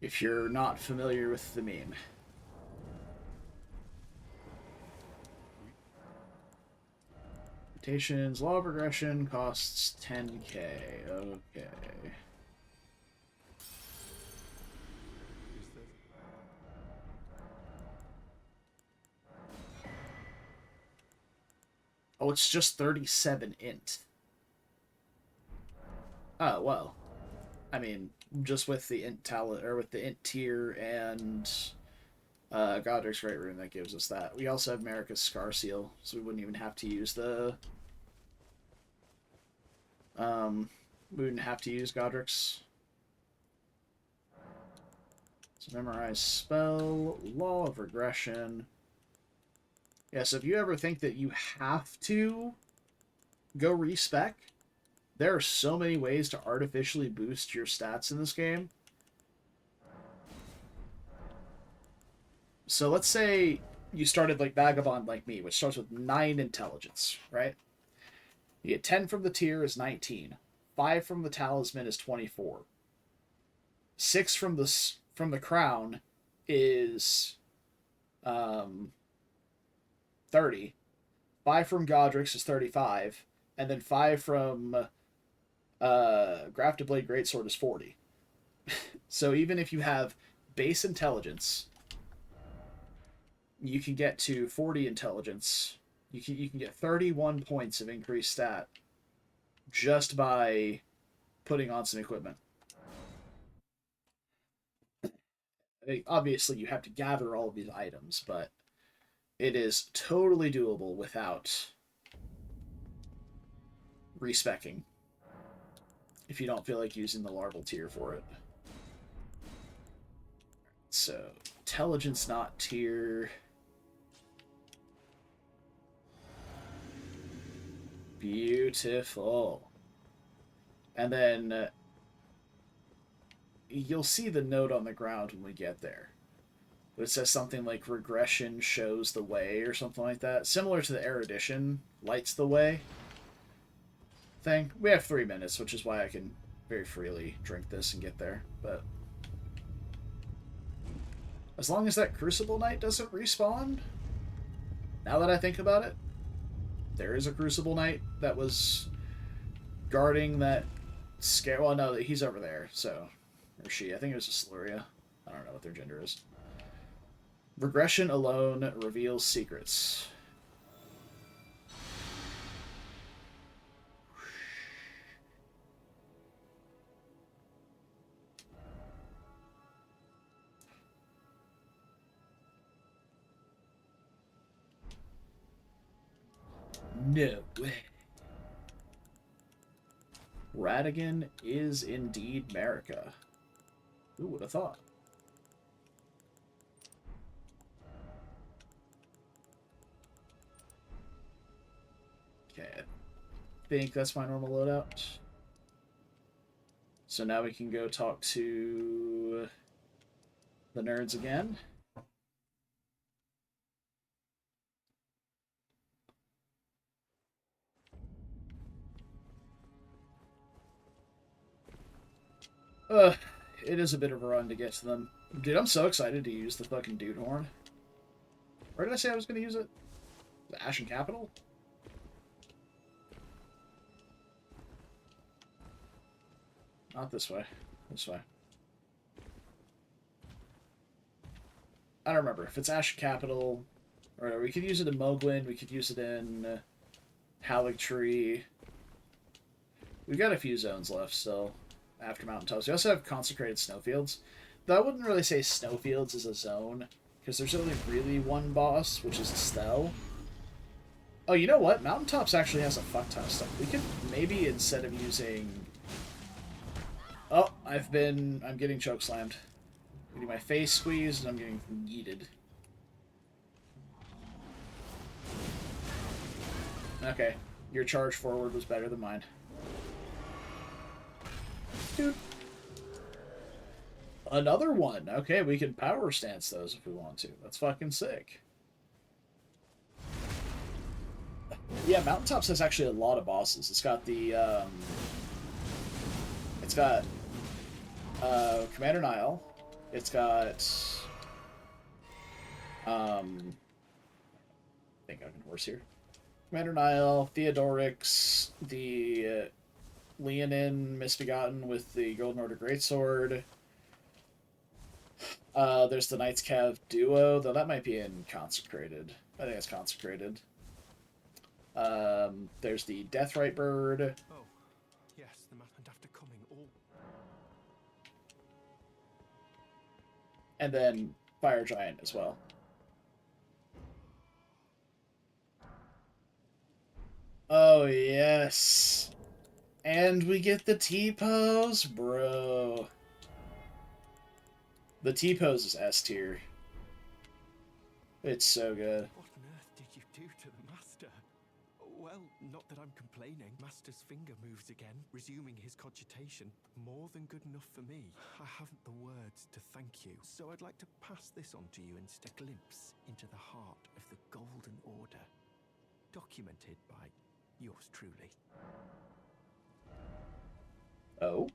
If you're not familiar with the meme. Mutations, Law of Regression costs 10k. Okay. Oh, it's just 37 int. Oh, well. I mean, just with the int with the int tier and Godrick's Great Rune, that gives us that. We also have Marika's Scar Seal, so we wouldn't even have to use the we wouldn't have to use Godrick's. So memorize spell, Law of Regression. Yeah, so if you ever think that you have to go respec, there are so many ways to artificially boost your stats in this game. So let's say you started like Vagabond like me, which starts with 9 intelligence, right? You get 10 from the tier is 19. 5 from the talisman is 24. 6 from the crown is 30. 5 from Godrick's is 35. And then 5 from Grafted Blade Greatsword is 40. So even if you have base intelligence, you can get to 40 intelligence. You can get 31 points of increased stat just by putting on some equipment. I mean, obviously, you have to gather all of these items, but it is totally doable without respecking if you don't feel like using the larval tier for it. So, intelligence not tier. Beautiful. And then you'll see the note on the ground when we get there. It says something like regression shows the way or something like that. Similar to the erudition lights the way thing. We have 3 minutes, which is why I can very freely drink this and get there. But as long as that Crucible Knight doesn't respawn, now that I think about it, there is a Crucible Knight that was guarding that scare. Well, no, he's over there, so. Or she. I think it was a Liurnia. I don't know what their gender is. Regression alone reveals secrets. No way. Radigan is indeed America. Who would have thought? Okay, I think that's my normal loadout. So now we can go talk to the nerds again. It is a bit of a run to get to them. Dude, I'm so excited to use the fucking dude horn. Where did I say I was going to use it? The Ashen Capital? Not this way. This way. I don't remember. If it's Ashen Capital, or we could use it in Mogwin, we could use it in Haligtree. We've got a few zones left still after Mountaintops. We also have Consecrated Snowfields. Though I wouldn't really say Snowfields is a zone, because there's only really one boss, which is Estelle. Oh, you know what? Mountaintops actually has a fuck ton of stuff. We could maybe, instead of using... Oh, I'm getting chokeslammed. I'm getting my face squeezed, and I'm getting yeeted. Okay, your charge forward was better than mine. Dude. Another one. Okay, we can power stance those if we want to. That's fucking sick. Yeah, Mountaintops has actually a lot of bosses. It's got the, it's got, Commander Nile. It's got, I think I can horse here. Commander Nile, Theodorix, the, Leonin, Misbegotten with the Golden Order Greatsword. There's the Knights Cav duo, though that might be in Consecrated. I think it's Consecrated. There's the Deathrite Bird. Oh, yes, the map and after coming all. And then Fire Giant as well. Oh, yes. And we get the T-pose, bro. The T-pose is S tier. It's so good. What on earth did you do to the Master? Well, not that I'm complaining. Master's finger moves again, resuming his cogitation. More than good enough for me. I haven't the words to thank you, so I'd like to pass this on to you and stick a glimpse into the heart of the Golden Order. Documented by yours truly. Oh?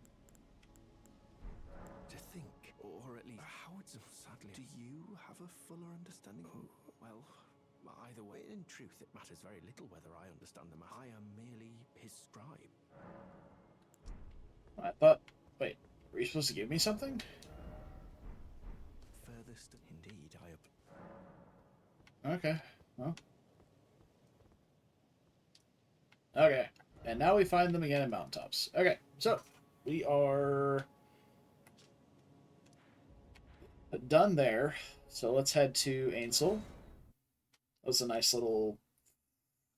To think, or at least Howard, sadly, do you have a fuller understanding? Well, either way, in truth, it matters very little whether I understand the matter. I am merely his scribe. I thought... Wait, were you supposed to give me something? Furthest, indeed, Okay, well. Okay, and now we find them again in Mountaintops. Okay, so, we are done there. So let's head to Ainsel. That was a nice little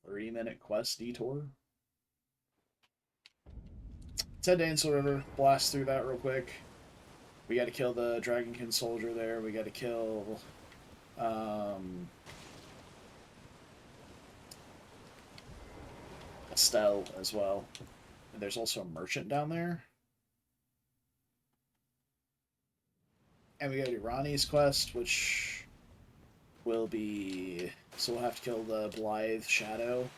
30-minute quest detour. Let's head to Ainsel River, blast through that real quick. We gotta kill the Dragonkin soldier there. We gotta kill... Estelle as well. And there's also a merchant down there. And we got Irani's quest, which will be... So we'll have to kill the Blythe Shadow.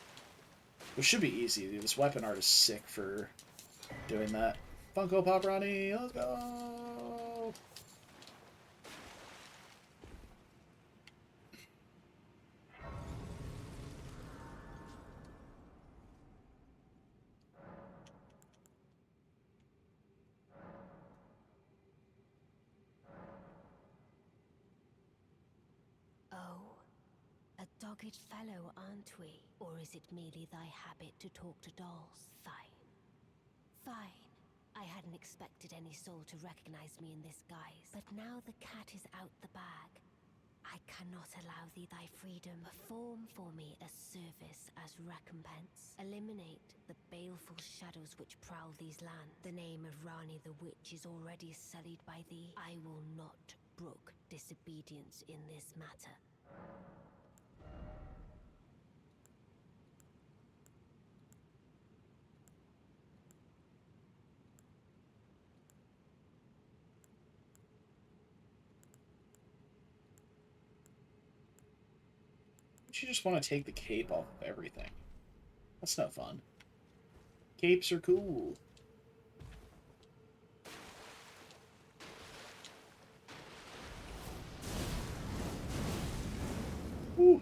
Which should be easy, dude. This weapon art is sick for doing that. Funko Pop Ronnie, let's go! Oh, a dogged fellow, aren't we? Or is it merely thy habit to talk to dolls? Fine. Fine. I hadn't expected any soul to recognize me in this guise. But now the cat is out the bag. I cannot allow thee thy freedom. Perform for me a service as recompense. Eliminate the baleful shadows which prowl these lands. The name of Rani the Witch is already sullied by thee. I will not brook disobedience in this matter. You just want to take the cape off of everything. That's no fun. Capes are cool. Woo.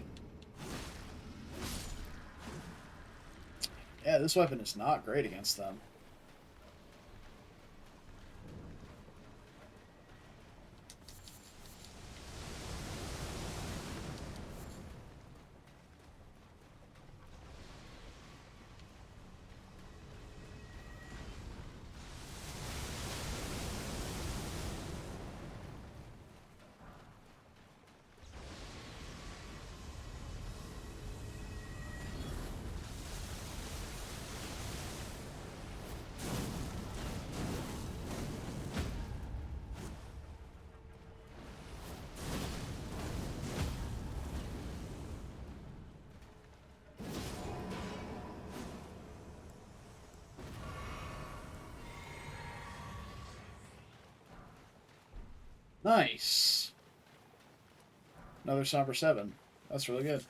Yeah, this weapon is not great against them. Nice. Another Somber 7. That's really good.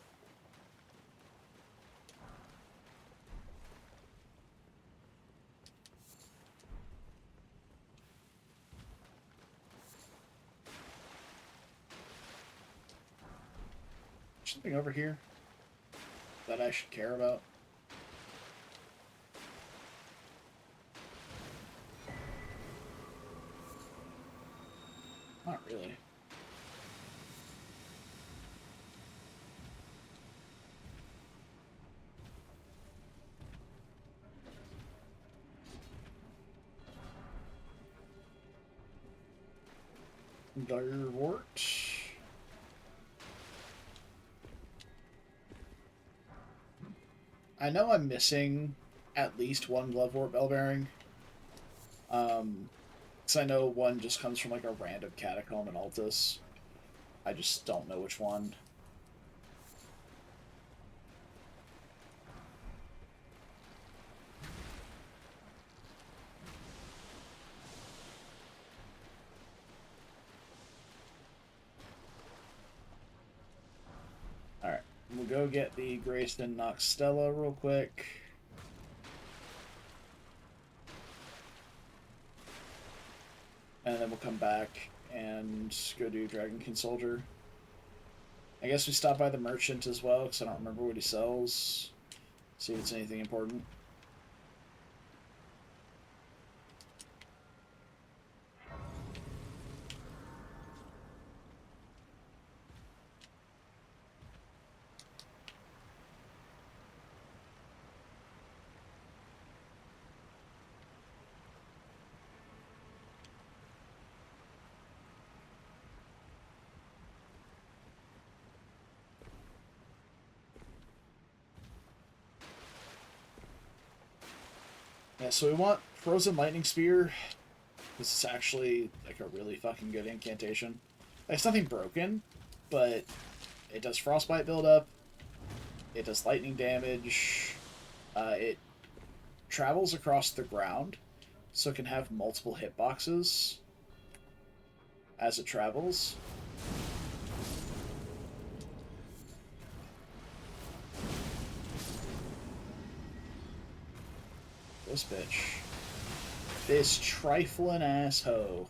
Something over here that I should care about. Not really. Direwort. I know I'm missing at least one Glovewort bell bearing. Because I know one just comes from like a random catacomb in Altus. I just don't know which one. Alright, we'll go get the Grayston Noxtella real quick. And then we'll come back and go do Dragon King Soldier. I guess we stop by the merchant as well, because I don't remember what he sells. See if it's anything important. Yeah, so we want Frozen Lightning Spear. This is actually like a really fucking good incantation. It's nothing broken, but it does frostbite buildup. It does lightning damage. It travels across the ground, so it can have multiple hitboxes as it travels. This bitch. This trifling asshole.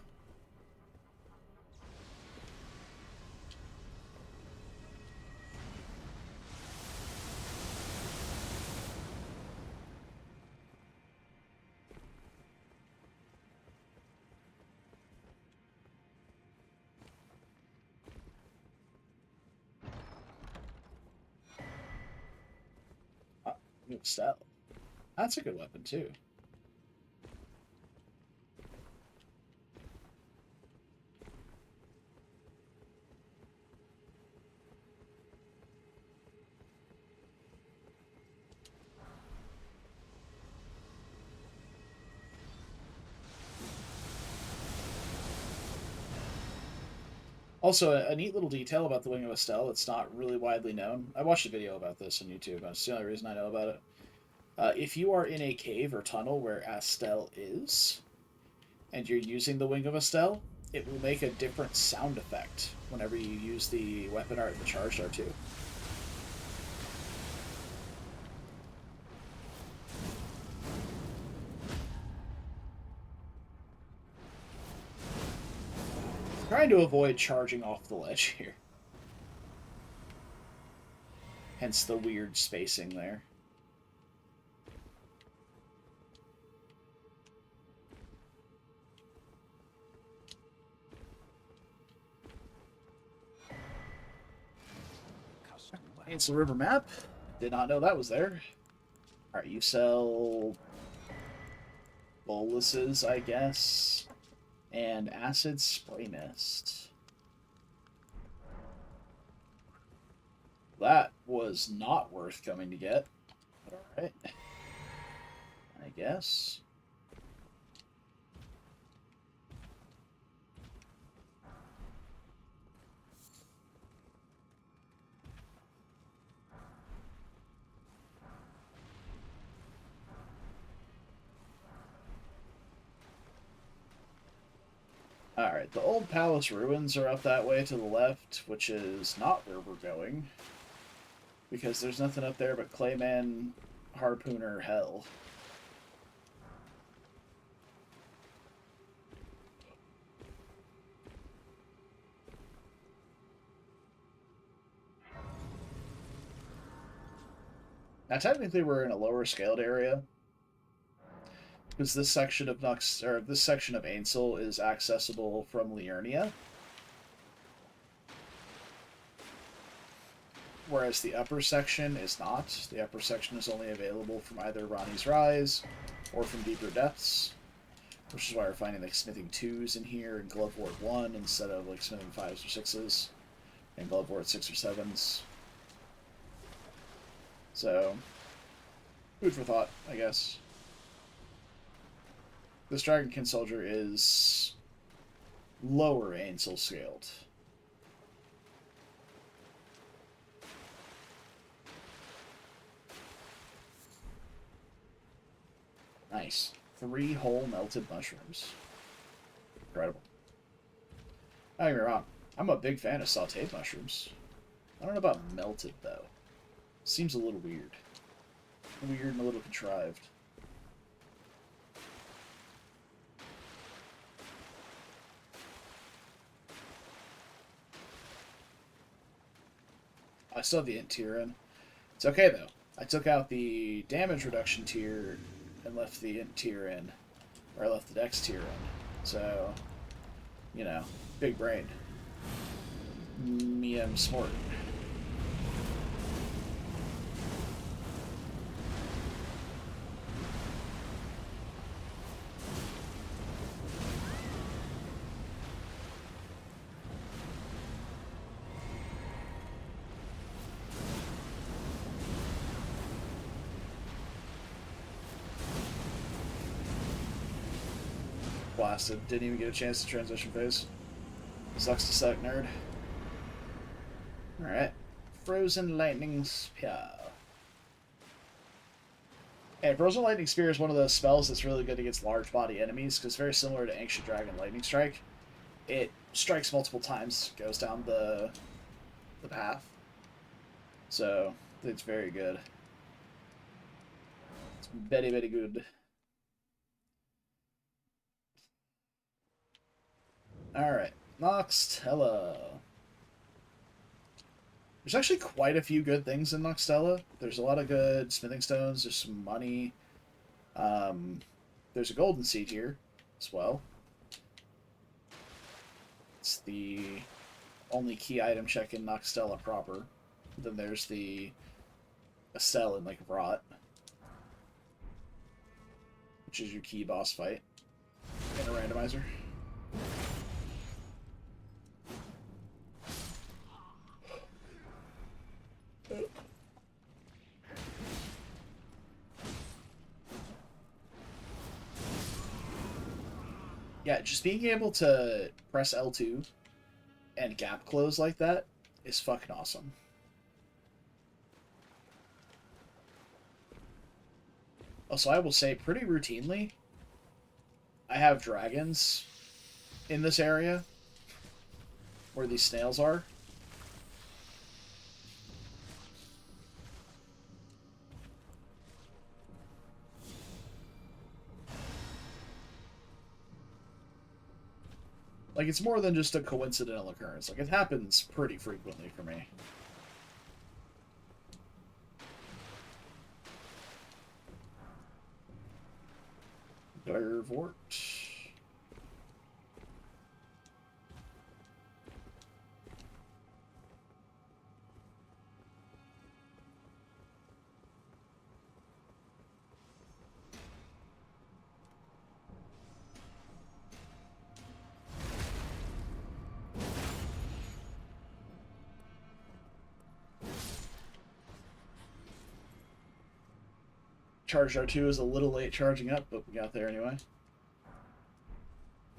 New Estelle. That's a good weapon, too. Also, a neat little detail about the Wing of Estelle that's not really widely known. I watched a video about this on YouTube. That's the only reason I know about it. If you are in a cave or tunnel where Estelle is, and you're using the Wing of Estelle, it will make a different sound effect whenever you use the weapon art and the charged R2. Trying to avoid charging off the ledge here. Hence the weird spacing there. It's the river map. Did not know that was there. Alright, you sell boluses, I guess. And acid spray mist. That was not worth coming to get. But alright. I guess. Alright, the old palace ruins are up that way to the left, which is not where we're going. Because there's nothing up there but Clayman, Harpooner, Hell. Now technically we're in a lower scaled area. Because this section of this section of Ainsel is accessible from Liurnia. Whereas the upper section is not. The upper section is only available from either Ronnie's Rise or from Deeper Depths. Which is why we're finding like smithing 2s in here and Glovewort 1 instead of like smithing 5s or 6s. And Glovewort 6 or 7s. So, food for thought, I guess. This Dragonkin soldier is lower Ainsel scaled. Nice. 3 whole melted mushrooms. Incredible. Don't get me wrong. I'm a big fan of sauteed mushrooms. I don't know about melted, though. Seems a little weird. Weird and a little contrived. I still have the int tier in. It's okay, though. I took out the damage reduction tier and left the int tier in. Or I left the dex tier in. So, you know, big brain. Me am smart. Blasted. Didn't even get a chance to transition phase. Sucks to suck, nerd. Alright. Frozen Lightning Spear. And Frozen Lightning Spear is one of those spells that's really good against large body enemies, because very similar to Ancient Dragon Lightning Strike. It strikes multiple times, goes down the path. So, it's very good. It's very, very good. Alright, Noxtella. There's actually quite a few good things in Noxtella. There's a lot of good smithing stones, there's some money. There's a golden seed here as well. It's the only key item check in Noxtella proper. Then there's the Estelle in like Rot, which is your key boss fight, and a randomizer. Yeah, just being able to press L2 and gap close like that is fucking awesome. Also, I will say pretty routinely, I have dragons in this area where these snails are. Like, it's more than just a coincidental occurrence. Like, it happens pretty frequently for me. Direvort. Charged R2 is a little late charging up, but we got there anyway.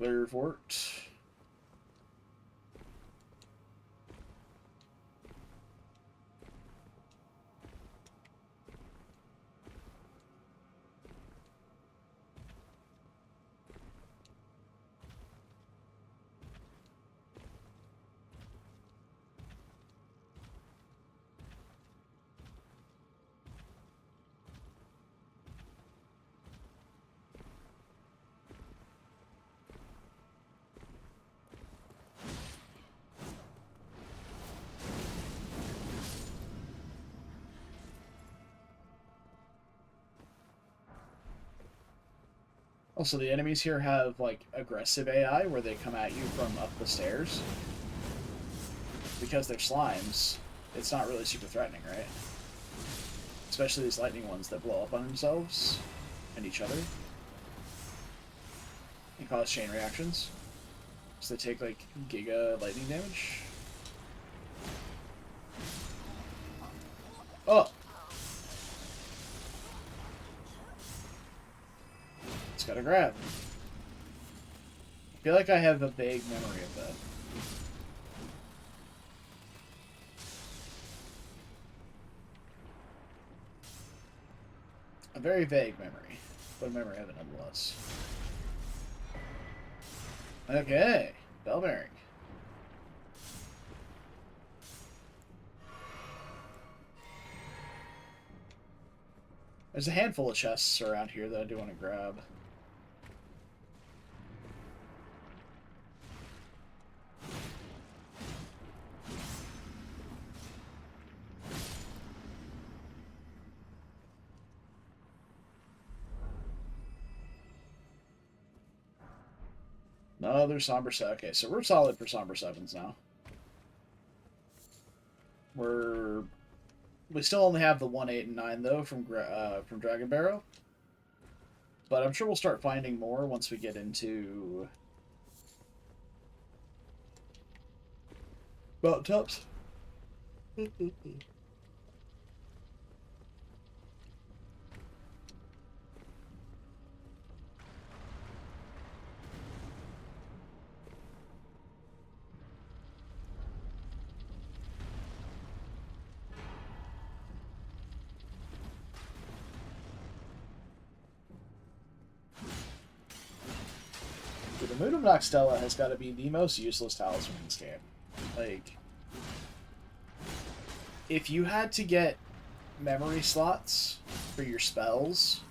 Direvort. Also, the enemies here have, like, aggressive AI where they come at you from up the stairs. Because they're slimes, it's not really super threatening, right? Especially these lightning ones that blow up on themselves and each other. And cause chain reactions. So they take, like, giga lightning damage. Oh! It's got a grab. I feel like I have a vague memory of that. A very vague memory, but a memory of it nonetheless. Okay, bell bearing. There's a handful of chests around here that I do want to grab. Another Somber 7. Okay, so we're solid for Somber 7s now. We still only have the 1, 8, and 9, though, from Dragon Barrow. But I'm sure we'll start finding more once we get into mountaintops. Dude, the Moon of Noxtella has got to be the most useless talisman in this game. Like, if you had to get memory slots for your spells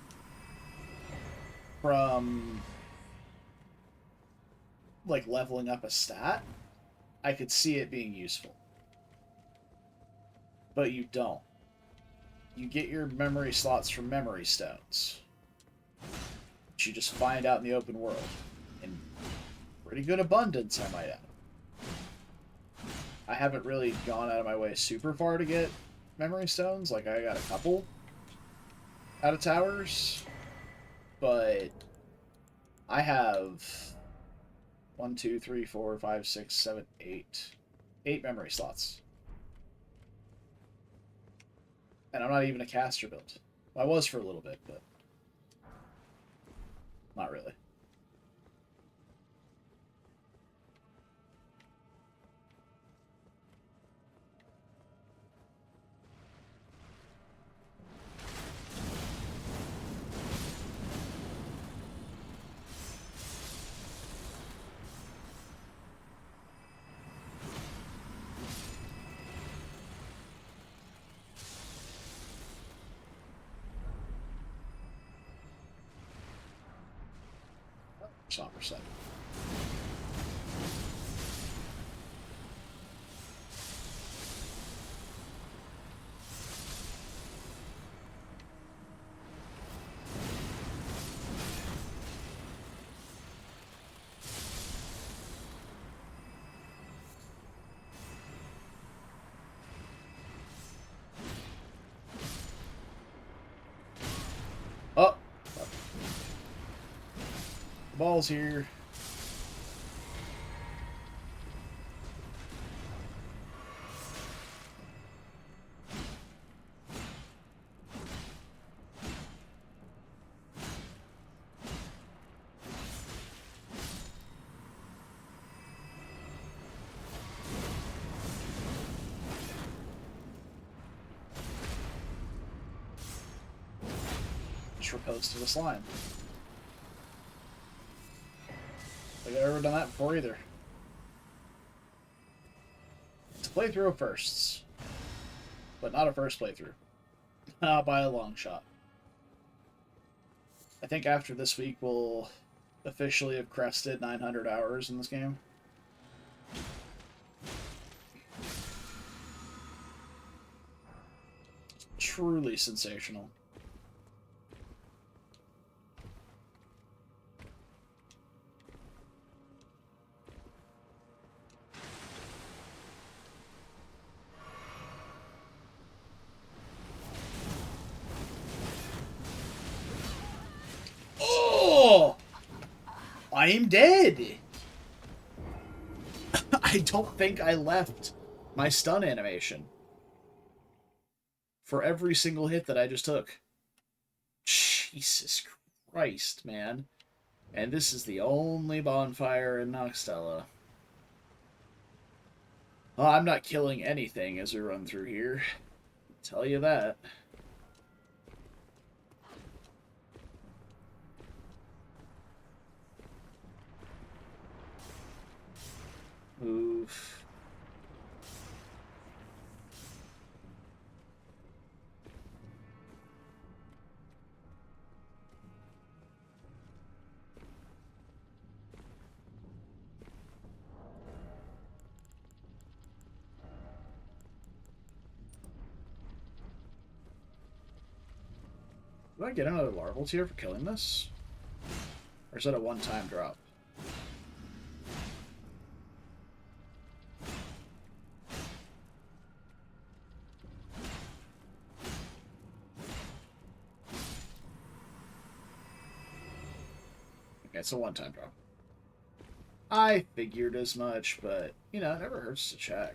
from, like, leveling up a stat, I could see it being useful. But you don't. You get your memory slots from memory stones, which you just find out in the open world. In pretty good abundance, I might add. I haven't really gone out of my way super far to get memory stones. Like, I got a couple out of towers. But I have 1, 2, 3, 4, 5, 6, 7, 8. 8 memory slots. And I'm not even a caster build. Well, I was for a little bit, but not really. Stop for a second. Oh! Ball's here. Just repose to the slime. Like I've ever done that before either. It's a playthrough of firsts. But not a first playthrough. Not by a long shot. I think after this week we'll officially have crested 900 hours in this game. Truly sensational. Oh! I am dead! I don't think I left my stun animation for every single hit that I just took. Jesus Christ, man. And this is the only bonfire in Noxtella. Oh, I'm not killing anything as we run through here. I'll tell you that. Oof. Do I get another larval tier for killing this? Or is that a one-time drop? Okay, it's a one-time drop. I figured as much, but, you know, it never hurts to check.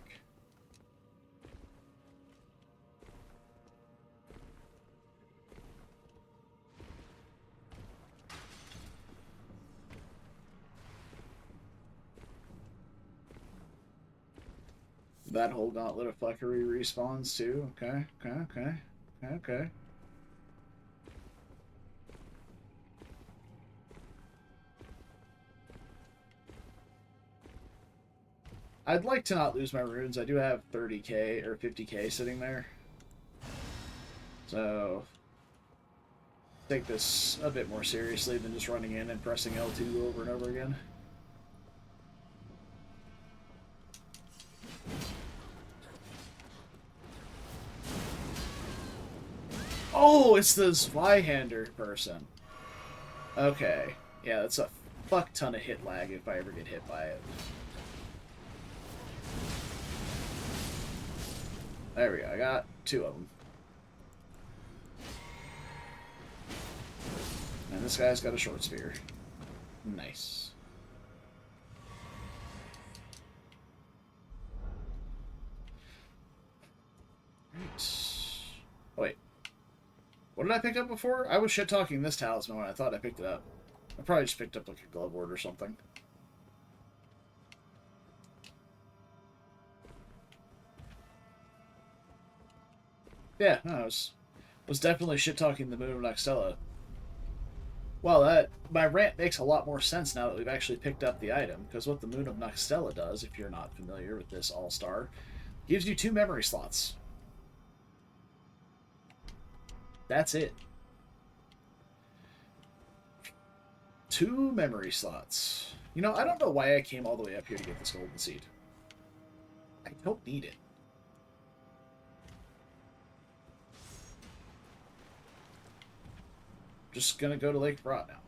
That whole gauntlet of fuckery respawns too. Okay, okay. I'd like to not lose my runes. I do have 30k or 50k sitting there. So, take this a bit more seriously than just running in and pressing L2 over and over again. Oh, it's the Zweihander person. Okay. Yeah, that's a fuck ton of hit lag if I ever get hit by it. There we go. I got 2 of them. And this guy's got a short spear. Nice. Right. Oh, wait. What did I pick up before? I was shit-talking this talisman when I thought I picked it up. I probably just picked up like a glove ward or something. Yeah, no, I was definitely shit-talking the Moon of Nextella. Well, my rant makes a lot more sense now that we've actually picked up the item, because what the Moon of Nextella does, if you're not familiar with this all-star, gives you 2 memory slots. That's it. 2 memory slots. You know, I don't know why I came all the way up here to get this golden seed. I don't need it. Just gonna go to Lake of Rot now.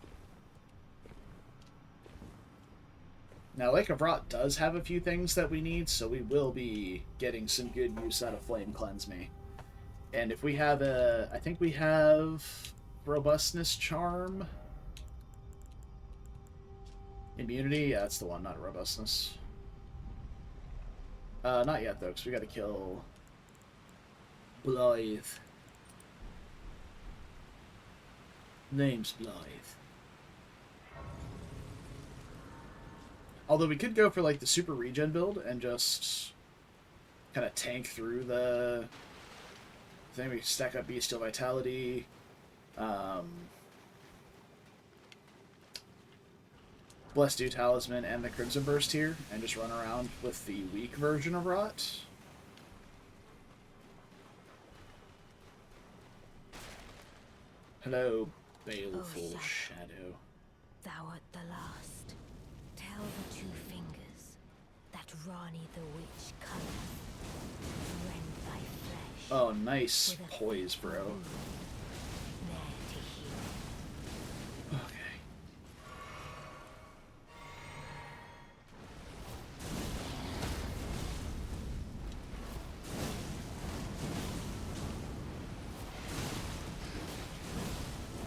Now, Lake of Rot does have a few things that we need, so we will be getting some good use out of Flame Cleanse Me. And if we have a... I think we have Robustness Charm. Immunity? Yeah, that's the one, not Robustness. Not yet, though, because we gotta kill Blythe. Name's Blythe. Although we could go for, like, the super regen build and just kind of tank through the thing. We stack up Bestial Vitality, Blessed Dew Talisman, and the Crimson Burst here, and just run around with the weak version of Rot. Hello, Baleful Shadow. Thou art the last. Tell the 2 fingers that Rani the Witch cometh. Rend thy flesh. Oh, nice poise, bro. Ne'er to heal. Okay.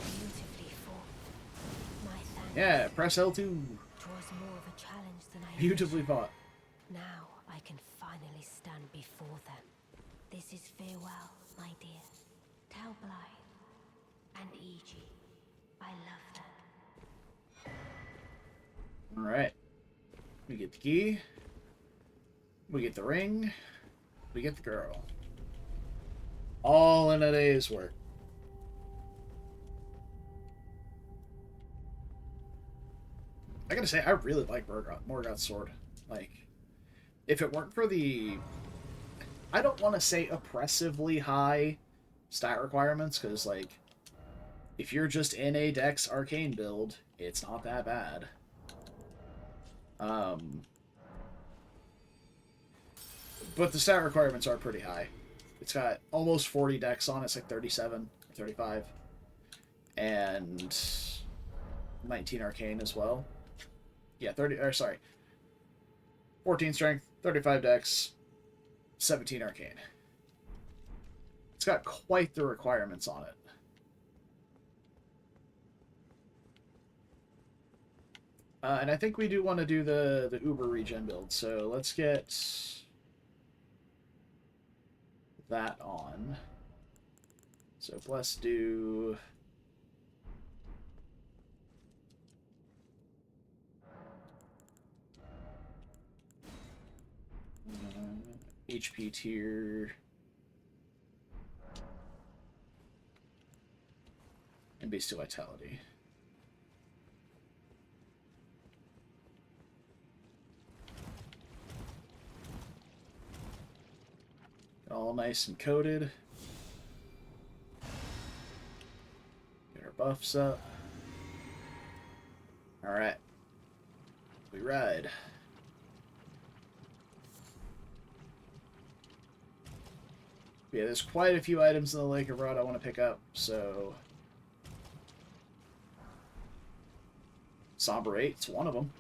Beautifully fought. My thanks. Yeah, press L2. 'Twas more of a challenge than I Beautifully fought. Now I can finally stand before them. This is farewell, my dear. Tell Blythe and Iji I love them. Alright. We get the key. We get the ring. We get the girl. All in a day's work. I gotta say, I really like Morgoth's sword. Like, if it weren't for the... I don't want to say oppressively high stat requirements, because, like, if you're just in a Dex Arcane build, it's not that bad. But the stat requirements are pretty high. It's got almost 40 Dex on it. It's like 37 or 35. And 19 Arcane as well. Yeah, 14 Strength, 35 Dex, 17 Arcane. It's got quite the requirements on it. And I think we do want to do the Uber regen build, so let's get that on. So let's do... HP tier... and Bestial Vitality. all nice and coated. Get our buffs up. Alright. We ride. Yeah, there's quite a few items in the Lake of Rot I want to pick up, so... Somber 8's one of them.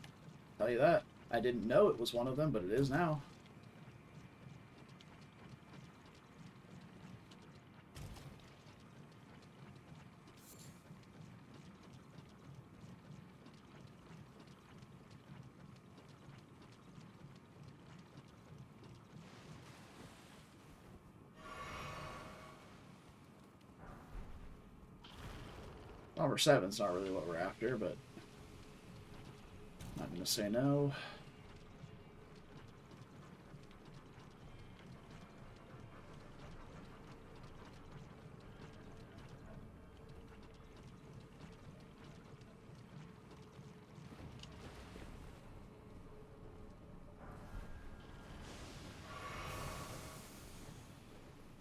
I'll tell you that. I didn't know it was one of them, but it is now. Number 7's not really what we're after, but I'm not going to say no.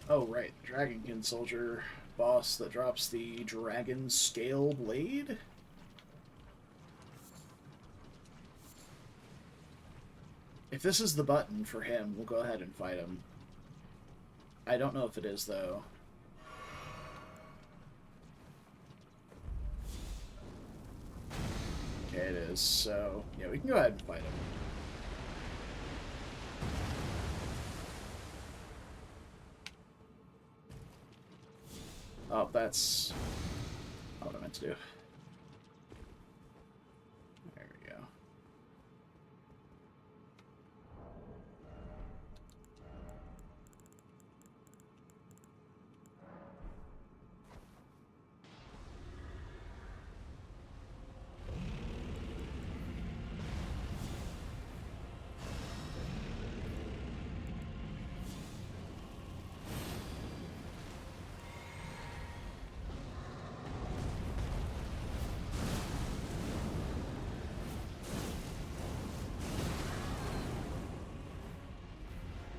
Oh, right. Dragonkin Soldier boss that drops the Dragon Scale Blade? If this is the button for him, we'll go ahead and fight him. I don't know if it is, though. Okay, it is. So, yeah, we can go ahead and fight him. Oh, that's not what I meant to do. There we go.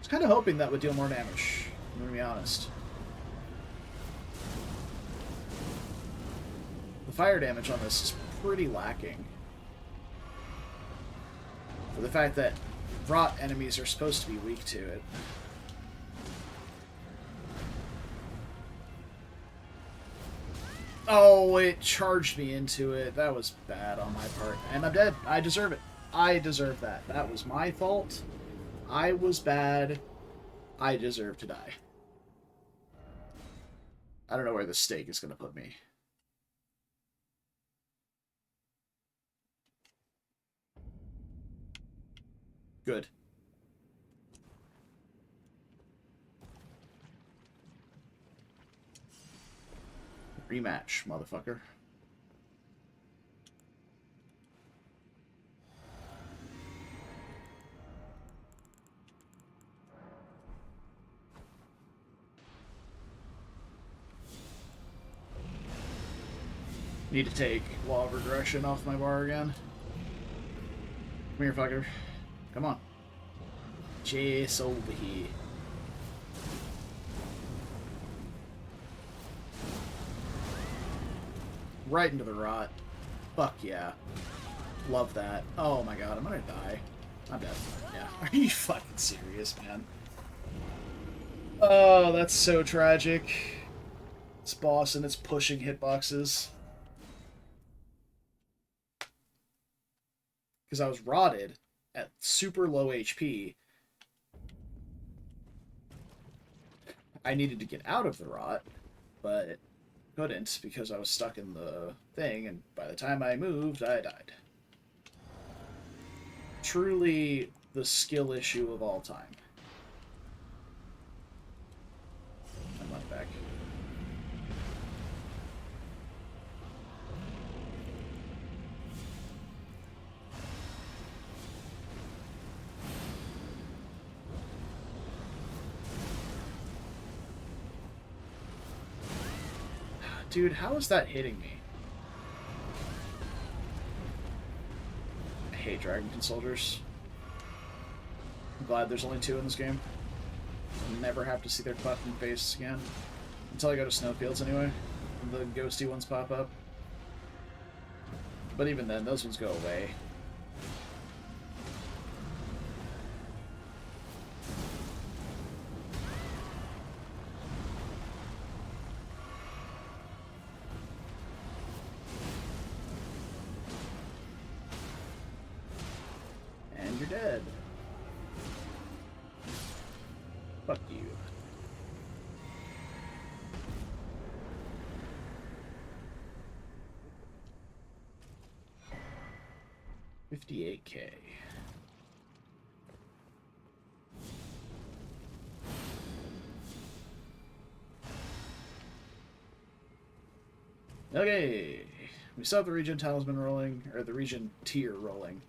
Kind of hoping that would deal more damage, I'm gonna be honest. The fire damage on this is pretty lacking. For the fact that rot enemies are supposed to be weak to it. Oh, it charged me into it. That was bad on my part. And I'm dead. I deserve it. I deserve that. That was my fault. I was bad. I deserve to die. I don't know where the stake is going to put me. Good. Rematch, motherfucker. Need to take Law of Regression off my bar again. Come here, fucker. Come on. Chase over here. Right into the rot. Fuck yeah. Love that. Oh my god, I'm gonna die. I'm dead. Yeah. Are you fucking serious, man? Oh, that's so tragic. This boss and its pushing hitboxes. Because I was rotted at super low HP. I needed to get out of the rot, but couldn't because I was stuck in the thing, and by the time I moved, I died. Truly the skill issue of all time. I'm not back. Dude, how is that hitting me? I hate Dragonkin Soldiers. I'm glad there's only 2 in this game. I'll never have to see their fucking face again. Until I go to snowfields anyway. And the ghosty ones pop up. But even then, those ones go away. And you're dead. Fuck you. $58K. Okay, we still have the region talisman rolling, or the region tier rolling,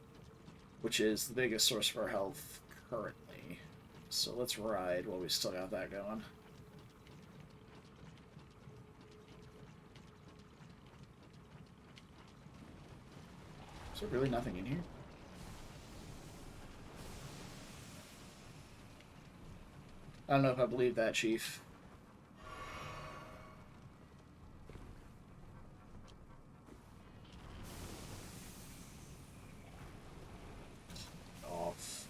which is the biggest source of our health currently. So let's ride while we still got that going. Is there really nothing in here? I don't know if I believe that, Chief. Off.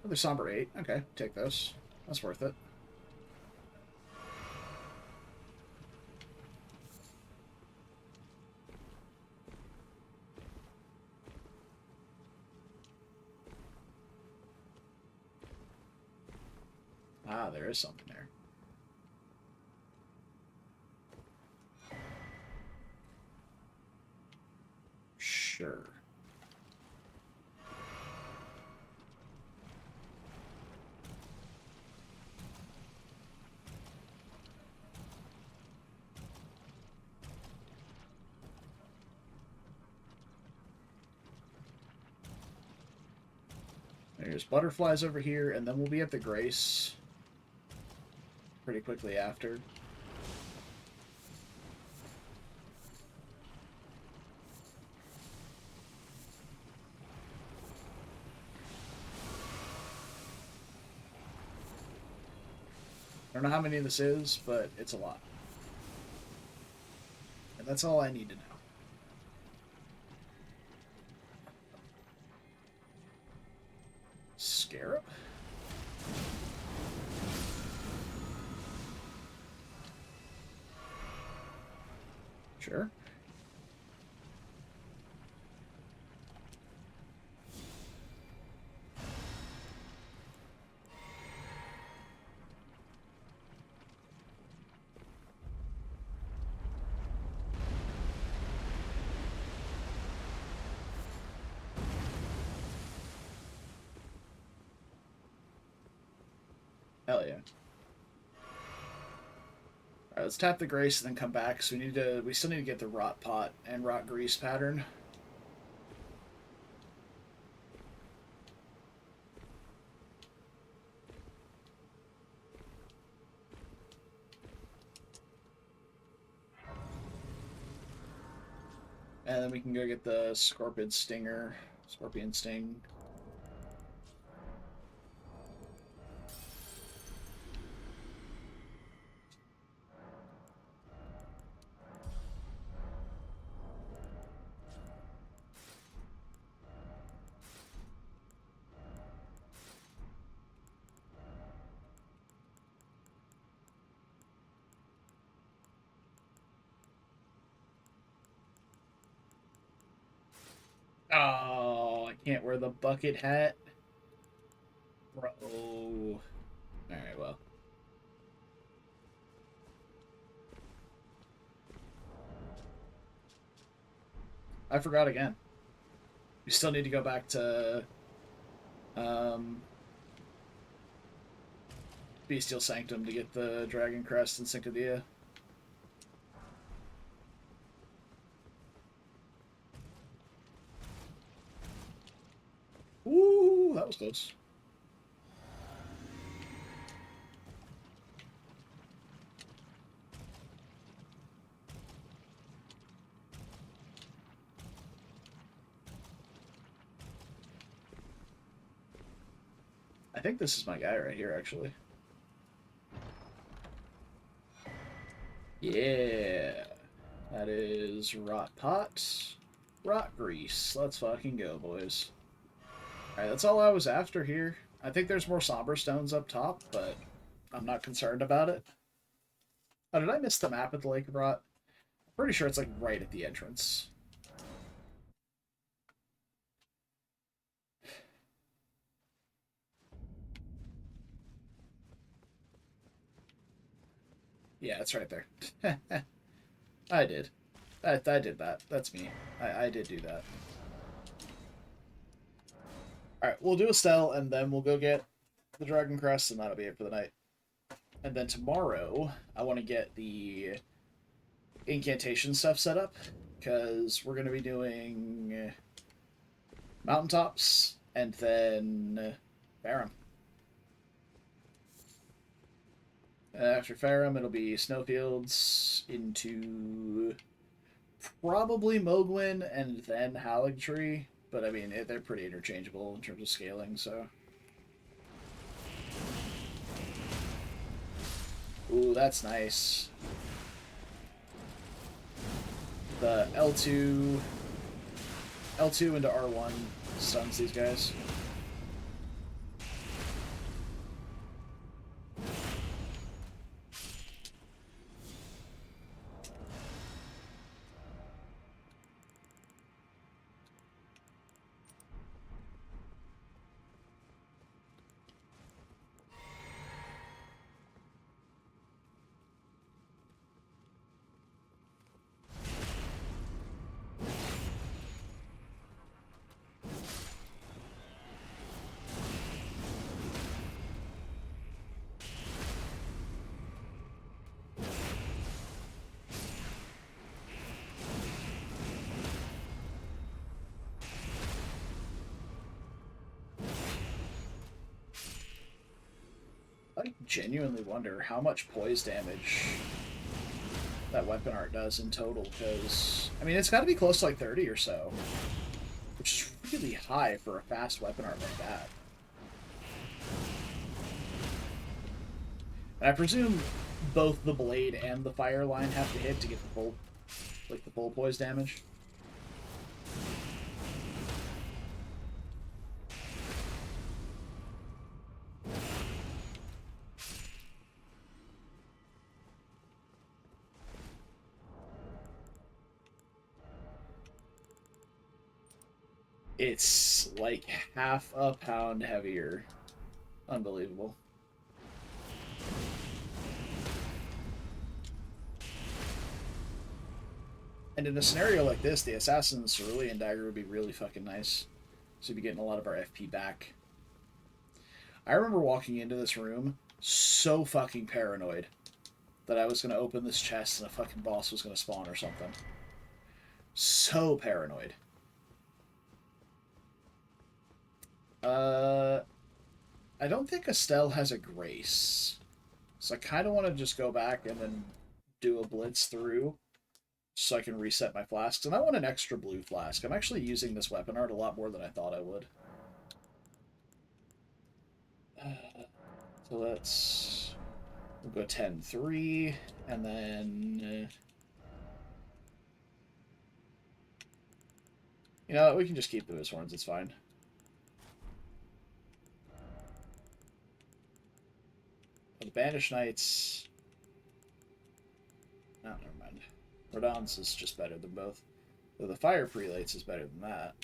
Another Somber 8. Okay, take those. That's worth it. Ah, there is something there. Sure. There's butterflies over here, and then we'll be at the Grace pretty quickly after. I don't know how many this is, but it's a lot. And that's all I need to know. Scarab? Sure. Hell yeah. Alright, let's tap the Grace and then come back. So we still need to get the Rot Pot and Rot Grease pattern. And then we can go get the Scorpion Sting. Oh, I can't wear the bucket hat. Bro. Alright, well. I forgot again. We still need to go back to Bestial Sanctum to get the Dragon Crest and Syncodia. Ooh, that was close. think this is my guy right here, actually. Yeah. That is rot pot, rot grease. Let's fucking go, boys. Alright, that's all I was after here. I think there's more somber stones up top, but I'm not concerned about it. Oh, did I miss the map at the Lake of Rot? I'm pretty sure it's like right at the entrance. Yeah, it's right there. I did. I did that. That's me. I did do that. Alright, we'll do a Stell, and then we'll go get the Dragon Crest, and that'll be it for the night. And then tomorrow, I want to get the incantation stuff set up, because we're going to be doing mountaintops, and then Farum. After Farum, it'll be snowfields into probably Mogwin and then Haligtree, but I mean, they're pretty interchangeable in terms of scaling, so. Ooh, that's nice. The L2 into R1 stuns these guys. I genuinely wonder how much poise damage that weapon art does in total, because, I mean, it's got to be close to like 30 or so, which is really high for a fast weapon art like that. And I presume both the blade and the fire line have to hit to get the full poise damage. It's like half a pound heavier. Unbelievable. And in a scenario like this, the Assassin's Cerulean Dagger would be really fucking nice. So we'd be getting a lot of our FP back. I remember walking into this room so fucking paranoid that I was going to open this chest and a fucking boss was going to spawn or something. So paranoid. I don't think Estelle has a Grace. So I kind of want to just go back and then do a blitz through so I can reset my flasks. And I want an extra blue flask. I'm actually using this weapon art a lot more than I thought I would. So we'll go 10-3, and then... you know, we can just keep the Moose Horns, it's fine. The Banished Knights... no, never mind. Rodon's is just better than both. Though the Fire Prelates is better than that.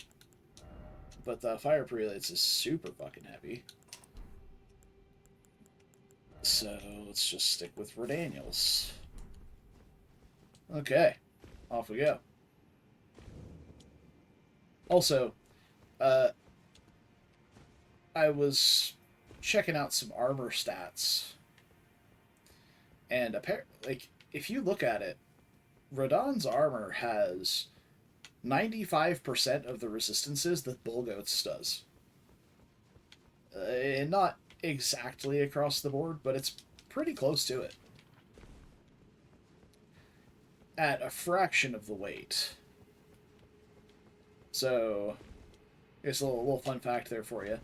But the Fire Prelates is super fucking heavy. So let's just stick with Redaniels. Okay, off we go. Also, I was checking out some armor stats, and apparently, like, if you look at it, Rodon's armor has 95% of the resistances that Bullgoat's does. Not exactly across the board, but it's pretty close to it. At a fraction of the weight. So, here's a little fun fact there for you.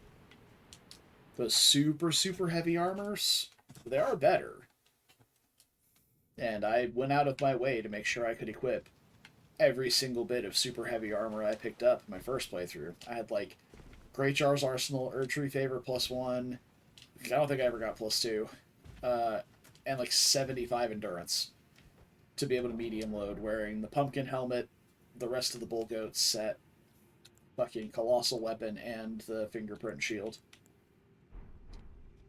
those super, super heavy armors, they are better. And I went out of my way to make sure I could equip every single bit of super heavy armor I picked up in my first playthrough. I had like Great Jar's Arsenal, Erdtree Favor +1. I don't think I ever got +2. And like 75 endurance to be able to medium load, wearing the pumpkin helmet, the rest of the bull goat set, fucking colossal weapon, and the fingerprint shield.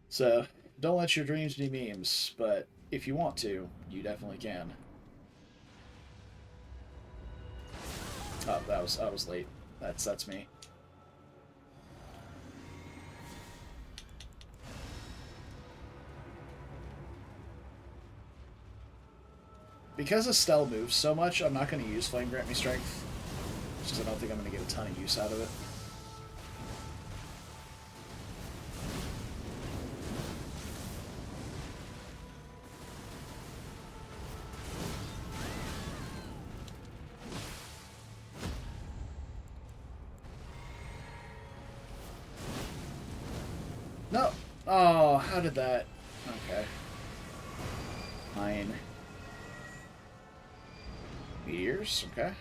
So don't let your dreams be memes, but if you want to, you definitely can. Oh, I was late. That's me. Because Estelle moves so much, I'm not going to use Flame Grant Me Strength, because I don't think I'm going to get a ton of use out of it. No! Oh, how did that... Okay. Fine. Meteors, okay.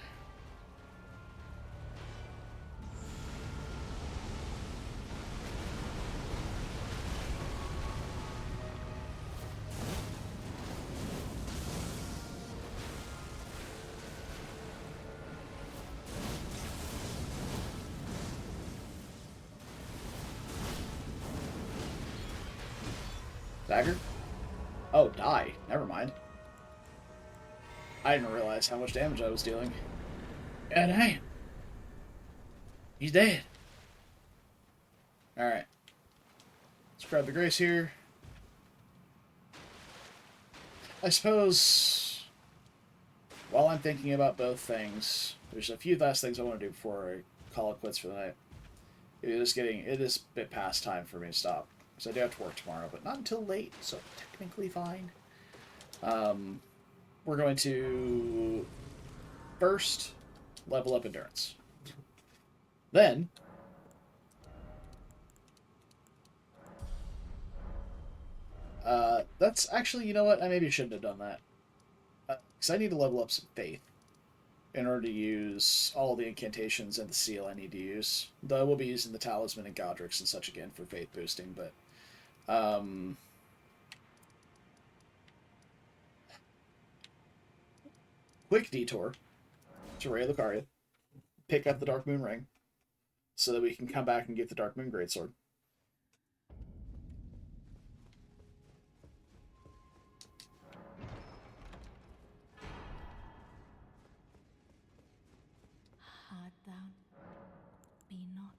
Dagger? Oh, die. Never mind. I didn't realize how much damage I was dealing. And hey, he's dead. Alright. Let's grab the Grace here. I suppose, while I'm thinking about both things, there's a few last things I want to do before I call it quits for the night. It is a bit past time for me to stop. Because I do have to work tomorrow, but not until late, so technically fine. We're going to first level up endurance. Then that's actually, you know what? I maybe shouldn't have done that. Because I need to level up some faith in order to use all the incantations and the seal I need to use. Though I will be using the talisman and Godricks and such again for faith boosting, but quick detour to Ray Lucaria, pick up the Dark Moon Ring, so that we can come back and get the Dark Moon Greatsword.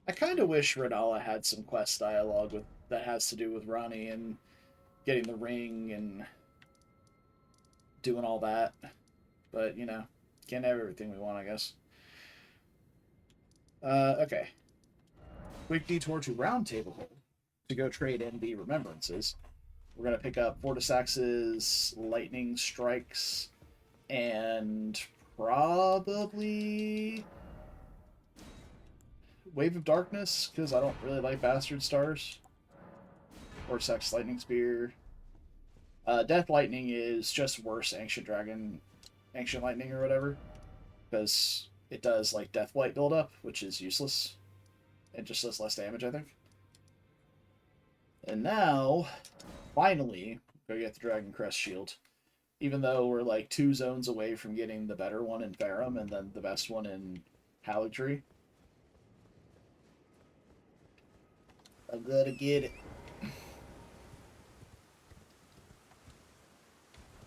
I kind of wish Renalla had some quest dialogue that has to do with Ronnie and getting the ring and doing all that. But, you know, can't have everything we want, I guess. Okay. Quick detour to Round Table Hold to go trade in the Remembrances. We're going to pick up Fortisax's Lightning Strikes and probably Wave of Darkness, because I don't really like Bastard Stars. Fortisax Lightning Spear. Death Lightning is just worse Ancient Lightning or whatever, because it does like Death Blight buildup, which is useless. It just does less damage, I think. And now, finally, go get the Dragon Crest Shield. Even though we're like 2 zones away from getting the better one in Farum and then the best one in Haligtree. I'm gonna get it.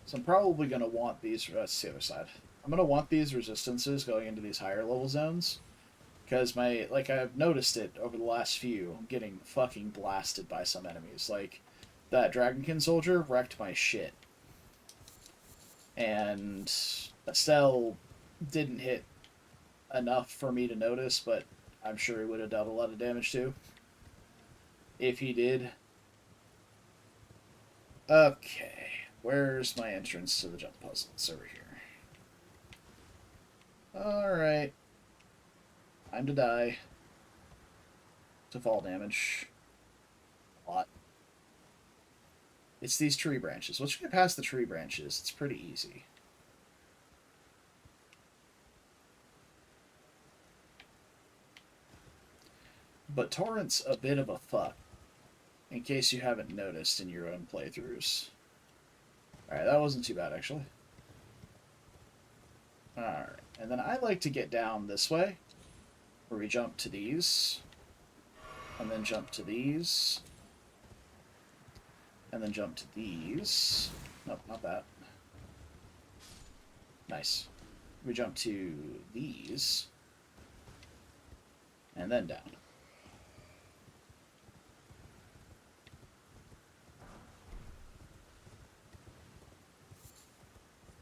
So I'm probably going to want these... That's the other side. I'm going to want these resistances going into these higher level zones. Because I've noticed it over the last few. I'm getting fucking blasted by some enemies. Like, that Dragonkin soldier wrecked my shit. And Estelle didn't hit enough for me to notice, but I'm sure he would have dealt a lot of damage too. If he did. Okay. Where's my entrance to the jump puzzle? It's over here. Alright. Time to die. To fall damage. lot. It's these tree branches. Once you get past the tree branches, it's pretty easy. But Torrent's a bit of a fuck, in case you haven't noticed in your own playthroughs. Alright, that wasn't too bad, actually. Alright, and then I like to get down this way, where we jump to these, and then jump to these, and then jump to these. Nope, not that. Nice. We jump to these, and then down.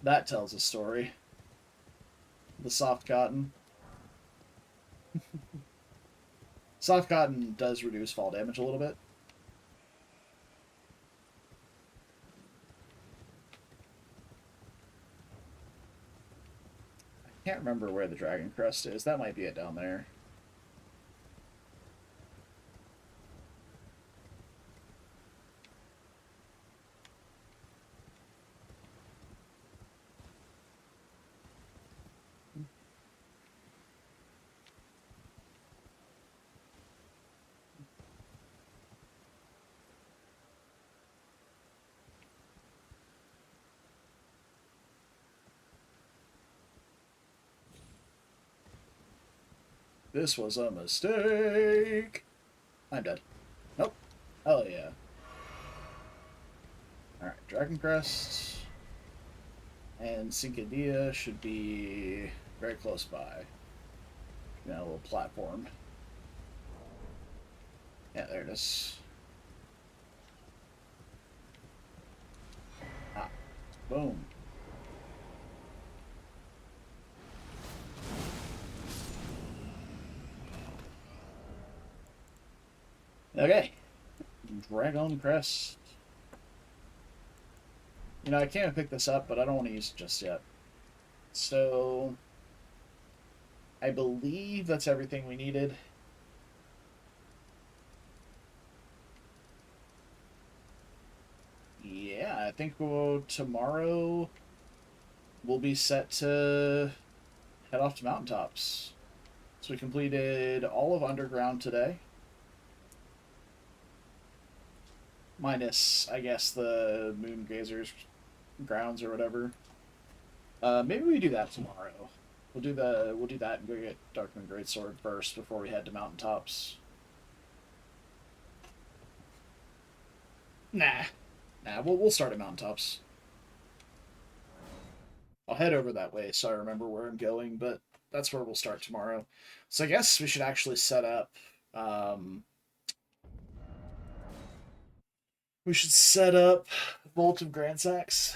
That tells a story. The soft cotton. Soft cotton does reduce fall damage a little bit. I can't remember where the Dragon Crest is. That might be it down there. This was a mistake. I'm dead. Nope. Oh, yeah. Alright, Dragon Crest and Cincadia should be very close by. You know, a little platform. Yeah, there it is. Ah. Boom. Okay. Dragon Crest. You know, I can't pick this up, but I don't want to use it just yet. So, I believe that's everything we needed. Yeah, I think tomorrow we'll be set to head off to mountaintops. So we completed all of Underground today. Minus, I guess, the Moon Gazer's grounds or whatever. Maybe we do that tomorrow. We'll do that and go get Darkmoon Greatsword first before we head to mountaintops. Nah, we'll start at mountaintops. I'll head over that way so I remember where I'm going, but that's where we'll start tomorrow. So I guess we should actually set up. We should set up Vault of Grandsax.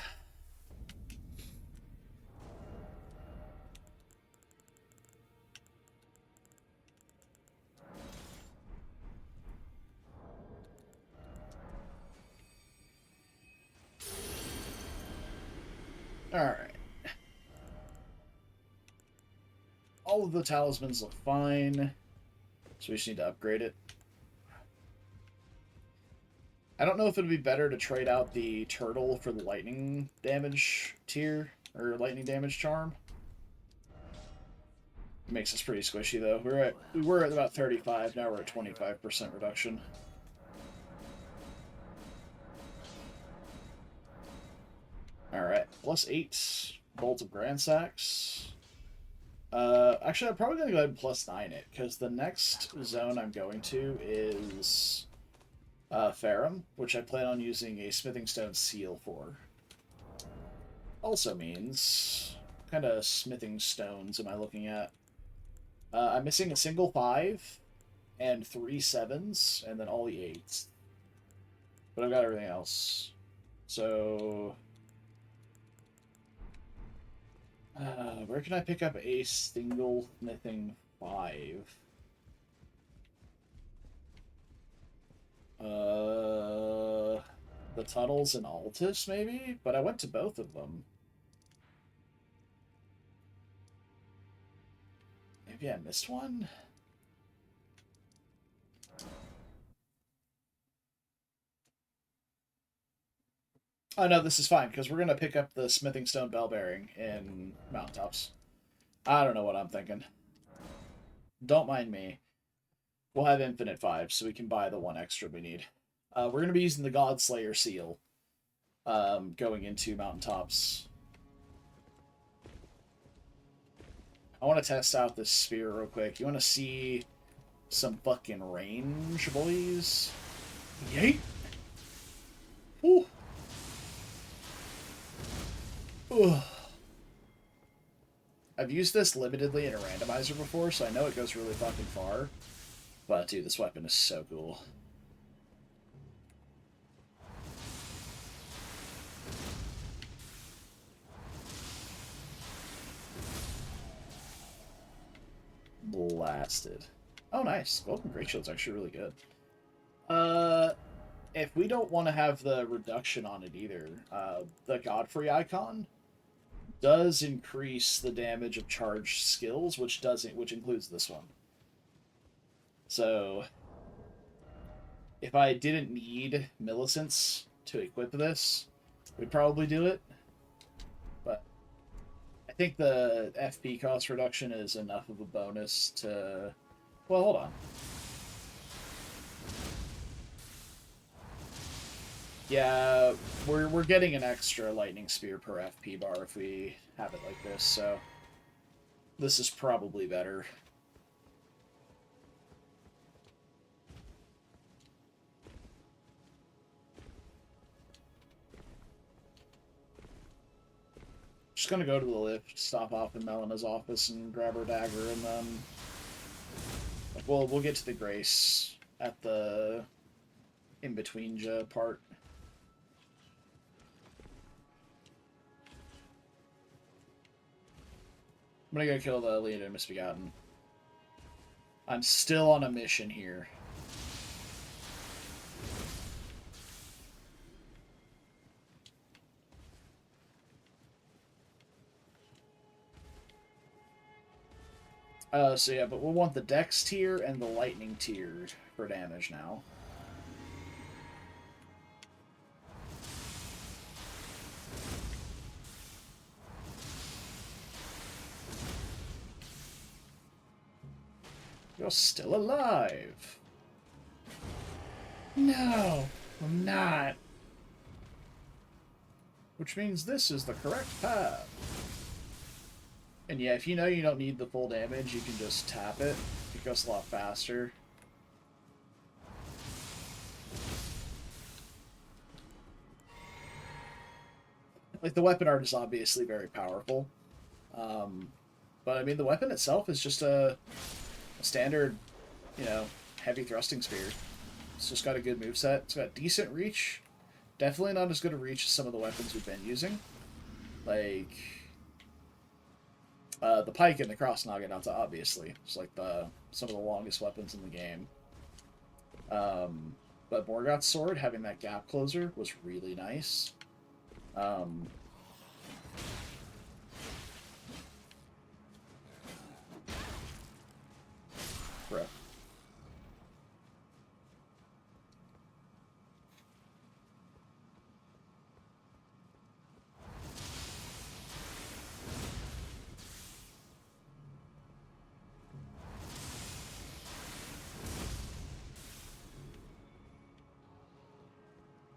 Alright. All of the talismans look fine, so we just need to upgrade it. I don't know if it would be better to trade out the turtle for the lightning damage tier, or lightning damage charm. It makes us pretty squishy, though. We were at about 35, now we're at 25% reduction. Alright, +8, Bolt of Grandsax. Actually, I'm probably going to go ahead and +9 it, because the next zone I'm going to is Farum, which I plan on using a Smithing Stone Seal for. Also means, what kind of Smithing Stones am I looking at? I'm missing a single 5, and 3 7s, and then all the 8s. But I've got everything else. So... where can I pick up a single smithing 5? The tunnels in Altus, maybe? But I went to both of them. Maybe I missed one? Oh no, this is fine, because we're going to pick up the smithing stone bell bearing in Mountaintops. I don't know what I'm thinking. Don't mind me. We'll have infinite 5, so we can buy the 1 extra we need. We're going to be using the Godslayer seal going into Mountaintops. I want to test out this spear real quick. You want to see some fucking range, boys? Yeet! Woo! Ugh. I've used this limitedly in a randomizer before, so I know it goes really fucking far. But, dude, this weapon is so cool. Blasted. Oh, nice. Golden Great Shield's actually really good. If we don't want to have the reduction on it either, the Godfrey icon does increase the damage of charged skills, which includes this one. So, if I didn't need Millicents to equip this, we'd probably do it. But I think the FP cost reduction is enough of a bonus to... Well, hold on. Yeah, we're getting an extra lightning spear per FP bar if we have it like this, so this is probably better. Just gonna go to the lift, stop off in Melena's office, and grab her dagger, and then we'll get to the Grace at the in-between part. I'm gonna go kill the Liurnia Misbegotten. I'm still on a mission here. So yeah, but we'll want the Dex tier and the Lightning tier for damage now. You're still alive. No, I'm not. Which means this is the correct path. And yeah, if you know you don't need the full damage, you can just tap it. It goes a lot faster. Like, the weapon art is obviously very powerful. But, I mean, the weapon itself is just a standard, you know, heavy thrusting spear. It's just got a good moveset. It's got decent reach. Definitely not as good a reach as some of the weapons we've been using. Like, the pike and the cross naginata, obviously. It's like some of the longest weapons in the game. But Morgoth's sword, having that gap closer, was really nice. Bro.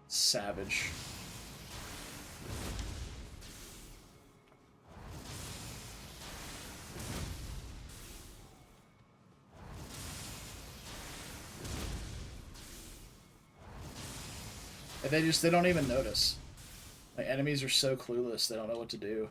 Savage. And they don't even notice. Like, enemies are so clueless, they don't know what to do.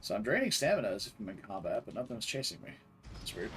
So I'm draining stamina as if I'm in combat, but nothing's chasing me. It's weird.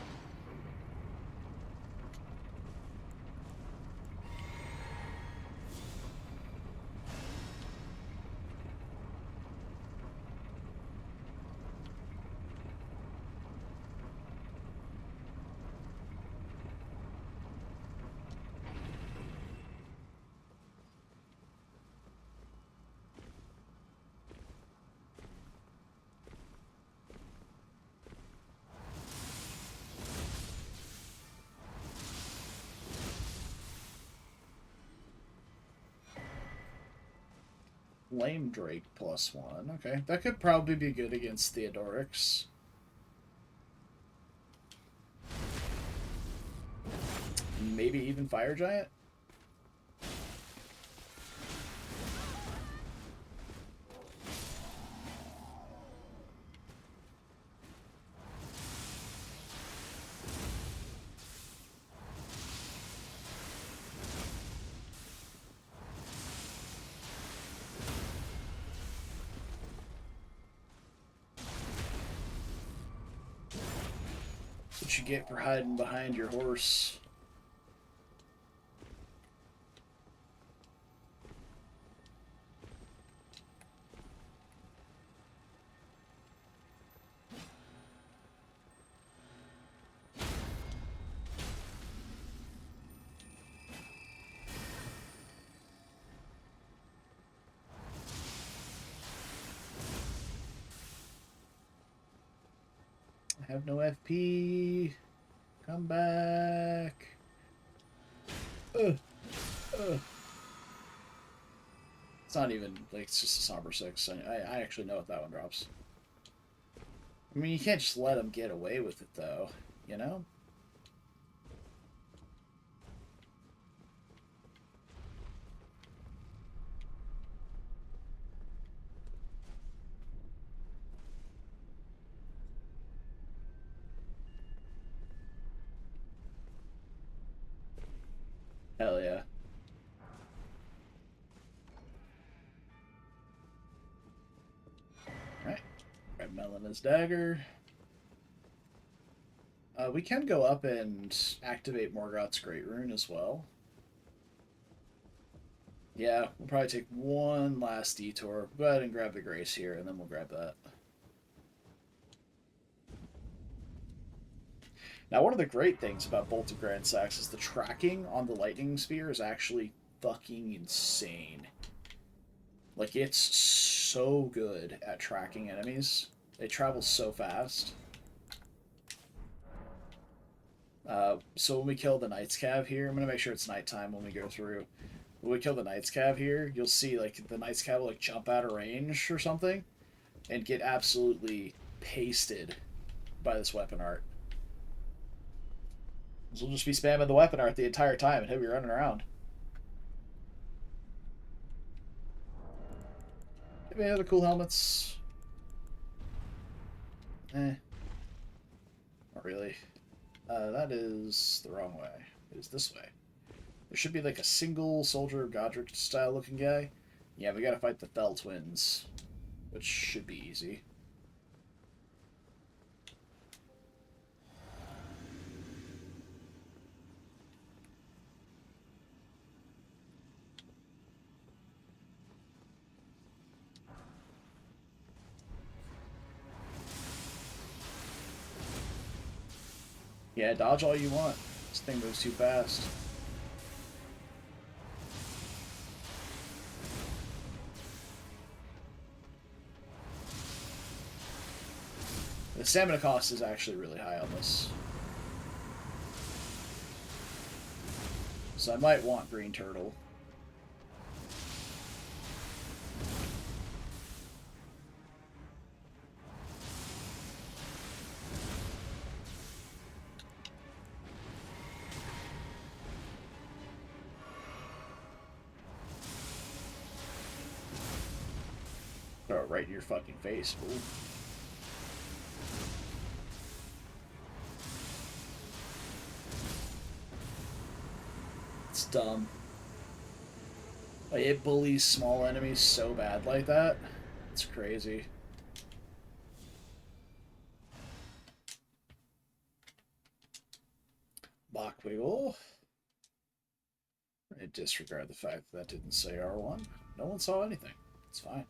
Flame Drake +1. Okay, that could probably be good against Theodorix. Maybe even Fire Giant? That's what you get for hiding behind your horse. I have no FP. Come back. It's not even, like, it's just a Somber 6. I actually know what that one drops. I mean, you can't just let them get away with it, though. You know? Hell yeah. Alright. Grab Melina's dagger. We can go up and activate Morgoth's Great Rune as well. Yeah, we'll probably take one last detour. Go ahead and grab the Grace here, and then we'll grab that. Now, one of the great things about Bolted Grand Sax is the tracking on the Lightning Spear is actually fucking insane. Like, it's so good at tracking enemies. They travel so fast. So when we kill the Knight's Cav here, I'm going to make sure it's nighttime when we go through. When we kill the Knight's Cav here, you'll see, like, the Knight's Cav will, like, jump out of range or something and get absolutely pasted by this weapon art. So we'll just be spamming the weapon art the entire time and he'll be running around. Any other cool helmets? Not really. That is the wrong way. It is this way. There should be like a single soldier of Godrick style looking guy. Yeah, we gotta fight the Fell Twins, which should be easy. Yeah, dodge all you want. This thing moves too fast. The stamina cost is actually really high on this. So I might want Green Turtle. Throw it right in your fucking face, fool. It's dumb. Like, it bullies small enemies so bad like that. It's crazy. Bockwiggle. I disregard the fact that didn't say R1. No one saw anything. It's fine.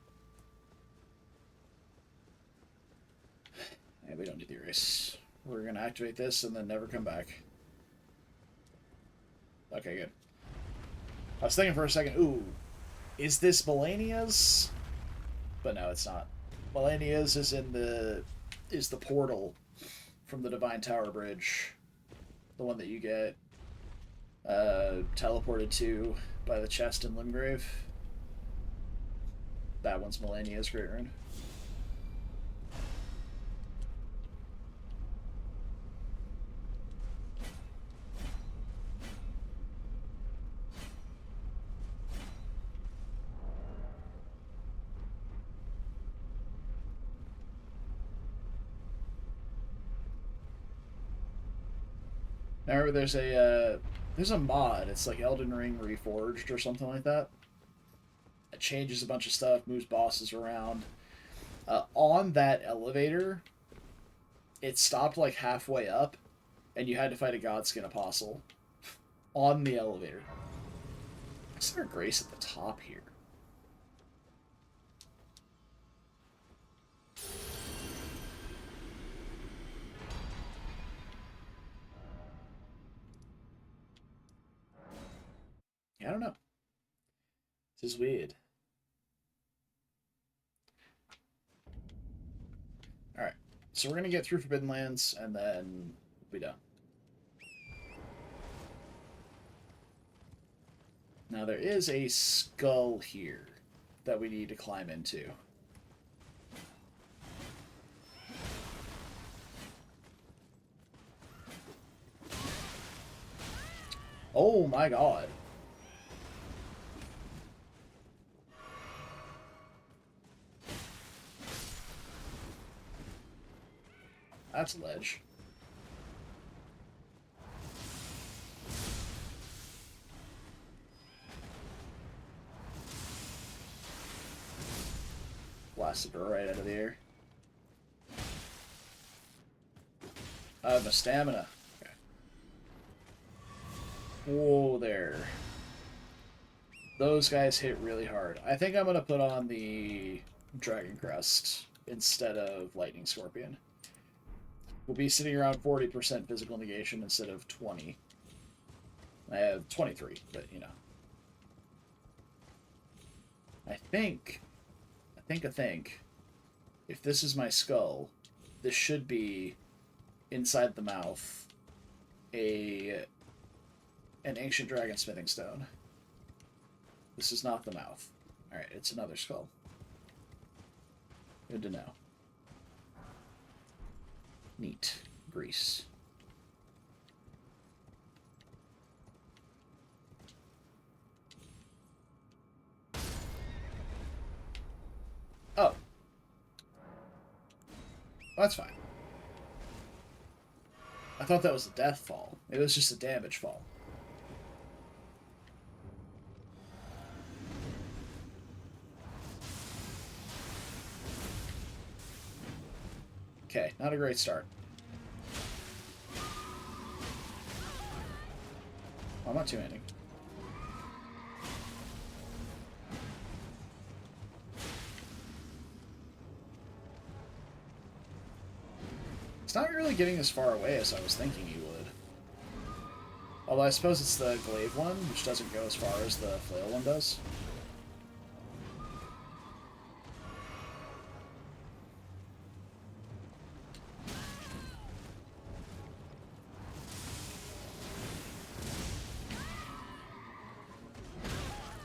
Yeah, we don't need the erase. We're going to activate this and then never come back. Okay, good. I was thinking for a second, ooh, is this Melania's? But no, it's not. Melania's is the portal from the Divine Tower Bridge. The one that you get teleported to by the chest in Limgrave. That one's Millennia's Great Rune. I remember there's a mod. It's like Elden Ring Reforged or something like that. It changes a bunch of stuff, moves bosses around. On that elevator, it stopped like halfway up, and you had to fight a Godskin Apostle on the elevator. Is there a grace at the top here? I don't know. This is weird. Alright. So we're going to get through Forbidden Lands, and then we'll be done. Now there is a skull here that we need to climb into. Oh my god. That's a ledge. Blasted her right out of the air. I have no stamina. Okay. Whoa there. Those guys hit really hard. I think I'm going to put on the Dragon Crest instead of Lightning Scorpion. We'll be sitting around 40% physical negation instead of 20. I have 23, but you know. I think, if this is my skull, this should be inside the mouth an ancient dragon smithing stone. This is not the mouth. Alright, it's another skull. Good to know. Neat. Grease. Oh. That's fine. I thought that was a death fall. It was just a damage fall. Okay, not a great start. Oh, I'm not two-handing. It's not really getting as far away as I was thinking he would. Although I suppose it's the glaive one, which doesn't go as far as the flail one does.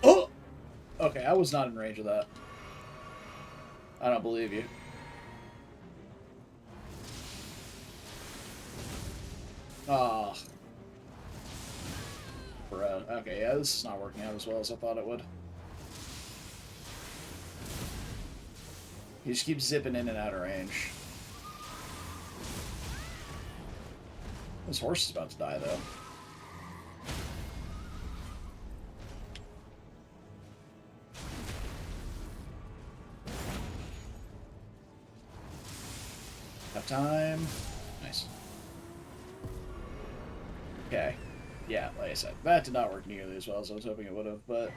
Oh! Okay, I was not in range of that. I don't believe you. Ah. Bro. Okay, yeah, this is not working out as well as I thought it would. You just keep zipping in and out of range. This horse is about to die, though. Have time. Nice. Okay. Yeah, like I said, that did not work nearly as well as I was hoping it would have, but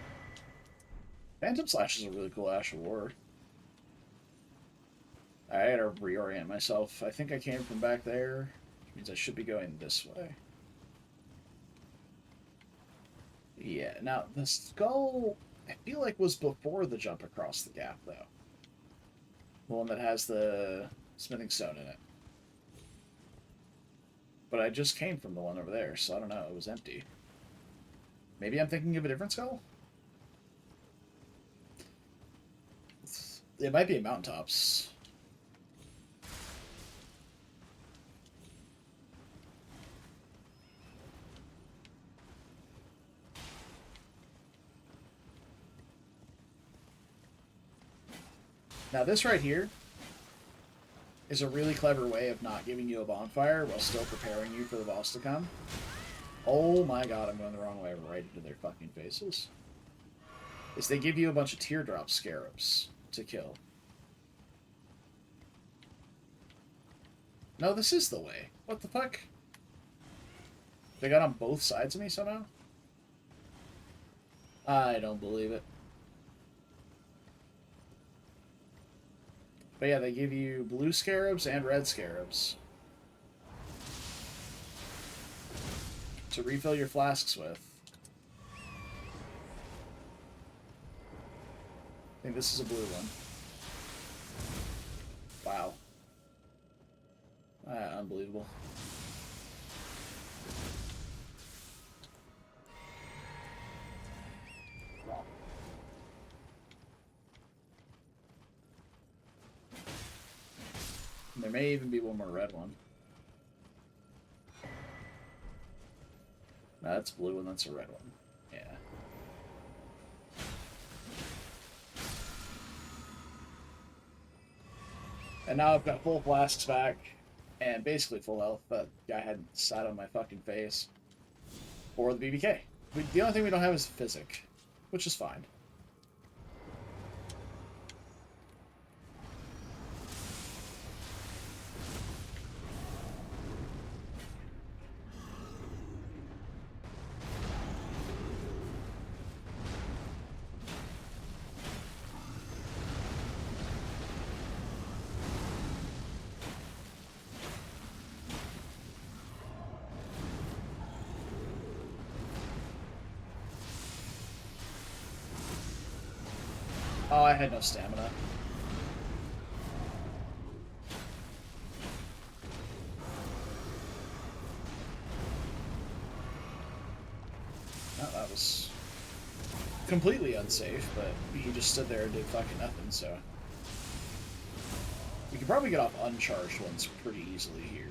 Phantom Slash is a really cool Ash of War. I gotta reorient myself. I think I came from back there, which means I should be going this way. Yeah, now, the skull, I feel like was before the jump across the gap, though. The one that has the smithing stone in it. But I just came from the one over there, so I don't know. It was empty. Maybe I'm thinking of a different skull? It might be mountaintops. Now this right here is a really clever way of not giving you a bonfire while still preparing you for the boss to come. Oh my god, I'm going the wrong way right into their fucking faces. Is they give you a bunch of teardrop scarabs to kill. No, this is the way. What the fuck? They got on both sides of me somehow? I don't believe it. But yeah, they give you blue scarabs and red scarabs to refill your flasks with. I think this is a blue one. Wow. Unbelievable. Wow. There may even be one more red one. No, that's blue and that's a red one. Yeah. And now I've got full flasks back and basically full health, but guy hadn't sat on my fucking face. Or the BBK. The only thing we don't have is physic, which is fine. Oh, I had no stamina. No, that was completely unsafe, but he just stood there and did fucking nothing, so... We can probably get off uncharged ones pretty easily here.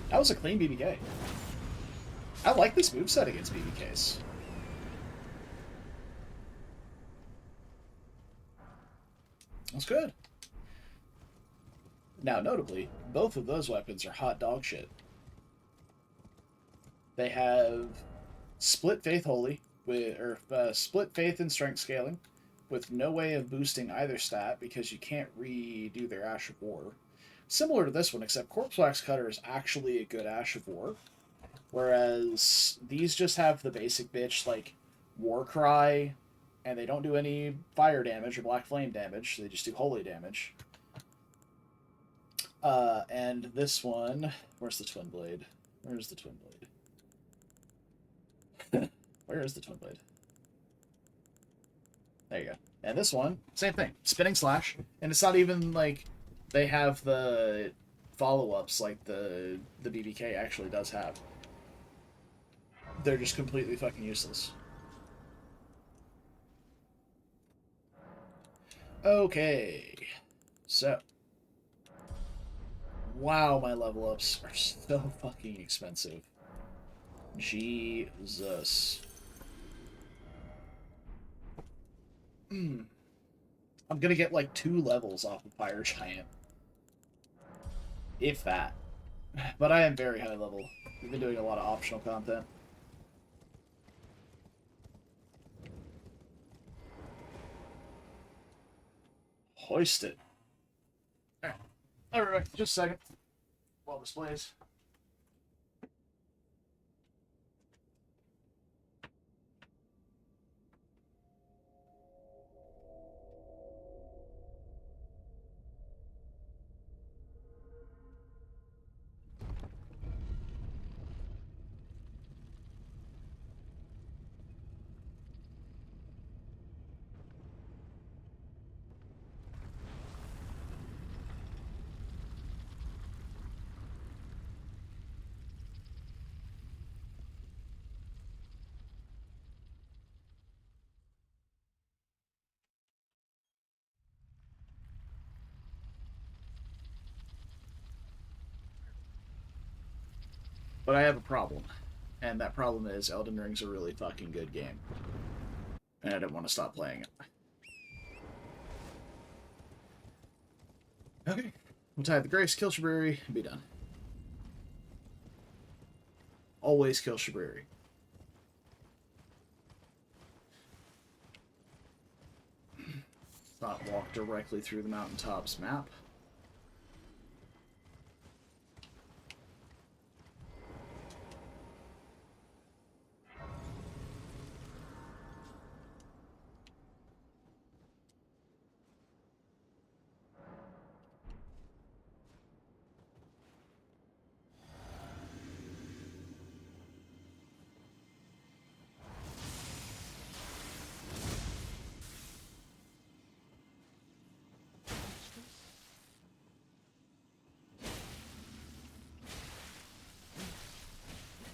That was a clean BBK. I like this moveset against BBKs. That's good. Now, notably, both of those weapons are hot dog shit. They have split faith holy, split faith and strength scaling, with no way of boosting either stat because you can't redo their Ash of War. Similar to this one, except Corpse Wax Cutter is actually a good Ash of War, whereas these just have the basic bitch, like, War Cry, and they don't do any fire damage or black flame damage, they just do holy damage. And this one... Where's the Twin Blade? Where's the Twin Blade? Where is the Twin Blade? There you go. And this one, same thing. Spinning Slash, and it's not even, like... They have the follow-ups like the BBK actually does have. They're just completely fucking useless. Okay. So. Wow, my level ups are so fucking expensive. Jesus. I'm gonna get like 2 levels off of Fire Giant. If that. But I am very high level. We've been doing a lot of optional content. Hoist it. Alright. Alright, just a second. While this plays. But I have a problem. And that problem is Elden Ring's a really fucking good game. And I didn't want to stop playing it. Okay. We'll tie the Grace, kill Shabriri, and be done. Always kill Shabriri. Not walk directly through the mountaintops map.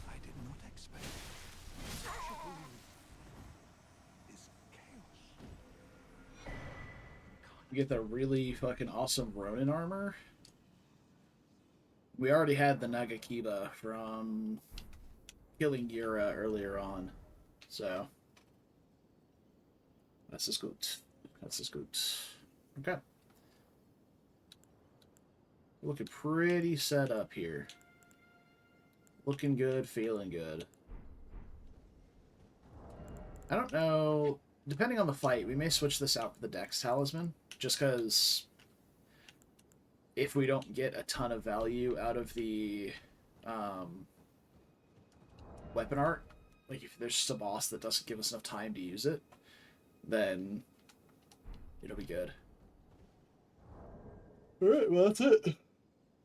I did not expect such a boon. This chaos. We get the really fucking awesome Ronin armor. We already had the Nagakiba from killing Yura earlier on, so that's just good. That's just good. Okay. Looking pretty set up here. Looking good, feeling good. I don't know. Depending on the fight, we may switch this out for the Dex Talisman, just because if we don't get a ton of value out of the weapon art, like if there's just a boss that doesn't give us enough time to use it, then it'll be good. Alright, well that's it.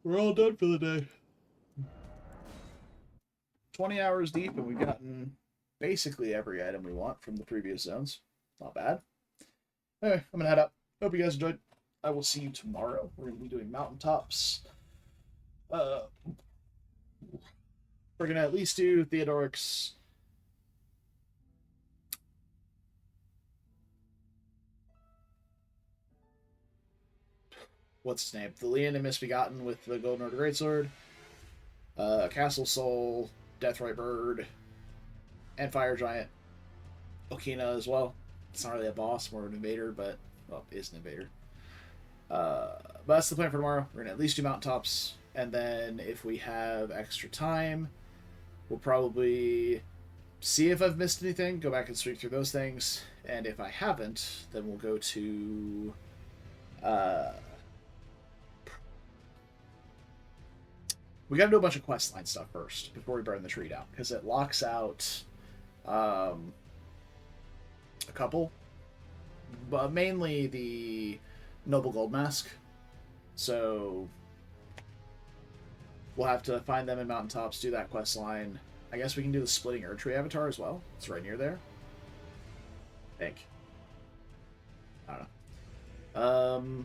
We're all done for the day. 20 hours deep, and we've gotten basically every item we want from the previous zones. Not bad. Anyway, I'm gonna head up. Hope you guys enjoyed. I will see you tomorrow. We're gonna be doing mountaintops. We're gonna at least do Theodoric's. What's his name? The Liurnia Misbegotten with the Golden Order Greatsword. Castle Soul, Deathrite Bird, and Fire Giant. Okina as well. It's not really a boss, more of an invader, but, well, it is an invader. But that's the plan for tomorrow. We're going to at least do mountaintops, and then if we have extra time, we'll probably see if I've missed anything, go back and sweep through those things, and if I haven't, then we'll go to... we gotta do a bunch of questline stuff first before we burn the tree down, because it locks out a couple, but mainly the Noble Gold Mask. So we'll have to find them in mountaintops, do that quest line. I guess we can do the Splitting Erdtree Avatar as well. It's right near there. I think. I don't know.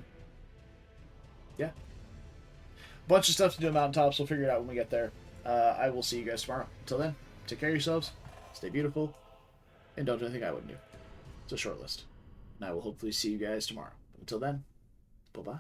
Yeah. Bunch of stuff to do in mountaintops. We'll figure it out when we get there. I will see you guys tomorrow. Until then, take care of yourselves. Stay beautiful. And don't do anything I wouldn't do. It's a short list. And I will hopefully see you guys tomorrow. Until then, bye-bye.